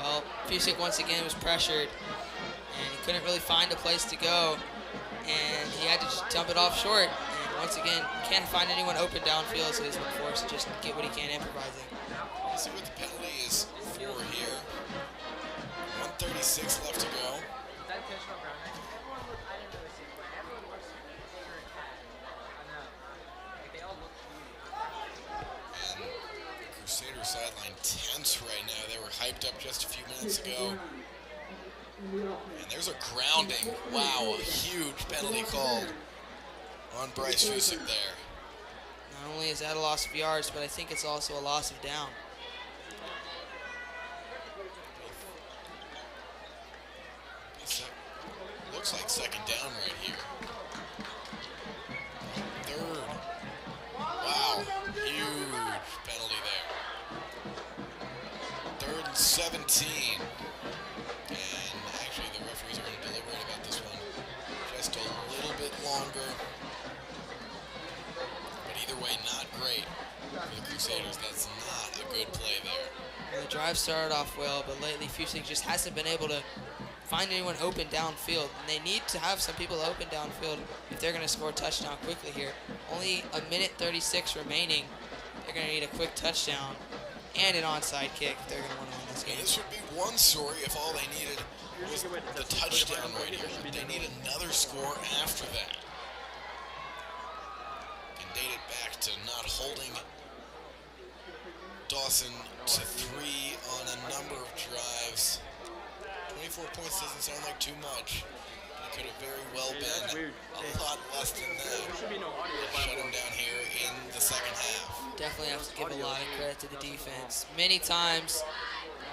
Well, Fusick once again was pressured, and he couldn't really find a place to go, and he had to just dump it off short. And once again, can't find anyone open downfield, so he's been forced to just get what he can improvising. Let's see what the penalty is for here. 1:36 left to go. And the Crusader sideline tense right now. They were hyped up just a few minutes ago. And there's a grounding. Wow, a huge penalty called on Bryce Fusick there. Not only is that a loss of yards, but I think it's also a loss of down. Looks like 2nd down right here. 3rd. Wow, huge penalty there. 3rd and 17. And actually the referees are going to deliberate about this one just a little bit longer. But either way, not great for the Crusaders. That's not a good play there. Well, the drive started off well, but lately Fusick just hasn't been able to find anyone open downfield. And they need to have some people open downfield if they're going to score a touchdown quickly here. Only 1:36 remaining They're going to need a quick touchdown and an onside kick if they're going to want to win this game. This would be one story if all they needed was the touchdown right here. They need another score after that. Can date it back to not holding Dawson to 3 on a number of drives. 24 points doesn't sound like too much. It could have very well been a lot less than that. Shut him down here in the second half. Definitely have to give a lot of credit to the defense. Many times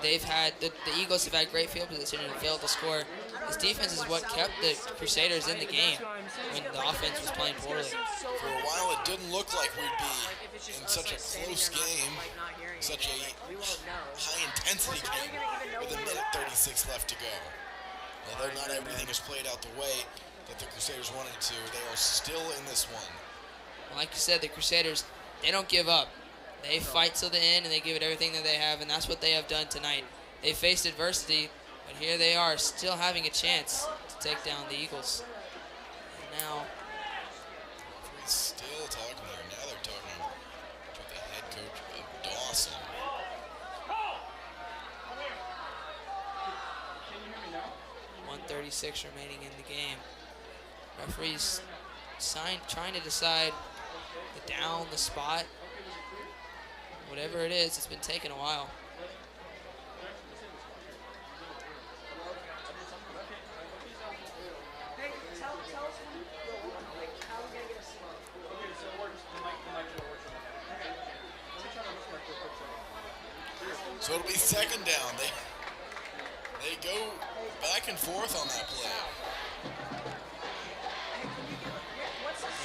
they've had, the Eagles have had great field position and failed to score. This defense is what kept the Crusaders in the game when the offense was playing poorly. For a while it didn't look like we'd be in such a close game, such a high-intensity game with a minute 36 left to go. Although not everything has played out the way that the Crusaders wanted to, they are still in this one. Like you said, the Crusaders, they don't give up. They fight till the end and they give it everything that they have, and that's what they have done tonight. They faced adversity, but here they are still having a chance to take down the Eagles. And now, still talking there. Now they're talking to the head coach of Dawson. 1:36 remaining in the game. Referees trying to decide the down, the spot, whatever it is. It's been taking a while. So it'll be second down. They go back and forth on that play.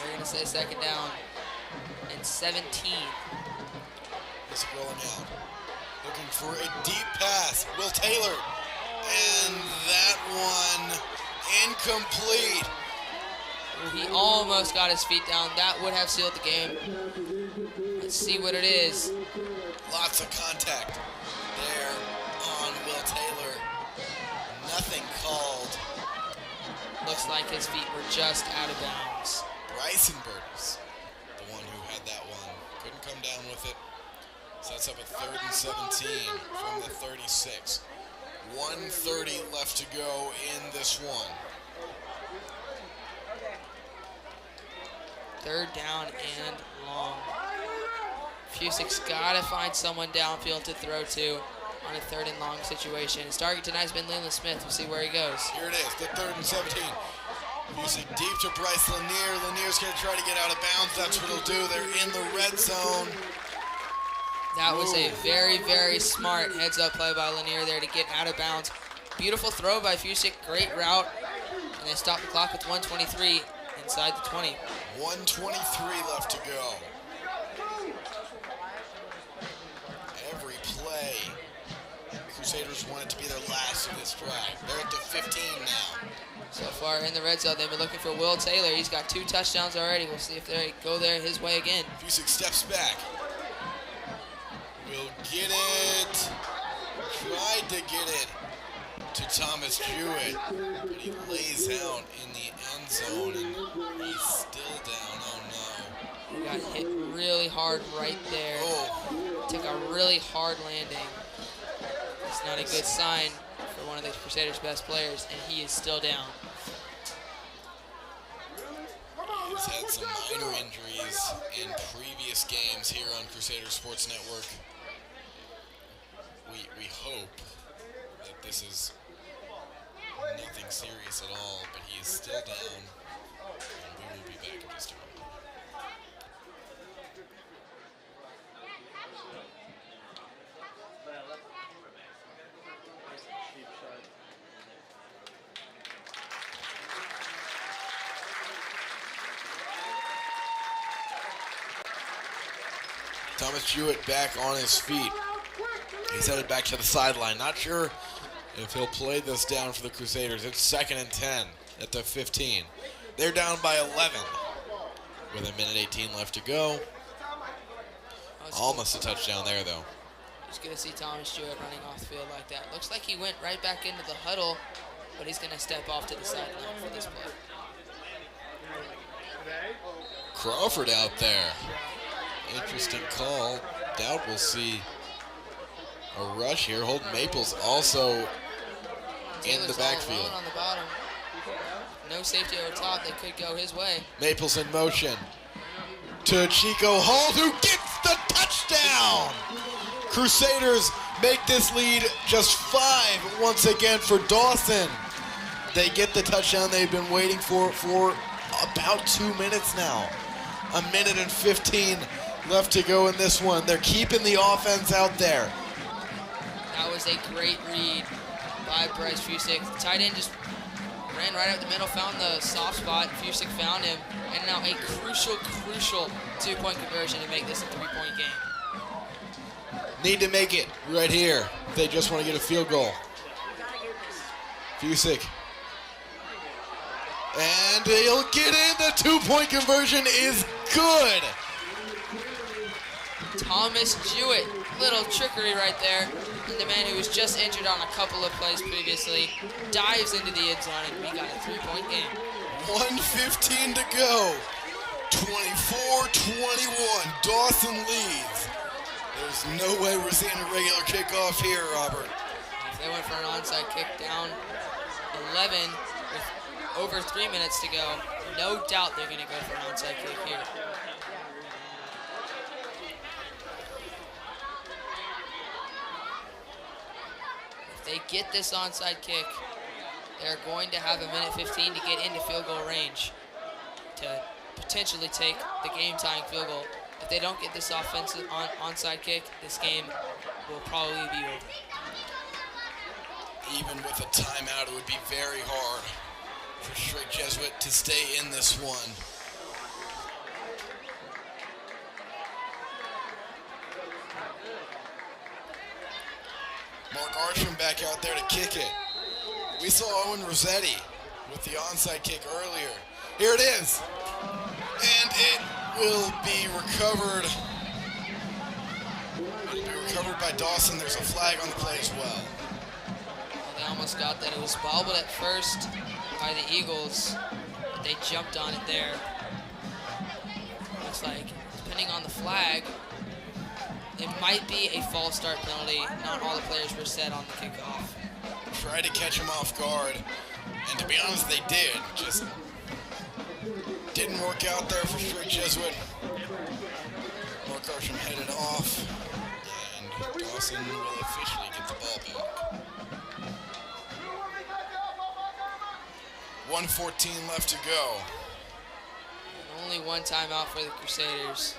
We're going to say second down and 17. This rolling out. Looking for a deep pass. Will Taylor. And that one incomplete. He almost got his feet down. That would have sealed the game. Let's see what it is. Lots of contact there on Will Taylor. Nothing called. Looks like his feet were just out of bounds. Bryson Burtis, the one who had that one, couldn't come down with it. Sets up a 3rd and 17 from the 36. 1:30 left to go in this one. 3rd down and long. Fusik's got to find someone downfield to throw to on a 3rd and long situation. His target tonight has been Leland Smith. We'll see where he goes. Here it is, the 3rd and 17. Fusik deep to Bryce Lanier. Lanier's going to try to get out of bounds. That's what he'll do. They're in the red zone. That was a very, very smart heads-up play by Lanier there to get out of bounds. Beautiful throw by Fusik. Great route. And they stop the clock with 1:23 inside the 20. 1:23 left to go. Every play, Crusaders want it to be their last of this drive. They're at the 15 now. So far in the red zone, they've been looking for Will Taylor. He's got 2 touchdowns already. We'll see if they go there his way again. Fusik steps back. Will get it. Tried to get it to Thomas Jewett, but he lays out in the end zone, and he's still down. Oh, no. He got hit really hard right there. Oh. Took a really hard landing. It's not a good sign for one of the Crusaders' best players, and he is still down. He's had some minor injuries in previous games here on Crusader Sports Network. We hope that this is nothing serious at all, but he is still down, and we will be back in just a moment. Thomas Jewett back on his feet. He's headed back to the sideline. Not sure if he'll play this down for the Crusaders. It's 2nd and 10 at the 15. They're down by 11 with a minute 18 left to go. Almost a touchdown there, though. It's good to see Thomas Jewett running off the field like that. Looks like he went right back into the huddle, but he's going to step off to the sideline for this play. Crawford out there Interesting call. Doubt we'll see a rush here. Holden Maples also in Taylor's the all backfield. alone on the bottom. No safety over top. They could go his way. Maples in motion to Chico Hall, who gets the touchdown. Crusaders make this lead just 5 once again for Dawson. They get the touchdown they've been waiting for about 2 minutes now. 1:15 left to go in this one. They're keeping the offense out there. That was a great read by Bryce Fusick. The tight end just ran right up the middle, found the soft spot. Fusick found him, and now a crucial 2-point conversion to make this a 3-point game. Need to make it right here. They just want to get a field goal. Fusick. And he'll get in. The 2-point conversion is good. Thomas Jewett, little trickery right there. And the man who was just injured on a couple of plays previously dives into the end zone, and we got a 3-point game. 1:15 to go. 24-21. Dawson leads. There's no way we're seeing a regular kickoff here, Robert. If they went for an onside kick down 11 with over 3 minutes to go, no doubt they're going to go for an onside kick here. If they get this onside kick, they're going to have 1:15 to get into field goal range to potentially take the game-tying field goal. If they don't get this offensive onside kick, this game will probably be over. Even with a timeout, it would be very hard for Straight Jesuit to stay in this one. Mark Archman back out there to kick it. We saw Owen Rossetti with the onside kick earlier. Here it is. And it will be recovered. It'll be recovered by Dawson. There's a flag on the play as well. They almost got that. It was bobbled at first by the Eagles, but they jumped on it there. Looks like, depending on the flag, it might be a false start penalty. Not all the players were set on the kickoff. Tried to catch him off guard, and to be honest, they did. Just didn't work out there for Straight Jesuit. Mark Arsham headed off, and Dawson will officially get the ball back. 1:14 left to go. And only one timeout for the Crusaders.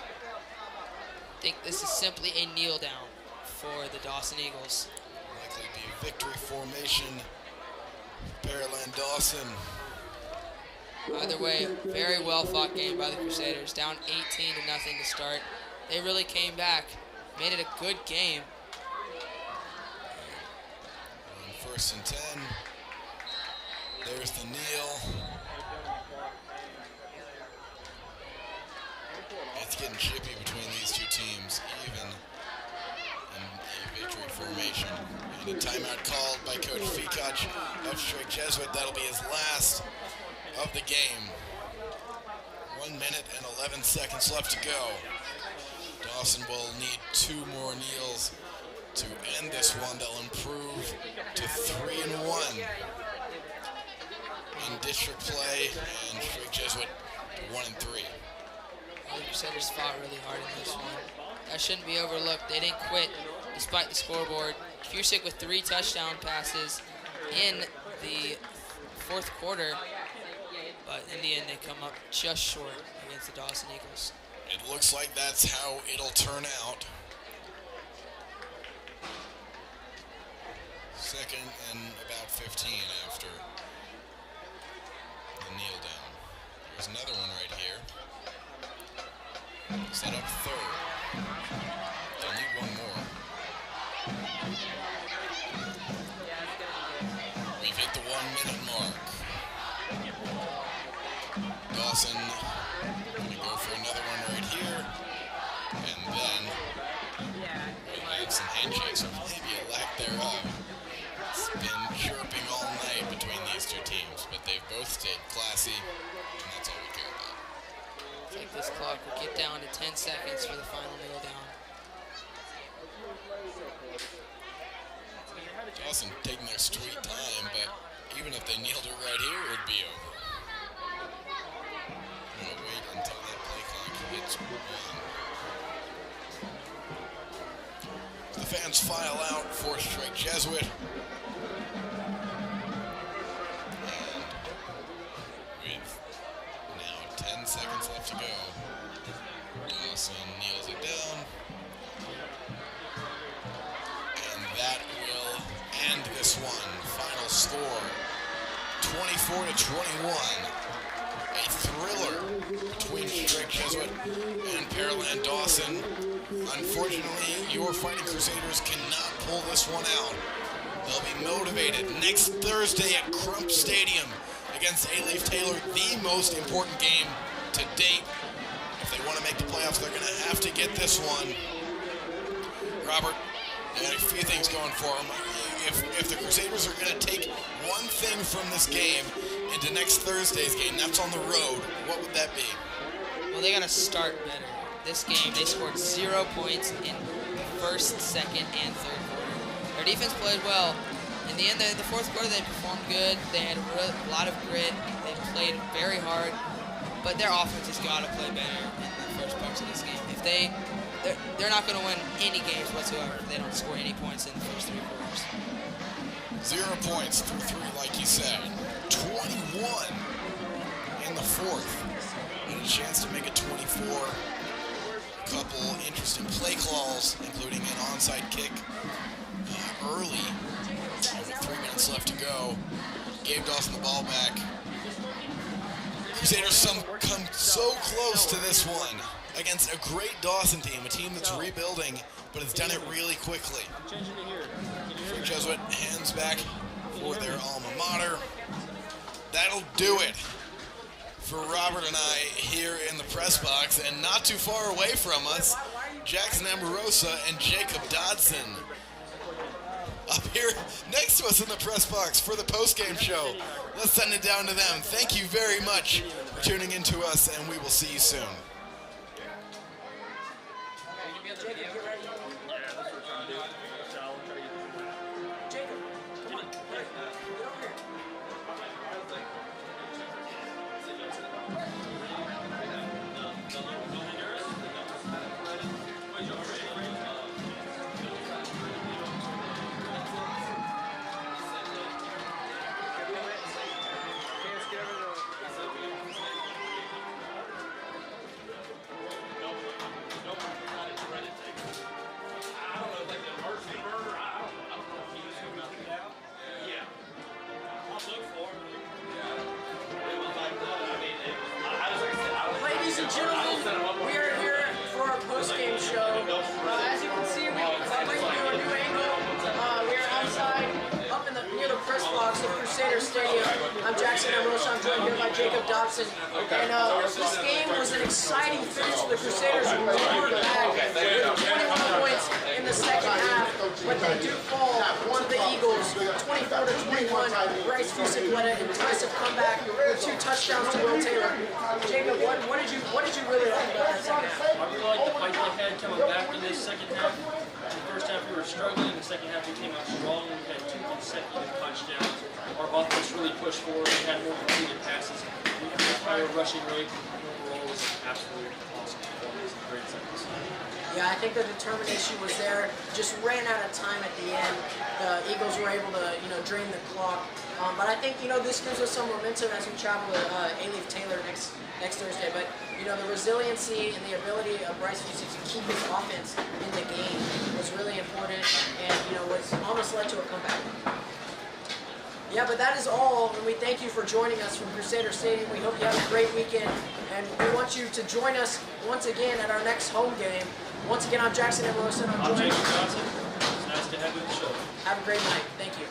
I think this is simply a kneel down for the Dawson Eagles. Likely be a victory formation. Pearland Dawson. Either way, very well fought game by the Crusaders. Down 18-0 to start. They really came back, made it a good game. On 1st and 10. There's the kneel. It's getting chippy between these two teams, even in a victory formation. And a timeout called by Coach Fikach of Straight Jesuit. That'll be his last of the game. 1 minute and 11 seconds left to go. Dawson will need 2 more kneels to end this one. They'll improve to 3-1 in district play, and Straight Jesuit 1-3. The Crusaders fought really hard in this one. That shouldn't be overlooked. They didn't quit despite the scoreboard. Fusick with 3 touchdown passes in the 4th quarter, but in the end they come up just short against the Dawson Eagles. It looks like that's how it'll turn out. 2nd and about 15 after the kneel down. There's another one right here. Set up 3rd. They'll need 1 more. We've hit the 1-minute mark. Dawson gonna go for another one right here. And then we'll add some handshakes, or maybe a lack thereof. It's been chirping all night between these two teams, but they've both stayed classy, and that's all we care about. like this clock will get down to 10 seconds for the final kneel down. Dawson taking their sweet time, but even if they nailed it right here, it'd be over. I'm gonna wait until that play clock hits 1. The fans file out, 4th straight Jesuit. And with now 10 seconds left to go, Dawson kneels it down. And that will end this one. Final score, 24-21. A thriller between Drake Jesuit and Pearland Dawson. Unfortunately, your Fighting Crusaders cannot pull this one out. They'll be motivated next Thursday at Crump Stadium against A-Leaf Taylor, the most important game to date. If they want to make the playoffs, they're going to have to get this one. Robert, they got a few things going for them. If the Crusaders are going to take one thing from this game into next Thursday's game, that's on the road, what would that be? Well, they got to start better. This game, they scored 0 points in the first, second, and third quarter. Their defense played well. In the end, the fourth quarter, they performed good. They had a lot of grit. They played very hard. But their offense has got to play better in the first parts of this game. If they're not going to win any games whatsoever if they don't score any points in the first 3 quarters. 0 points through 3, like you said. 21 in the fourth. And a chance to make it 24. A couple interesting play calls, including an onside kick early. With 3 minutes left to go. Gave Dawson the ball back. Crusaders come so close to this one against a great Dawson team, a team that's rebuilding, but has done it really quickly. Jesuit hands back for their alma mater. That'll do it for Robert and I here in the press box, and not too far away from us, Jackson Amorosa and Jacob Dodson up here next to us in the press box for the post-game show. Let's send it down to them. Thank you very much for tuning in to us, and we will see you soon. Ladies and gentlemen, we are here for our post-game show. As you can see, we're bringing you a new angle. We are outside, up near the press box of Crusader Stadium. I'm Jackson Amorosa. I'm joined here by Jacob Dawson. And this game was an exciting finish for the Crusaders, who roared back with 21 points in the second half, but they do fall to the Eagles, 24-21. Bryce Fusick led an impressive comeback with 2 touchdowns to Will Taylor. Jacob, what did you really like about that second half? I really like the fight they had coming back in this second half. In the first half we were struggling, in the second half we came out strong. We had 2 consecutive touchdowns. Our offense really pushed forward. We had more completed passes. We had a higher rushing rate. Overall, it was an absolutely awesome performance and great second half. Yeah, I think the determination was there. Just ran out of time at the end. The Eagles were able to, drain the clock. But I think, this gives us some momentum as we travel to A-Leaf Taylor next Thursday. But, the resiliency and the ability of Bryce Fusick to keep his offense in the game was really important, and, was almost led to a comeback. Yeah, but that is all, and we thank you for joining us from Crusader Stadium. We hope you have a great weekend, and we want you to join us once again at our next home game. Once again, I'm Jackson Amorosa, and I'm Jacob Dodson. It's nice to have you on the show. Have a great night. Thank you.